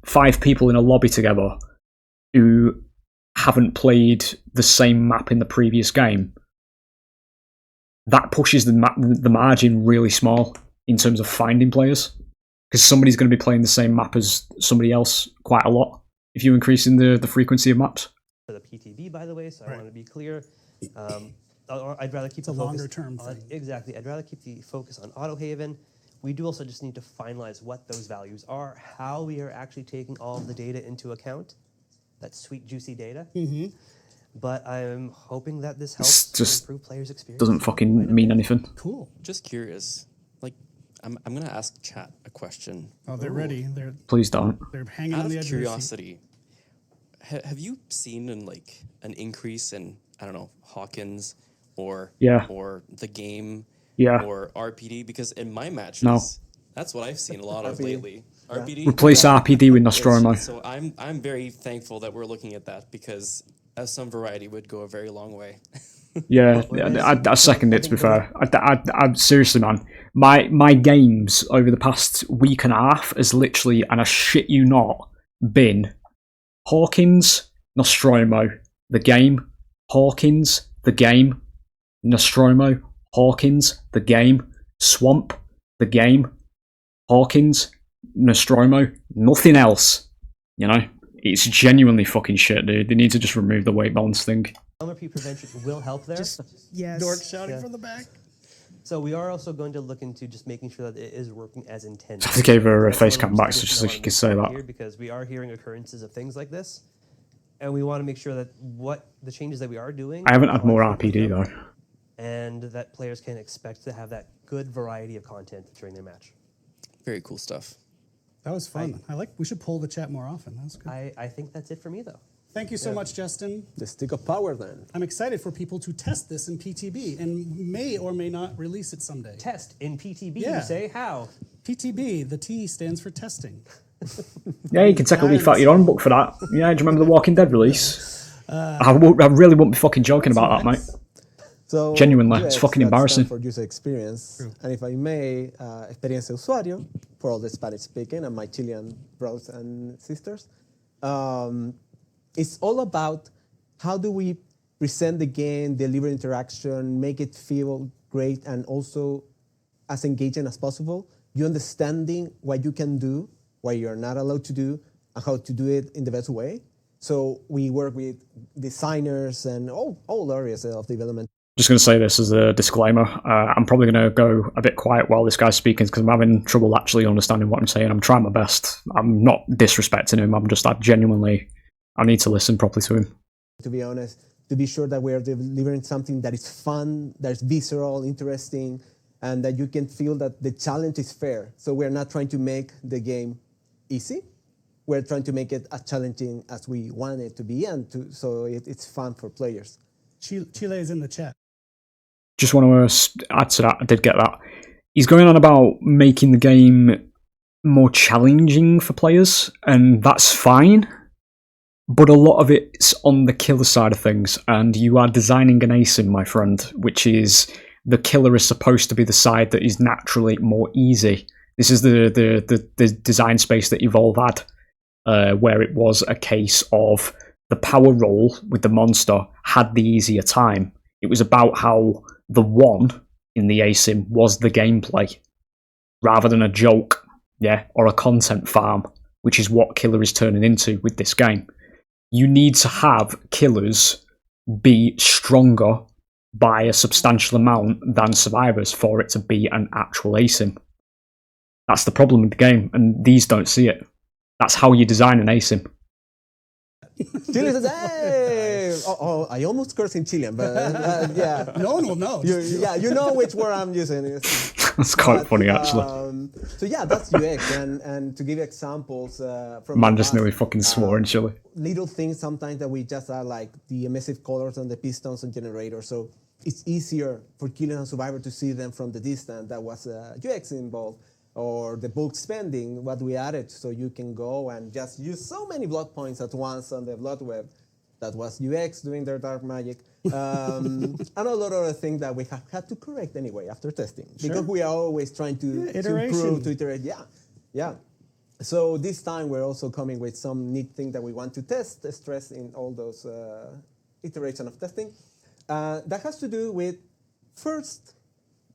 5 people in a lobby together who haven't played the same map in the previous game. That pushes the margin really small in terms of finding players, because somebody's going to be playing the same map as somebody else quite a lot if you're increasing the frequency of maps.
For the PTB, by the way, so I want to be clear. I'd rather keep
It's a
the focus
longer-term
on,
thing.
Exactly. I'd rather keep the focus on AutoHaven. We do also just need to finalize what those values are, how we are actually taking all of the data into account. That sweet, juicy data. Mm-hmm. But I'm hoping that this helps to
just
improve players' experience.
Doesn't fucking mean anything.
Cool.
Just curious, like, I'm gonna ask chat a question.
Oh, they're ready.
Please don't.
They're hanging
Out
on the
of
edge of their seat.
curiosity, have you seen an increase in, I don't know, Hawkins or
Yeah.
or the game
Yeah.
or RPD? Because in my matches,
No.
that's what I've seen a lot of
RPD.
lately. RPD.
Replace RPD with Nostromo.
So I'm very thankful that we're looking at that, because as some variety would go a very long way.
Yeah, I second it, to be fair. I seriously, man, my games over the past week and a half has literally, and I shit you not, been Hawkins, Nostromo, the game, Hawkins, the game, Nostromo, Hawkins, the game, Swamp, the game, Hawkins, Nostromo, nothing else. You know? It's genuinely fucking shit, dude. They need to just remove the weight balance thing.
repeat prevention will help there.
Yes.
Dork shouting from the back.
So we are also going to look into just making sure that it is working as intended.
I gave her a
That's
face
one of
cam
the
back so
suggestions I
she
wanna
could
make
say that.
here, because we are hearing occurrences of things like this, and we want to make sure that what the changes that we are doing.
I haven't had
are
more
actually
RPD
done,
though.
and that players can expect to have that good variety of content during their match.
Very cool stuff.
That was fun. We should pull the chat more often. That was good.
I think that's it for me though.
Thank you so much, Justin.
The stick of power, then.
I'm excited for people to test this in PTB and may or may not release it someday.
Test in PTB,
Yeah.
you say? How?
PTB, the T stands for testing.
Yeah, you can take a leaf out of your own book for that. Yeah, do you remember the Walking Dead release? I really wouldn't be fucking joking about that, mate.
So,
Genuinely, it's fucking
that
embarrassing.
stands for user experience. And if I may, experiencia usuario, for all the Spanish speaking and my Chilean brothers and sisters. It's all about how do we present the game, deliver interaction, make it feel great and also as engaging as possible. You understanding what you can do, what you're not allowed to do, and how to do it in the best way. So we work with designers and all areas of development.
Just going to say this as a disclaimer. I'm probably going to go a bit quiet while this guy's speaking because I'm having trouble actually understanding what I'm saying. I'm trying my best. I'm not disrespecting him. I need to listen properly to him.
To be honest, to be sure that we are delivering something that is fun, that is visceral, interesting, and that you can feel that the challenge is fair. So we're not trying to make the game easy. We're trying to make it as challenging as we want it to be, so it's fun for players.
Chile is in the chat.
Just want to add to that. I did get that. He's going on about making the game more challenging for players, and that's fine. But a lot of it's on the killer side of things, and you are designing an ASIM, my friend, which is the killer is supposed to be the side that is naturally more easy. This is the design space that Evolve had, where it was a case of the power roll with the monster had the easier time. It was about how the one in the ASIM was the gameplay, rather than a joke, or a content farm, which is what killer is turning into with this game. You need to have killers be stronger by a substantial amount than survivors for it to be an actual ASIM. That's the problem with the game, and these don't see it. That's how you design an ASIM.
Chile says, hey! I almost cursed in Chilean, but yeah.
No one will know.
You know which word I'm using.
That's quite funny, actually.
So yeah, that's UX, and to give examples from
Man just nearly fucking swore in Chile.
Little things sometimes that we just are like the emissive colors on the pistons and generators. So it's easier for killer and survivor to see them from the distance. That was UX involved. Or the bulk spending, what we added, so you can go and just use so many blood points at once on the blood web. That was UX doing their dark magic. And a lot of other things that we have had to correct anyway after testing. Because we are always trying to improve, to iterate. Yeah. So this time we're also coming with some neat thing that we want to test, stress in all those iterations of testing. That has to do with, first,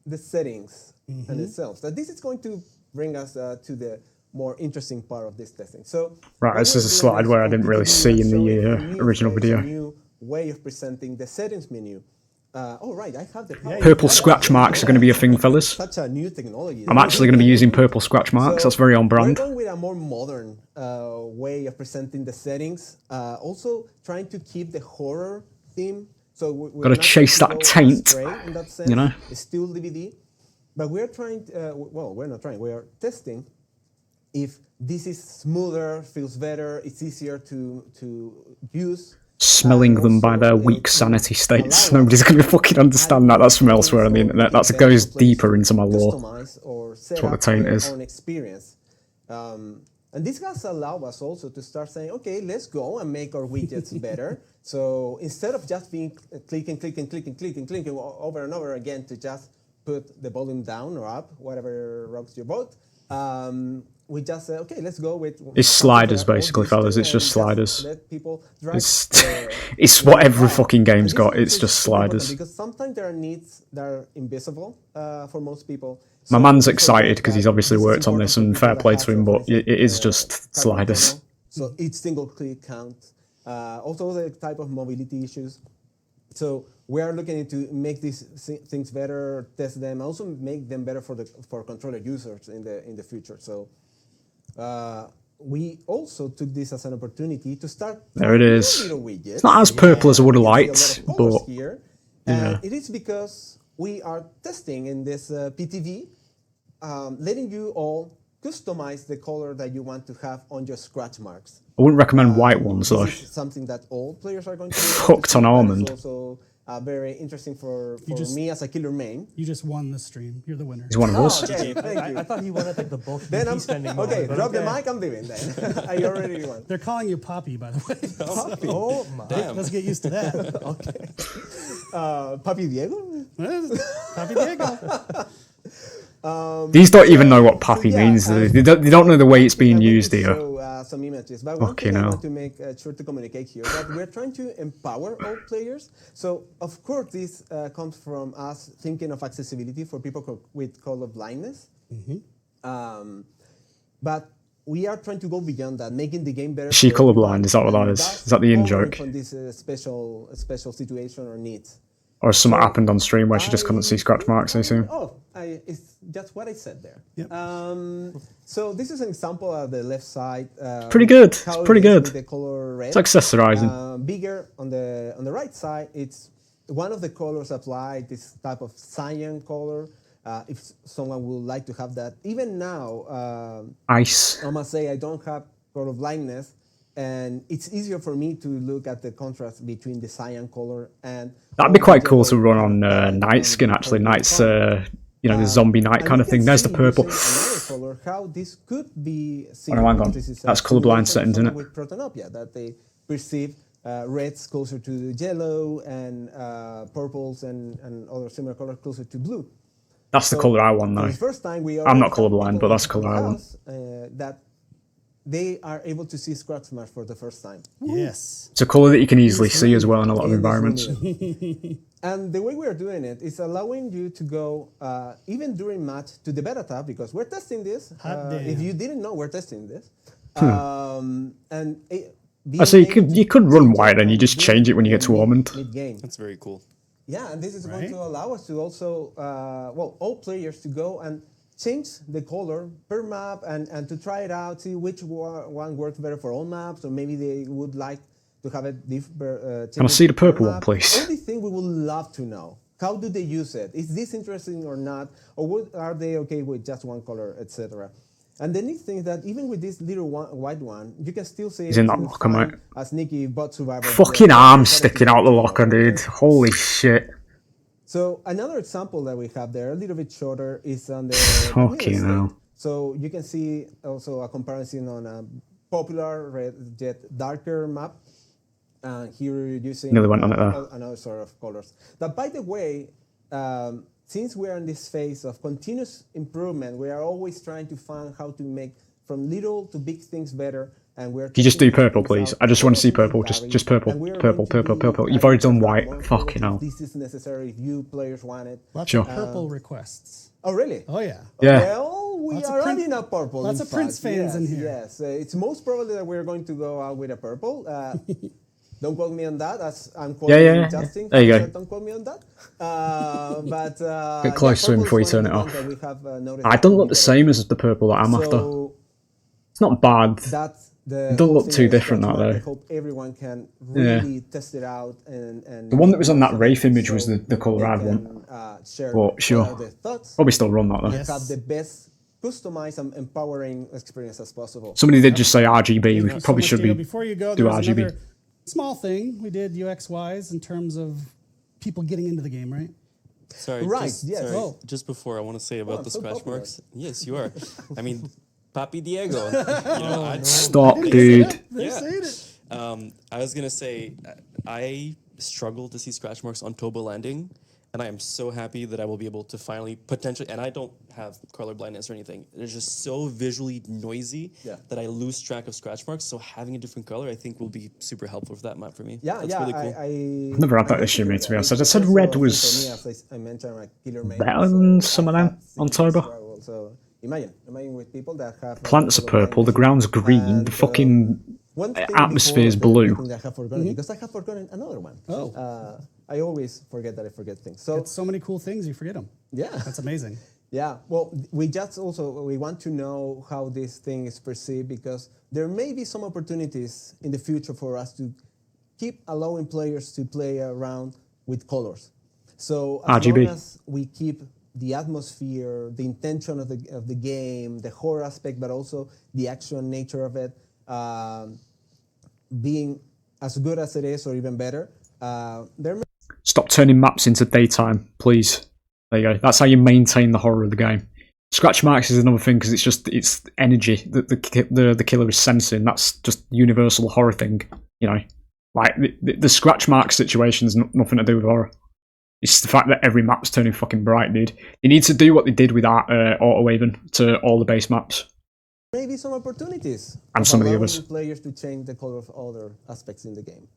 the settings and itself. So this is going to bring us to the more interesting part of this testing. So
right, this is a slide where I didn't really see in the original video.
A new way of presenting the settings menu. Right, I have the
purple scratch marks are going to be a thing, fellas.
Such a new technology.
I'm actually going to be using purple scratch marks. That's very on brand.
We're going with a more modern way of presenting the settings. Also trying to keep the horror theme. So we're
got to chase that taint,
in that sense.
you know.
It's still DbD, but we're trying. We're not trying. We are testing if this is smoother, feels better, it's easier to use.
Smelling them by their weak sanity states. Nobody's going to fucking understand that. That's from elsewhere on the internet. That goes deeper into my lore. That's what the taint is.
Own experience. And this has allowed us also to start saying, okay, let's go and make our widgets better. So instead of just being clicking over and over again to just put the volume down or up, whatever rocks your boat, we just say, okay, let's go with...
It's sliders, basically, fellas. It's just sliders.
Let people drag
it's what every fucking game's got. It's just sliders.
Because sometimes there are needs that are invisible for most people.
My man's excited because he's obviously worked on this, and fair play to him, but it is just sliders.
So each single click counts. Also the type of mobility issues. So we are looking to make these things better, test them, also make them better for controller users in the future. So we also took this as an opportunity to start.
There it is.
Little widgets.
It's not as purple as I would have liked, but
here.
Yeah.
It is because we are testing in this PTV, letting you all customize the color that you want to have on your scratch marks.
I wouldn't recommend white ones though.
This is something that all players are going to do.
Hooked on almond.
It's also very interesting for me as a killer main.
You just won the stream. You're the winner.
He's one of us.
Okay, thank you.
I thought he wanted like the bulk
Then I'm
spending.
okay.
More,
Drop the mic. I'm leaving. Then I already won.
They're calling you Poppy, by the way.
Poppy.
Oh my!
Damn.
Let's get used to that.
Okay. Papi Diego.
Poppy Diego.
These don't even know what Pappy
yeah,
means. They don't know the way it's being
I'm going
used
to
here.
show, some images, but one
Okay,
thing I
now.
want to make sure to communicate here that we're trying to empower all players. So of course this comes from us thinking of accessibility for people with color blindness. But we are trying to go beyond that, making the game better.
Is she
for everyone,
colourblind? Is that what that
and
is?
that's
Is that the in
coming
joke?
From this special situation or needs.
Or has something
So
happened on stream where she just couldn't see scratch marks, I assume?
It's just what I said there.
Yep.
So this is an example of the left side.
Pretty good. It's
how it
pretty
is
good.
with the color red.
It's accessorizing.
Bigger on the right side. It's one of the colors applied. This type of cyan color. If someone would like to have that, even now,
Ice.
I must say I don't have color blindness, and it's easier for me to look at the contrast between the cyan color and.
That'd be quite cool to
yellow
run on night skin, actually. Night's, you know, the zombie night kind of thing. There's the purple.
Another color, how this could be seen.
Oh, no, hang on.
This is
That's
simulation
colourblind settings, isn't it?
with protanopia, that they perceive reds closer to yellow and purples and other similar colors closer to blue.
That's the colour I want,
For
though.
the first time, we
I'm not
already have
colourblind,
people
but that's the
in
colour I
the
want.
house, that they are able to see scratch marks for the first time.
Yes.
It's a colour that you can easily see as well in a lot of environments.
And the way we are doing it is allowing you to go, even during match, to the beta tab, because we're testing this.
Hot damn.
If you didn't know, we're testing this.
So you could run white and you just change it when you get to Ormond.
Mid-game.
That's very cool.
Yeah, and this is going
Right.
to allow us to also, all players to go and change the color per map and to try it out, see which one works better for all maps, or maybe they would like to have it different.
Can I see the purple one, please?
Only thing we would love to know: how do they use it? Is this interesting or not? Or are they okay with just one color, etc.? And the neat thing is that even with this little white one, you can still see.
He's in that locker, mate.
A sneaky bot survivor.
Fucking arm sticking out the locker, dude. Holy shit.
So another example that we have there, a little bit shorter, is on the
Fucking
middle
hell.
state. So you can see also a comparison on a popular red jet darker map. Here you're using
Nearly went on it there.
another sort of colors. That, by the way, since we are in this phase of continuous improvement, we are always trying to find how to make from little to big things better. And we're
Can you just do
testing
purple,
things
please?
out.
I just want to see
All of
purple.
them
Just
vary,
purple.
and we are
Purple,
going to
purple,
be
purple. You've already done
more
white.
colors
Fucking hell.
if this is necessary if you players want it.
Lots
Sure.
of purple requests.
Oh, really?
Oh, yeah.
Yeah.
Well, we
Lots of
are
Prince-
adding a purple.
lots
in
of Prince
fact.
fans
Yes,
in here.
Yes, it's most probably that we're going to go out with a purple. Don't quote me on that, as I'm quoting
yeah.
Justin.
There you go.
Don't quote me on that. But
Get close to him before you turn it off. I don't look the same as the purple that I'm after.
So
It's not bad.
that's the.
It don't
whole
look
thing
too
of
different,
Scratch
that,
Mark.
though.
I hope everyone can really test it out and.
The one that was on that Wraith image was the colour I'd want.
Share
But sure.
what are their thoughts.
Probably still run that though.
Yes.
Have the best customized and empowering experience as possible.
Somebody did just say RGB. We
Thank you so
probably
much,
should
Diego.
be.
Before you go,
do
there was
RGB.
another small thing we did UX-wise in terms of people getting into the game, right?
Sorry,
Right,
just,
yes.
sorry,
Oh.
just before I want to say about
I'm
the
so
scratch
popular.
marks. Yes, you are. I mean, Papi Diego. You know,
Stop, dude.
They're
Yeah.
saying it.
I was gonna say I struggle to see scratch marks on Toba Landing, and I am so happy that I will be able to finally potentially. And I don't have color blindness or anything. It's just so visually noisy that I lose track of scratch marks. So having a different color, I think, will be super helpful for that map for me.
Yeah,
That's
yeah.
really cool.
I've never had that issue, mate, to be honest. I just said red was
I mentioned like killer main,
better than some of them on Toba.
So imagine with people that have
Plants are purple, the ground's green, the fucking atmosphere's blue.
I have forgotten because I have forgotten another one.
Oh.
I always forget that I forget things. So
It's so many cool things, you forget them.
yeah,
That's amazing.
yeah. Well, we want to know how this thing is perceived because there may be some opportunities in the future for us to keep allowing players to play around with colors. So as
RGB.
long as we keep the atmosphere, the intention of the game, the horror aspect, but also the action nature of it, being as good as it is or even better, there may
Stop turning maps into daytime, please. There you go. That's how you maintain the horror of the game. Scratch marks is another thing because it's energy that the killer is sensing. That's just universal horror thing, you know. Like the scratch mark situation is nothing to do with horror. It's the fact that every map's turning fucking bright, dude. You need to do what they did with that auto-waving to all the base maps.
Maybe some opportunities.
And some of the
allowing
others.
players to change the color of other aspects in the game.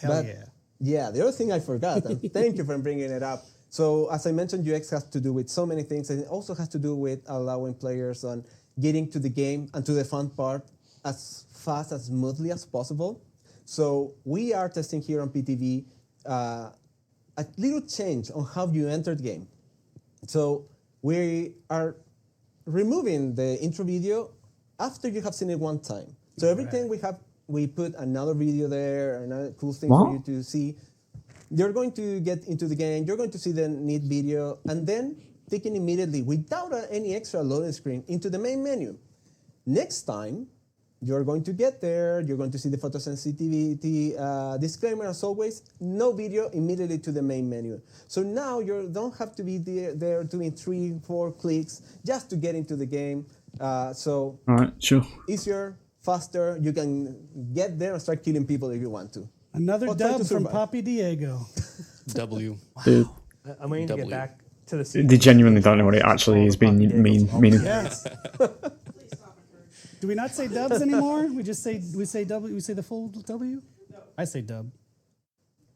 Hell yeah.
Yeah, the other thing I forgot, and thank you for bringing it up. So as I mentioned, UX has to do with so many things, and it also has to do with allowing players on getting to the game and to the fun part as fast, as smoothly as possible. So we are testing here on PTV a little change on how you enter the game. So we are removing the intro video after you have seen it one time. So every time we put another video there, another cool thing for you to see. You're going to get into the game, you're going to see the neat video, and then taken immediately, without any extra loading screen, into the main menu. Next time, you're going to get there, you're going to see the photosensitivity disclaimer, as always, no video, immediately to the main menu. So now you don't have to be there doing 3-4 clicks just to get into the game. So
All right, sure.
easier, faster, you can get there and start killing people if you want to.
Another
Or try to
dub from
survive.
Poppy Diego.
W.
Dude,
I'm waiting to get
W.
back to the
they genuinely don't know what it actually is being meaning.
Yes. Do we not say dubs anymore? We say W. We say the full W. I say dub.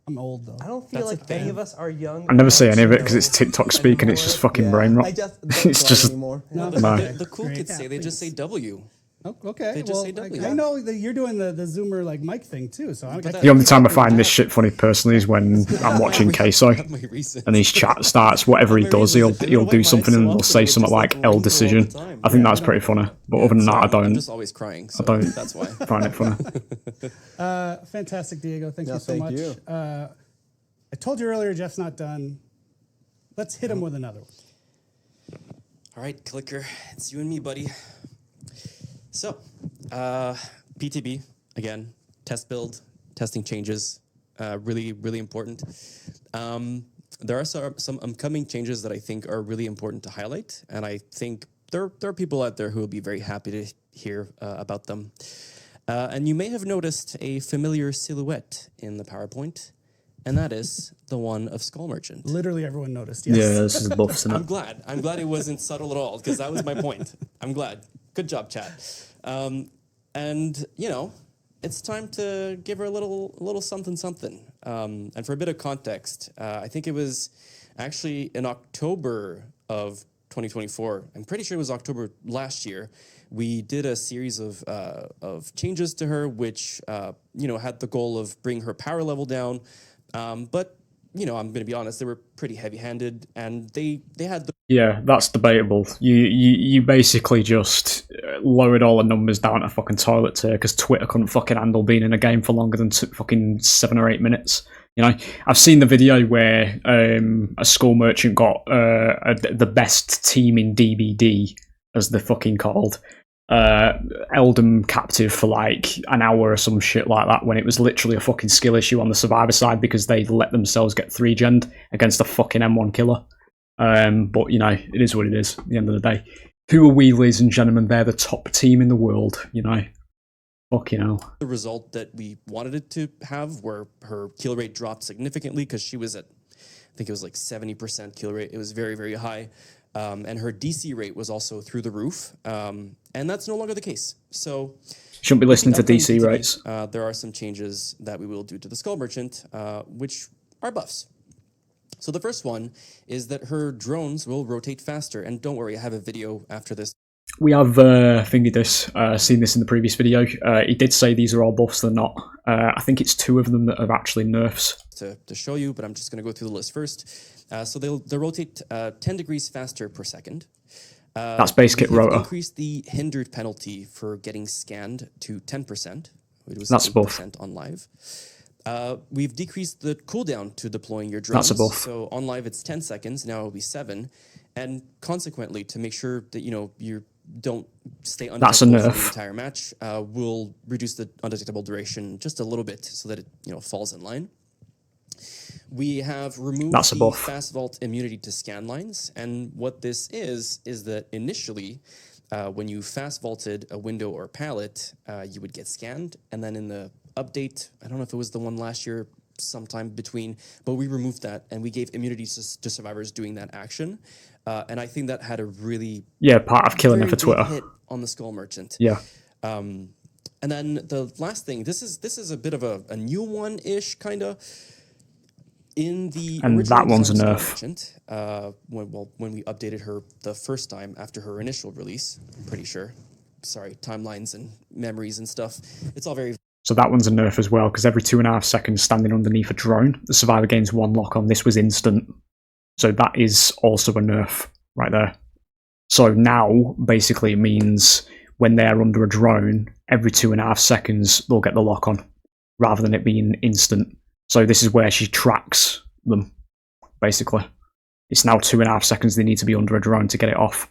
I'm old though.
I don't feel like any of us are young.
I never say
enough
any of
to
it because it's
know
TikTok speak and it's just fucking
Yeah,
brain rot.
I just don't
It's
try
just
anymore.
No,
No.
The cool
Great.
kids say they just say W.
Oh, okay.
They just
well,
say W.
I know that you're doing the Zoomer like mic thing too. So I
The only time I find this shit funny personally is when I'm watching Queso
My reason.
and his chat starts. Whatever he does, he'll do something and he'll say something like L decision. I think that's pretty funny. But other than that, I
I'm
don't
just always crying. So
don't.
That's why.
find it funny.
fantastic, Diego. Thank
Yeah,
you so
thank
much.
you.
I told you earlier, Jeff's not done. Let's hit him with another one.
All right, Clicker, it's you and me, buddy. So, PTB, again, test build, testing changes, really, really important. There are some upcoming changes that I think are really important to highlight, and I think there are people out there who will be very happy to hear about them. And you may have noticed a familiar silhouette in the PowerPoint, and that is the one of Skull Merchant.
Literally everyone noticed. Yes.
Yeah, this is buffs, isn't
I'm
it?
glad. I'm glad it wasn't subtle at all, because that was my point. I'm glad. Good job, chat. And you know, it's time to give her a little something. And for a bit of context, I think it was actually in October of 2024. I'm pretty sure it was October last year. We did a series of changes to her, which had the goal of bringing her power level down. But I'm going to be honest, they were pretty heavy-handed, and they had the
Yeah, that's debatable. You basically just lowered all the numbers down a fucking toilet tier because Twitter couldn't fucking handle being in a game for longer than fucking 7 or 8 minutes. You know, I've seen the video where a Skull Merchant got the best team in DbD, as they're fucking called, Eldom captive for like an hour or some shit like that, when it was literally a fucking skill issue on the survivor side because they let themselves get 3-gen'd against a fucking M1 killer. But you know, it is what it is at the end of the day. Who are we, ladies and gentlemen? They're the top team in the world, you know. Fucking hell.
the result that we wanted it to have, where her kill rate dropped significantly because she was at, I think it was like 70% kill rate. It was very, very high. And her DC rate was also through the roof. And that's no longer the case. So
Shouldn't be listening to
upcoming
DC
PTB,
rates.
there are some changes that we will do to the Skull Merchant, which are buffs. So the first one is that her drones will rotate faster. And don't worry, I have a video after this
We have seen this in the previous video. He did say these are all buffs. They're not. I think it's 2 of them that are actually nerfs.
to show you, but I'm just going to go through the list first. So they'll rotate 10 degrees faster per second.
That's base kit
We have
rotor.
increased the hindered penalty for getting scanned to 10%. It was
That's a buff.
8% on live. We've decreased the cooldown to deploying your drones.
That's a buff.
So on live it's 10 seconds, now it'll be 7. And consequently, to make sure that you don't stay
That's a
undetectable for
nerf.
the entire match, we'll reduce the undetectable duration just a little bit so that it falls in line. We have removed
That's a
the
buff.
fast vault immunity to scan lines, and what this is that initially, when you fast vaulted a window or pallet, you would get scanned, and then in the update, I don't know if it was the one last year, sometime between, but we removed that and we gave immunity to survivors doing that action. And I think that had a really
part of killing her for
big
Twitter.
hit on the Skull Merchant.
Yeah.
And then the last thing, this is a bit of a new one-ish kind of. In the
And
original
that one's a
design
nerf.
Skull Merchant, when we updated her the first time after her initial release, I'm pretty sure. Sorry, timelines and memories and stuff. It's all very.
So that one's a nerf as well, because every 2.5 seconds standing underneath a drone, the survivor gains 1 lock on. This was instant. So that is also a nerf right there. So now, basically, it means when they're under a drone, every 2.5 seconds, they'll get the lock on, rather than it being instant. So this is where she tracks them, basically. It's now 2.5 seconds they need to be under a drone to get it off.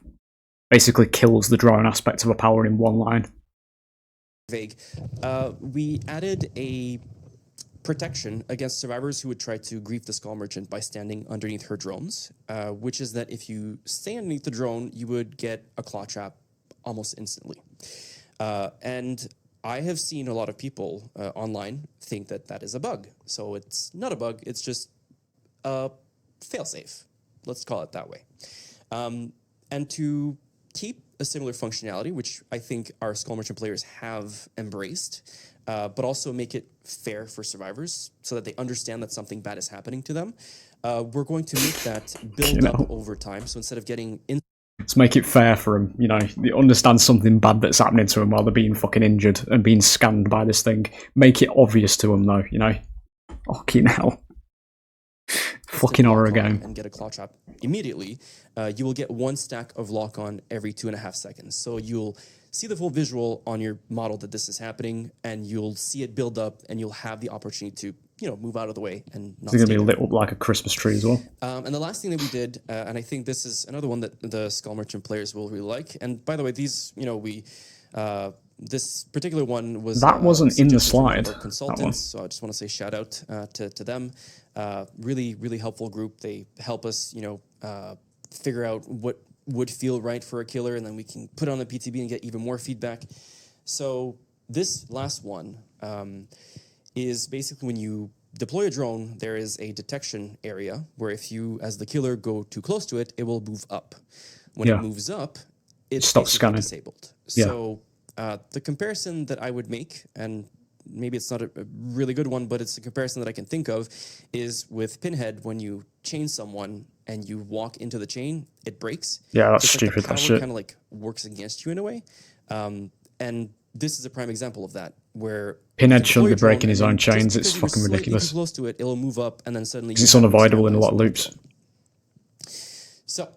Basically kills the drone aspect of a power in one line.
Vague. We added a protection against survivors who would try to grief the Skull Merchant by standing underneath her drones, which is that if you stay underneath the drone, you would get a claw trap almost instantly. And I have seen a lot of people online think that that is a bug. So it's not a bug, it's just a failsafe. Let's call it that way. And to keep a similar functionality, which I think our Skull Merchant players have embraced, but also make it fair for survivors so that they understand that something bad is happening to them, we're going to make that build up over time. So instead of getting in.
Let's make it fair for them, you know, they understand something bad that's happening to them while they're being fucking injured and being scanned by this thing. Make it obvious to them though, you know. Fucking hell. Fucking horror game.
And get a claw trap immediately. You will get 1 stack of lock on every 2.5 seconds. So you'll see the full visual on your model that this is happening, and you'll see it build up, and you'll have the opportunity to, you know, move out of the way and not.
It's going to be lit up like a Christmas tree as well.
And the last thing that we did, and I think this is another one that the Skull Merchant players will really like. And by the way, these, you know, this particular one was
that wasn't in the slide.
Consultants, so I just want to say shout out to them. Really, really helpful group. They help us, you know, figure out what would feel right for a killer, and then we can put it on the PTB and get even more feedback. So this last one is basically when you deploy a drone, there is a detection area where if you, as the killer, go too close to it, it will move up. When it moves up, it
stops scanning.
Disabled. So the comparison that I would make, and maybe it's not a really good one, but it's a comparison that I can think of, is with Pinhead. When you chain someone and you walk into the chain, it breaks.
Yeah, that's
it's
stupid.
Like the
that
power
shit.
kind of like works against you in a way. And this is a prime example of that, where
Pinhead shouldn't be breaking his own chains. It's fucking ridiculous.
Too close to it, it'll move up, and then suddenly
it's unavoidable in a lot of loops.
So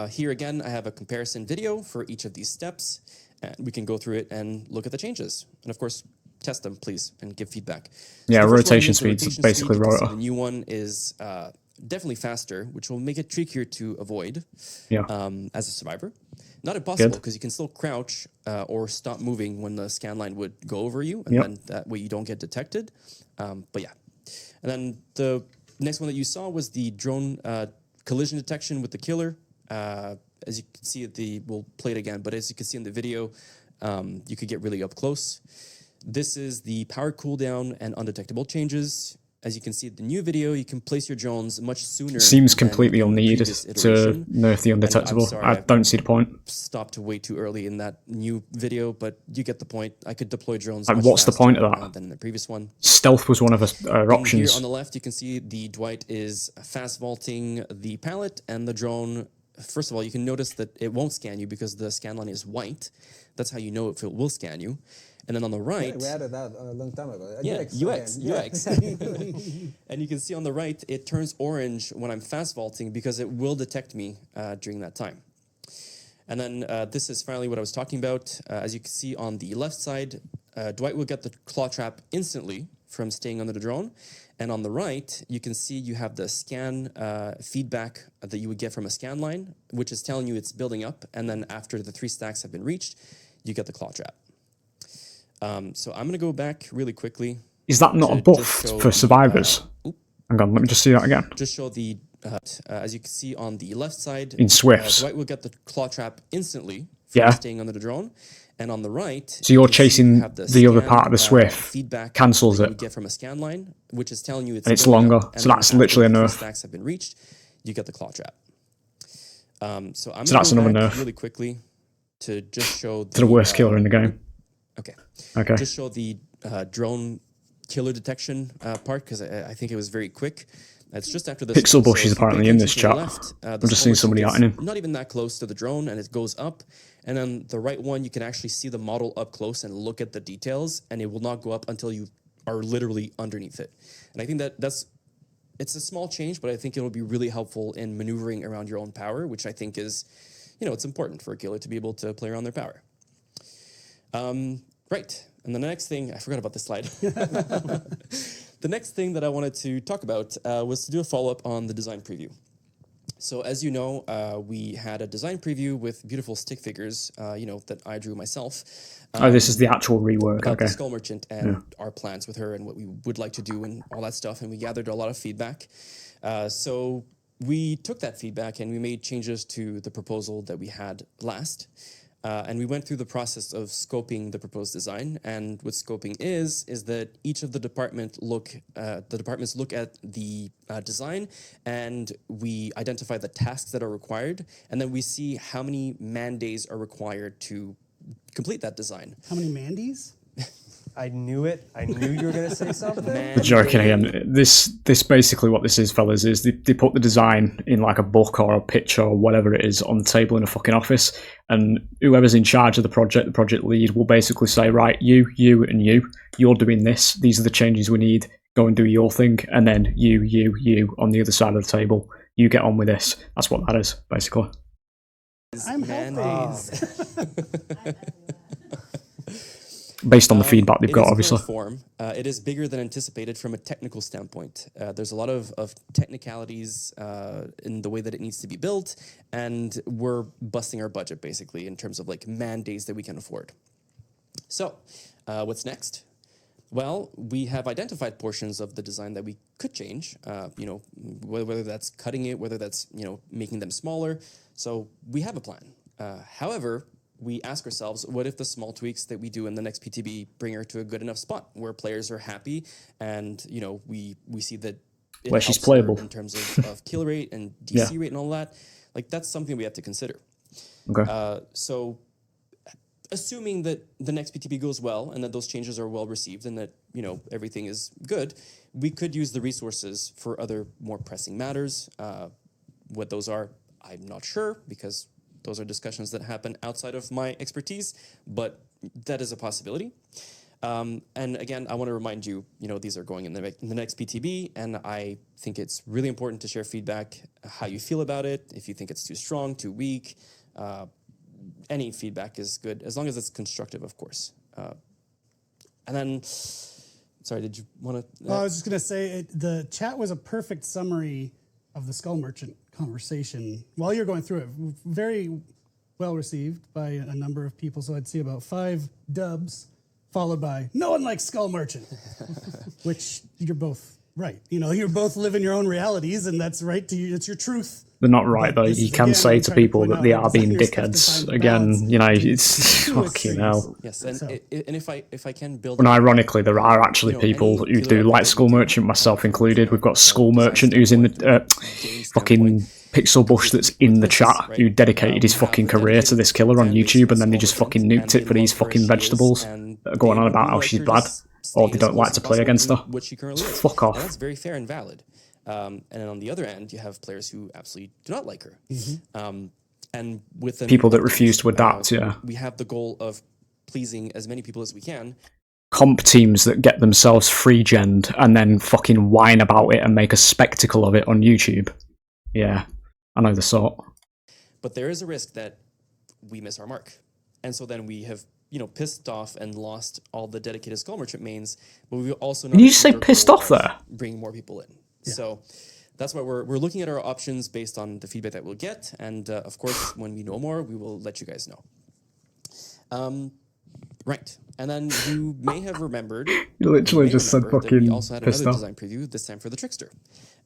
here again, I have a comparison video for each of these steps, and we can go through it and look at the changes, and of course, test them, please, and give feedback.
Yeah,
So
rotation speed's basically rotor.
The new one is definitely faster, which will make it trickier to avoid.
Yeah.
As a survivor. Not impossible, because you can still crouch or stop moving when the scan line would go over you, and then that way you don't get detected. But yeah. And then the next one that you saw was the drone collision detection with the killer. As you can see, we'll play it again, but as you can see in the video, you could get really up close. This is the power cooldown and undetectable changes. As you can see in the new video, you can place your drones much sooner.
Seems completely unneeded to nerf the undetectable. I don't see the point.
Stopped way too early in that new video, but you get the point. I could deploy drones.
Like, what's the point of that?
Than in the previous one.
Stealth was one of our options.
Here on the left, you can see the Dwight is fast vaulting the pallet, and the drone. First of all, you can notice that it won't scan you because the scan line is white. That's how you know if it will scan you. And then on the right...
we added that a long time ago.
Yeah, UX.
Yeah.
And you can see on the right, it turns orange when I'm fast vaulting because it will detect me during that time. And then this is finally what I was talking about. As you can see on the left side, Dwight will get the claw trap instantly from staying under the drone. And on the right, you can see you have the scan feedback that you would get from a scan line, which is telling you it's building up. And then after the 3 stacks have been reached, you get the claw trap. So I'm going to go back really quickly.
Is that not a buff for survivors? Hang on, let me just see that again.
Just show the, as you can see on the left side,
in Swifts.
Dwight will get the claw trap instantly from staying under the drone. And on the right,
So you're
you can see you
chasing
have
the other
scan,
part of the Swift,
feedback
cancels
that you
it.
get from a scan line, which is telling you it's
And it's
going
longer,
up, and
so
then
that's
after
literally a
the 3
nerf.
stacks have been reached, you get the claw trap. So I'm
So
going
that's
to go
another
back
nerf.
really quickly to just show
To the worst killer in the game.
Okay.
Okay.
Just show the drone killer detection part, because I think it was very quick. It's just after this.
Pixel Bush
So
is
if you pay
apparently in this
attention to
chat.
the left,
I've
the
just seen
skull
somebody
merchant
outing
gets
him.
not even that close to the drone, and it goes up. And then the right one, you can actually see the model up close and look at the details, and it will not go up until you are literally underneath it. And I think it's a small change, but I think it'll be really helpful in maneuvering around your own power, which I think is, it's important for a killer to be able to play around their power. Right. And the next thing, I forgot about this slide. The next thing that I wanted to talk about was to do a follow-up on the design preview. So as you know, we had a design preview with beautiful stick figures, that I drew myself.
This is the actual rework,
About
okay.
the Skull Merchant and our plans with her and what we would like to do and all that stuff. And we gathered a lot of feedback. So we took that feedback and we made changes to the proposal that we had last. And we went through the process of scoping the proposed design. And what scoping is that each of the departments look at the design, and we identify the tasks that are required, and then we see how many man days are required to complete that design.
How many Mandy's?
I knew it. I knew you were going to say something.
Joking again. This basically what this is, fellas, is they put the design in like a book or a picture or whatever it is on the table in a fucking office, and whoever's in charge of the project lead, will basically say, right, you, and you're doing this. These are the changes we need. Go and do your thing, and then you on the other side of the table, you get on with this. That's what that is, basically.
I'm helping.
Based on the feedback they've
In
got,
its
obviously.
current form, it is bigger than anticipated from a technical standpoint. There's a lot of technicalities in the way that it needs to be built, and we're busting our budget, basically, in terms of like man days that we can afford. So, what's next? Well, we have identified portions of the design that we could change, whether that's cutting it, whether that's, making them smaller. So we have a plan. However, we ask ourselves, what if the small tweaks that we do in the next PTB bring her to a good enough spot where players are happy and, we see that it
where she's
helps her
playable
in terms of kill rate and DC rate and all that. Like, that's something we have to consider.
Okay.
So assuming that the next PTB goes well and that those changes are well received and that, everything is good, we could use the resources for other more pressing matters. What those are, I'm not sure, because those are discussions that happen outside of my expertise, but that is a possibility. And again, I want to remind you, these are going in the next PTB, and I think it's really important to share feedback, how you feel about it, if you think it's too strong, too weak. Any feedback is good, as long as it's constructive, of course. And then, sorry, did you want to?
Well, I was just going to say, the chat was a perfect summary of the Skull Merchant conversation while you're going through it. Very well received by a number of people. So I'd see about 5 dubs, followed by no one likes Skull Merchant, which you're both right. You're both living your own realities, and that's right to you. It's your truth.
They're not right,
But
though.
this
You
is,
can
again,
say
I'm
to
trying to
people
point
that
out
they
that
are being
designers have to
dickheads.
find the
Again,
balance
it's
to
fucking
extremes.
hell.
Yes, and
So-
and if I can build.
And ironically, there are actually people who do like Skull Merchant, myself included. We've got Skull Merchant who's in the fucking Pixel Bush that's in the chat, who dedicated his fucking career to this killer on YouTube, and then they just fucking nuked it for these fucking vegetables that are going on about how she's bad, or they don't like to play against her.
What she currently is.
Fuck off.
And that's very fair and valid. And then on the other end, you have players who absolutely do not like her. And with the
People that refuse to adapt, yeah.
We have the goal of pleasing as many people as we can.
Comp teams that get themselves free-genned and then fucking whine about it and make a spectacle of it on YouTube. Yeah, I know the sort.
But there is a risk that we miss our mark. And so then we have, pissed off and lost all the dedicated Skull Merchant mains, but we also
Did you just say pissed off there?
Bring more people in. Yeah. So that's why we're looking at our options based on the feedback that we'll get. And of course, when we know more, we will let you guys know. Right. And then you may have remembered.
You literally just said fucking
we also had
pissed
another
off.
design preview, this time for the Trickster.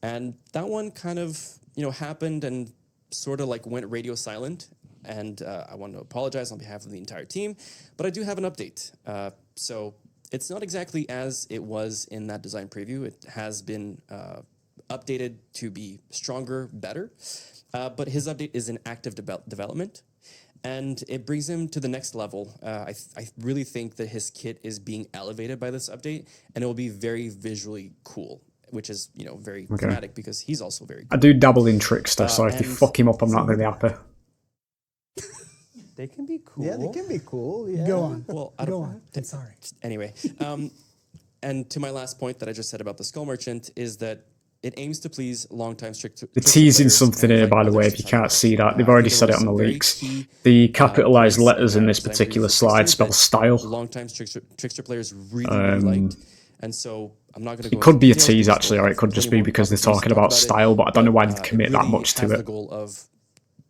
And that one kind of, happened and sort of like went radio silent and I want to apologize on behalf of the entire team, but I do have an update. So it's not exactly as it was in that design preview. It has been updated to be stronger, better, but his update is in active development, and it brings him to the next level. I really think that his kit is being elevated by this update, and it will be very visually cool, which is, you know, very thematic because he's also very cool.
I do dabble in trickster, so if they fuck him up, I'm not going to be happy.
They can be cool.
Yeah, they can be cool. Yeah.
Go on.
Well, I
Go
don't.
on. I'm sorry.
Anyway, and to my last point that I just said about the Skull Merchant is that it aims to please longtime trickster.
They're teasing something here, by the way, if you can't see that. They've already said it on the leaks. The capitalised letters in this particular slide spell style.
Longtime trickster players really liked, and so I'm not going to.
It could be a tease, actually, or it could just be because they're talking about style, but I don't know why they'd commit that much to
The
it.
goal of,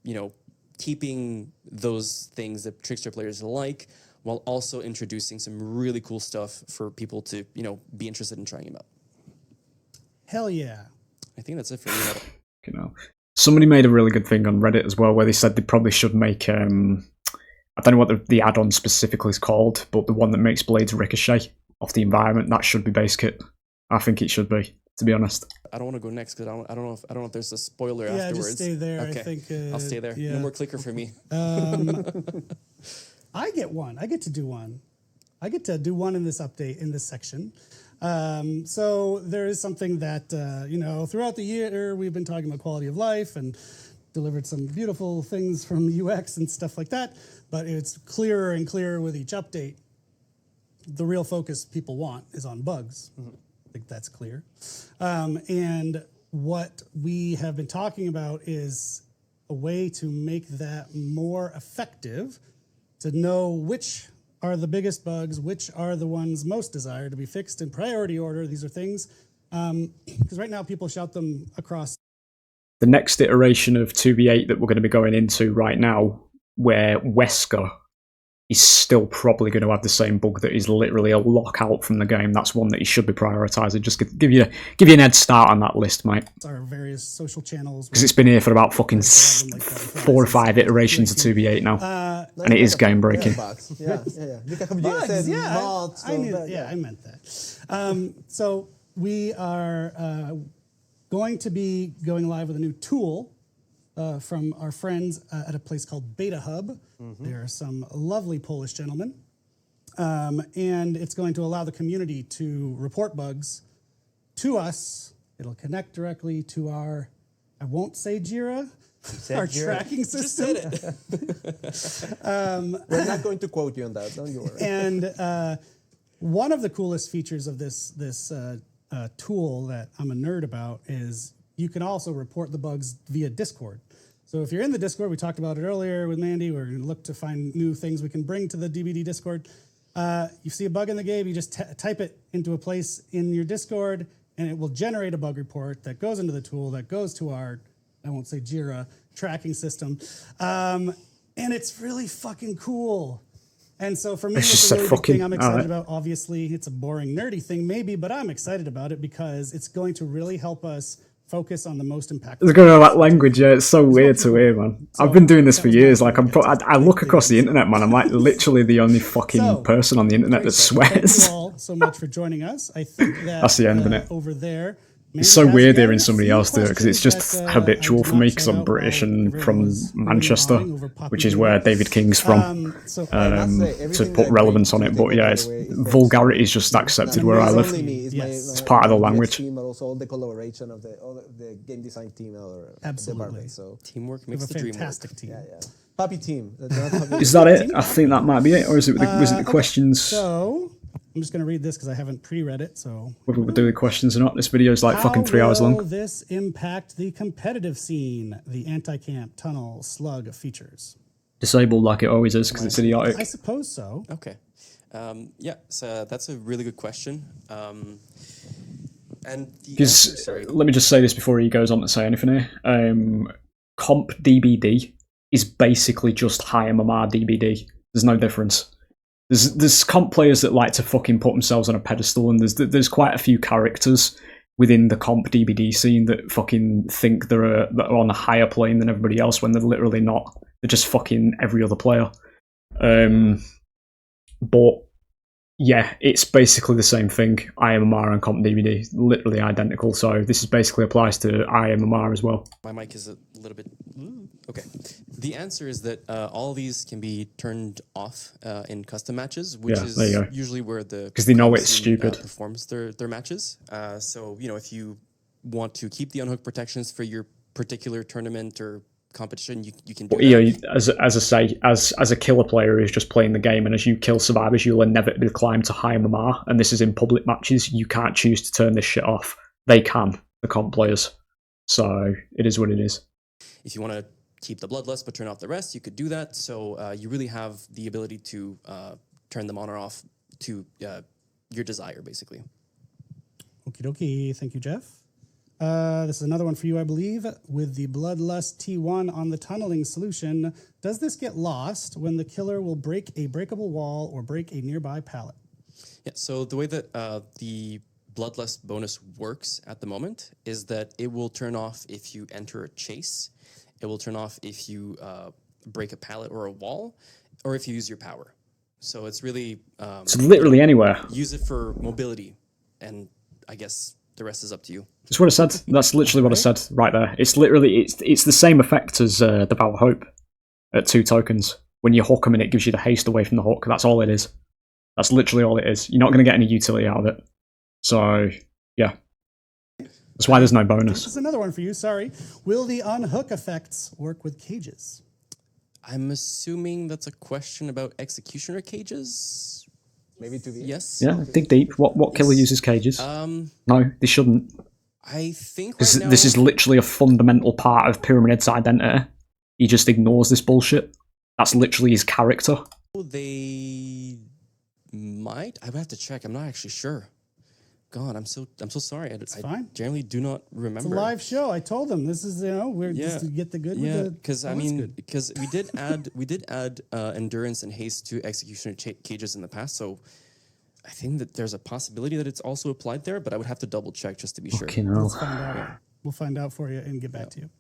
you know, keeping those things that trickster players like, while also introducing some really cool stuff for people to, you know, be interested in trying them out.
Hell yeah.
I think that's it for me.
You know, somebody made a really good thing on Reddit as well, where they said they probably should make. I don't know what the add-on specifically is called, but the one that makes blades ricochet off the environment, that should be base kit. I think it should be, to be honest.
I don't want to go next because I don't know if there's a spoiler
Yeah,
afterwards.
just stay there.
Okay.
I think
I'll stay there.
yeah.
No more clicker for me.
I get one. I get to do one. I get to do one in this update, in this section. So there is something that, you know, throughout the year we've been talking about quality of life and delivered some beautiful things from UX and stuff like that, but it's clearer and clearer with each update. The real focus people want is on bugs. I think that's clear. And what we have been talking about is a way to make that more effective, to know which are the biggest bugs, which are the ones most desired to be fixed in priority order. These are things, because right now people shout them across.
The next iteration of 2v8 that we're going to be going into right now, where Wesker is still probably going to have the same bug that is literally a lockout from the game. That's one that he should be prioritising. Just give you an head start on that list, mate.
Our various social channels.
Because it's been here for about fucking 4 or 5 iterations of 2v8 now. And it is game breaking.
Yeah. You can have
Bugs,
mods.
I meant that. So we are going to be going live with a new tool from our friends at a place called Beta Hub. There are some lovely Polish gentlemen. And it's going to allow the community to report bugs to us. It'll connect directly to our, I won't say Jira, our Jira tracking system.
We're not going to quote you on that, don't you worry.
And one of the coolest features of this tool that I'm a nerd about is you can also report the bugs via Discord. So if you're in the Discord, we talked about it earlier with Mandy, we're going to look to find new things we can bring to the DbD Discord. You see a bug in the game, you just type it into a place in your Discord, and it will generate a bug report that goes into the tool, that goes to our, I won't say Jira, tracking system. And it's really fucking cool. And so for me, it's a really big thing I'm excited about. Obviously, it's a boring, nerdy thing maybe, but I'm excited about it because it's going to really help us focus on the most impactful.
It's going to that language, yeah. It's so weird to hear, man. I've been doing this for years. Like, I look across the internet, man. I'm like literally the only fucking person on the internet that swears.
Thank you all so much for joining us. I think that
that's the end of it.
Over there.
It's so weird hearing somebody else do it because it's just habitual for me because I'm British and from Manchester, which is where David King's from, to put relevance on it. But yeah, vulgarity is just accepted where I live. It's part of the language.
But also all the collaboration of the game design team or department. So
teamwork makes the dream work.
Fantastic team.
Yeah. Puppy team.
Is that it? I think that might be it, or is it? Was it the questions?
So I'm just going to read this because I haven't pre-read it. So
whether we'll do the questions or not, this video is like fucking 3 hours long.
How will this impact the competitive scene? The anti-camp, tunnel, slug features.
Disabled like it always is because it's idiotic.
I suppose so.
Okay. So that's a really good question. And
because let me just say this before he goes on to say anything here. Comp DbD is basically just high MMR DbD. There's no difference. There's comp players that like to fucking put themselves on a pedestal, and there's quite a few characters within the comp DbD scene that fucking think they're on a higher plane than everybody else when they're literally not. They're just fucking every other player. But yeah, it's basically the same thing. IMMR and Comp DbD, literally identical. So this is basically applies to IMMR as well.
My mic is a little bit... Okay. The answer is that all of these can be turned off in custom matches, which is usually where the...
Because they know it's stupid.
Performs their matches. So, you know, if you want to keep the unhook protections for your particular tournament or competition, you can do that.
As a killer player who's just playing the game, and as you kill survivors, you'll inevitably climb to high MMR, and this is in public matches. You can't choose to turn this shit off. They can, the comp players. So it is what it is.
If you want to keep the bloodlust but turn off the rest, you could do that. So you really have the ability to turn them on or off to your desire, basically.
Okie dokie. Thank you, Jeff. This is another one for you, I believe. With the Bloodlust T1 on the tunneling solution, does this get lost when the killer will break a breakable wall or break a nearby pallet?
Yeah, so the way that the Bloodlust bonus works at the moment is that it will turn off if you enter a chase, it will turn off if you break a pallet or a wall, or if you use your power. So it's really...
it's literally anywhere.
Use it for mobility, and I guess the rest is up to you.
That's what I said. That's literally what I said right there. It's literally, it's the same effect as the Bow of Hope at 2 tokens. When you hook them and it gives you the haste away from the hook, that's all it is. That's literally all it is. You're not going to get any utility out of it. So, yeah. That's why there's no bonus.
This is another one for you, sorry. Will the unhook effects work with cages?
I'm assuming that's a question about executioner cages?
Maybe 2D?
Yes.
Yeah, dig deep. What killer uses cages? No, they shouldn't.
I think
right now... This is literally a fundamental part of Pyramid Head's identity. He just ignores this bullshit. That's literally his character.
They might. I would have to check. I'm not actually sure. God, I'm so sorry. I generally do not remember.
It's a live show. I told them this is we're just to get the good.
Yeah, because because we did add endurance and haste to executioner cages in the past, so I think that there's a possibility that it's also applied there, but I would have to double check just to be sure.
Let's find out. Yeah. We'll find out for you and get back to you.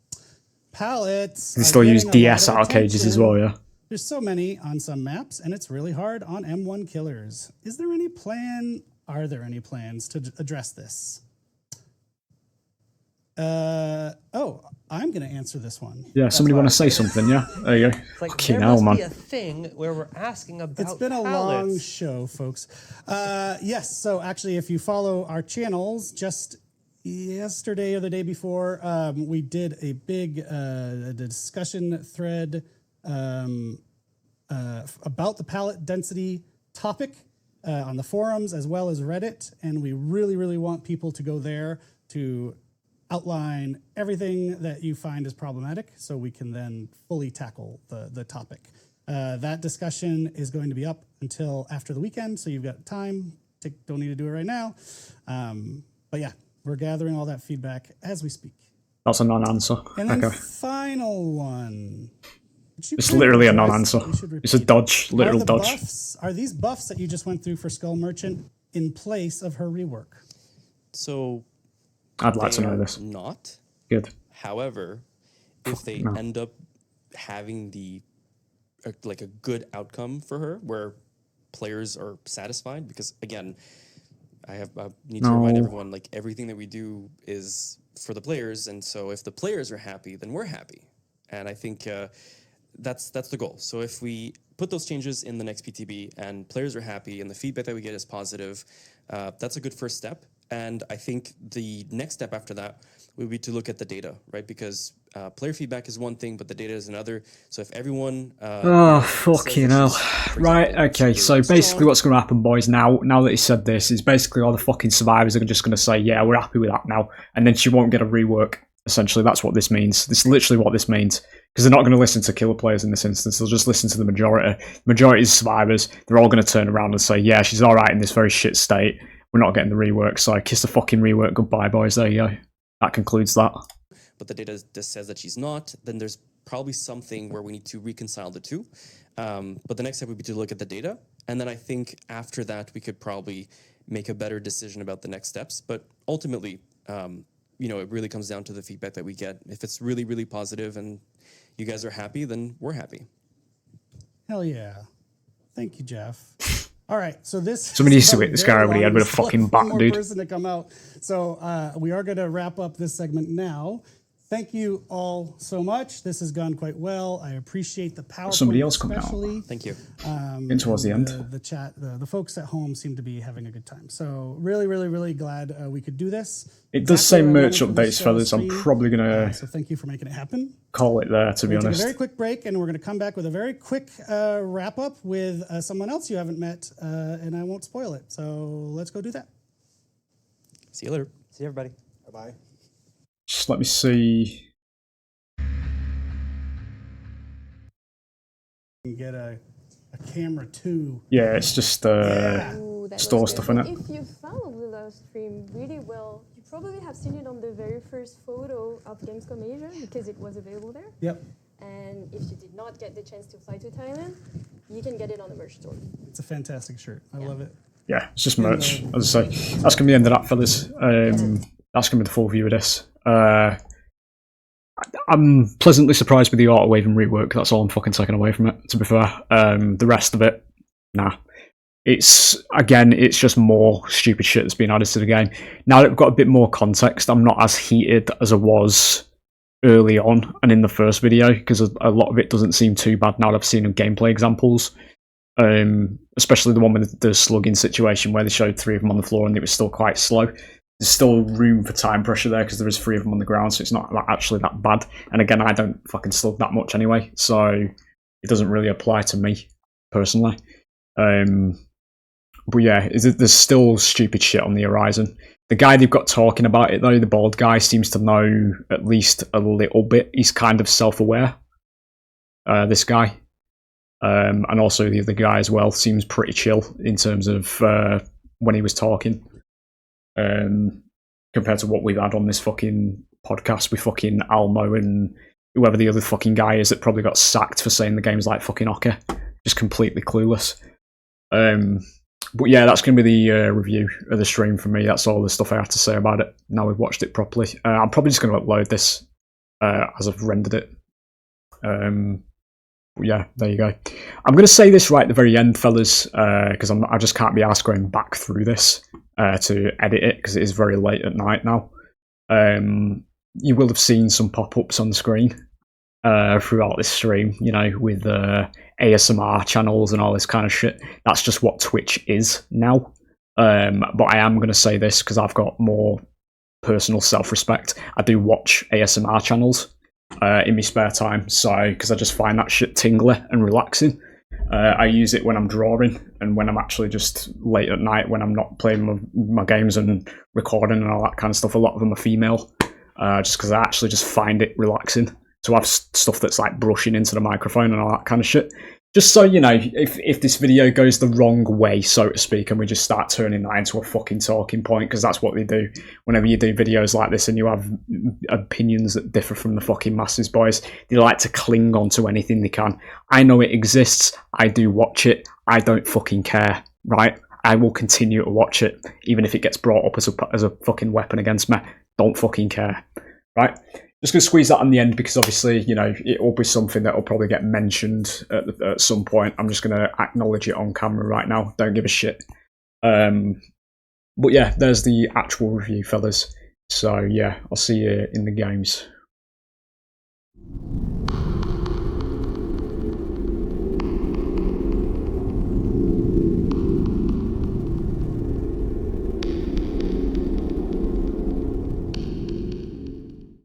Pallets.
They still use DSR cages as well, yeah.
There's so many on some maps, and it's really hard on M1 killers. Is there any plan? Are there any plans to address this? I'm going to answer this one.
Yeah, somebody want to say something, yeah? There you go.
Like, there must be a thing where we're asking about
It's been a long show, folks. Yes, so actually, if you follow our channels, just yesterday or the day before, we did a big discussion thread about the pallet density topic on the forums as well as Reddit, and we really, really want people to go there to outline everything that you find is problematic so we can then fully tackle the topic. That discussion is going to be up until after the weekend, so you've got time. Don't need to do it right now. But yeah, we're gathering all that feedback as we speak.
That's a non-answer.
And then final one.
It's literally a non-answer. It's a dodge, literal dodge.
Are these buffs that you just went through for Skull Merchant in place of her rework?
So
I'd like to know this.
Not.
Good.
However, if they end up having like a good outcome for her where players are satisfied, because again, I need to remind everyone, like, everything that we do is for the players, and so if the players are happy, then we're happy. And I think that's the goal. So if we put those changes in the next PTB and players are happy and the feedback that we get is positive, that's a good first step. And I think the next step after that would be to look at the data, right? Because player feedback is one thing, but the data is another. So if everyone...
fucking hell. Right, okay, so basically what's going to happen, boys, now that he said this, is basically all the fucking survivors are just going to say, yeah, we're happy with that now. And then she won't get a rework. Essentially, that's what this means. This is literally what this means. Because they're not going to listen to killer players in this instance. They'll just listen to the majority. The majority is survivors. They're all going to turn around and say, yeah, she's all right in this very shit state. We're not getting the rework. So kiss the fucking rework. Goodbye, boys. There you go. That concludes that.
But the data just says that she's not. Then there's probably something where we need to reconcile the two. But the next step would be to look at the data. And then I think after that, we could probably make a better decision about the next steps. But ultimately... it really comes down to the feedback that we get. If it's really, really positive and you guys are happy, then we're happy.
Hell yeah. Thank you, Jeff. All right, so
Somebody needs to hit this guy over the head with a fucking bat, dude.
Person to come out. So we are going to wrap up this segment now. Thank you all so much. This has gone quite well. I appreciate the PowerPoint.
Somebody else coming out.
Thank you.
In towards the end.
The chat, the folks at home seem to be having a good time. So really, really, really glad we could do this.
It does say merch updates, fellas. I'm probably going to
so thank you for making it happen.
Call it there, to be honest.
Take a very quick break, and we're going to come back with a very quick wrap up with someone else you haven't met, and I won't spoil it. So let's go do that.
See you later.
See you, everybody.
Bye-bye.
Just let me see.
Get a camera too.
Yeah, it's just store stuff in it.
If you follow the live stream really well, you probably have seen it on the very first photo of Gamescom Asia because it was available there.
Yep.
And if you did not get the chance to fly to Thailand, you can get it on the merch store.
It's a fantastic shirt. I love it.
Yeah, it's just merch. As I say, that's going to be the end of that, fellas. That's going to be the full view of this. I'm pleasantly surprised with the auto wave and rework. That's all I'm fucking taking away from it, to be fair. The rest of it, nah. It's just more stupid shit that's been added to the game. Now that we've got a bit more context, I'm not as heated as I was early on and in the first video, because a lot of it doesn't seem too bad now that I've seen gameplay examples. Especially the one with the slugging situation where they showed 3 of them on the floor and it was still quite slow. There's still room for time pressure there because there is 3 of them on the ground, so it's not actually that bad. And again, I don't fucking slug that much anyway, so it doesn't really apply to me personally. But yeah, there's still stupid shit on the horizon. The guy they've got talking about it though, the bald guy, seems to know at least a little bit. He's kind of self-aware, this guy. And also the other guy as well seems pretty chill in terms of when he was talking. Compared to what we've had on this fucking podcast with fucking Almo and whoever the other fucking guy is that probably got sacked for saying the game's like fucking hockey. Just completely clueless. But yeah, that's going to be the review of the stream for me. That's all the stuff I have to say about it. Now we've watched it properly. I'm probably just going to upload this as I've rendered it. But yeah, there you go. I'm going to say this right at the very end, fellas, because I just can't be asked going back through this to edit it, because it is very late at night now. You will have seen some pop-ups on the screen throughout this stream, with ASMR channels and all this kind of shit. That's just what Twitch is now. But I am going to say this because I've got more personal self-respect. I do watch ASMR channels in my spare time, so because I just find that shit tingly and relaxing. I use it when I'm drawing and when I'm actually just late at night when I'm not playing my games and recording and all that kind of stuff. A lot of them are female, just because I actually just find it relaxing to have stuff that's like brushing into the microphone and all that kind of shit. Just so if this video goes the wrong way, so to speak, and we just start turning that into a fucking talking point, because that's what they do whenever you do videos like this and you have opinions that differ from the fucking masses, boys. They like to cling on to anything they can. I know it exists. I do watch it. I don't fucking care, right? I will continue to watch it, even if it gets brought up as a fucking weapon against me. Don't fucking care, right? Just going to squeeze that on the end because obviously, it will be something that will probably get mentioned at some point. I'm just going to acknowledge it on camera right now. Don't give a shit. But yeah, there's the actual review, fellas. So yeah, I'll see you in the games.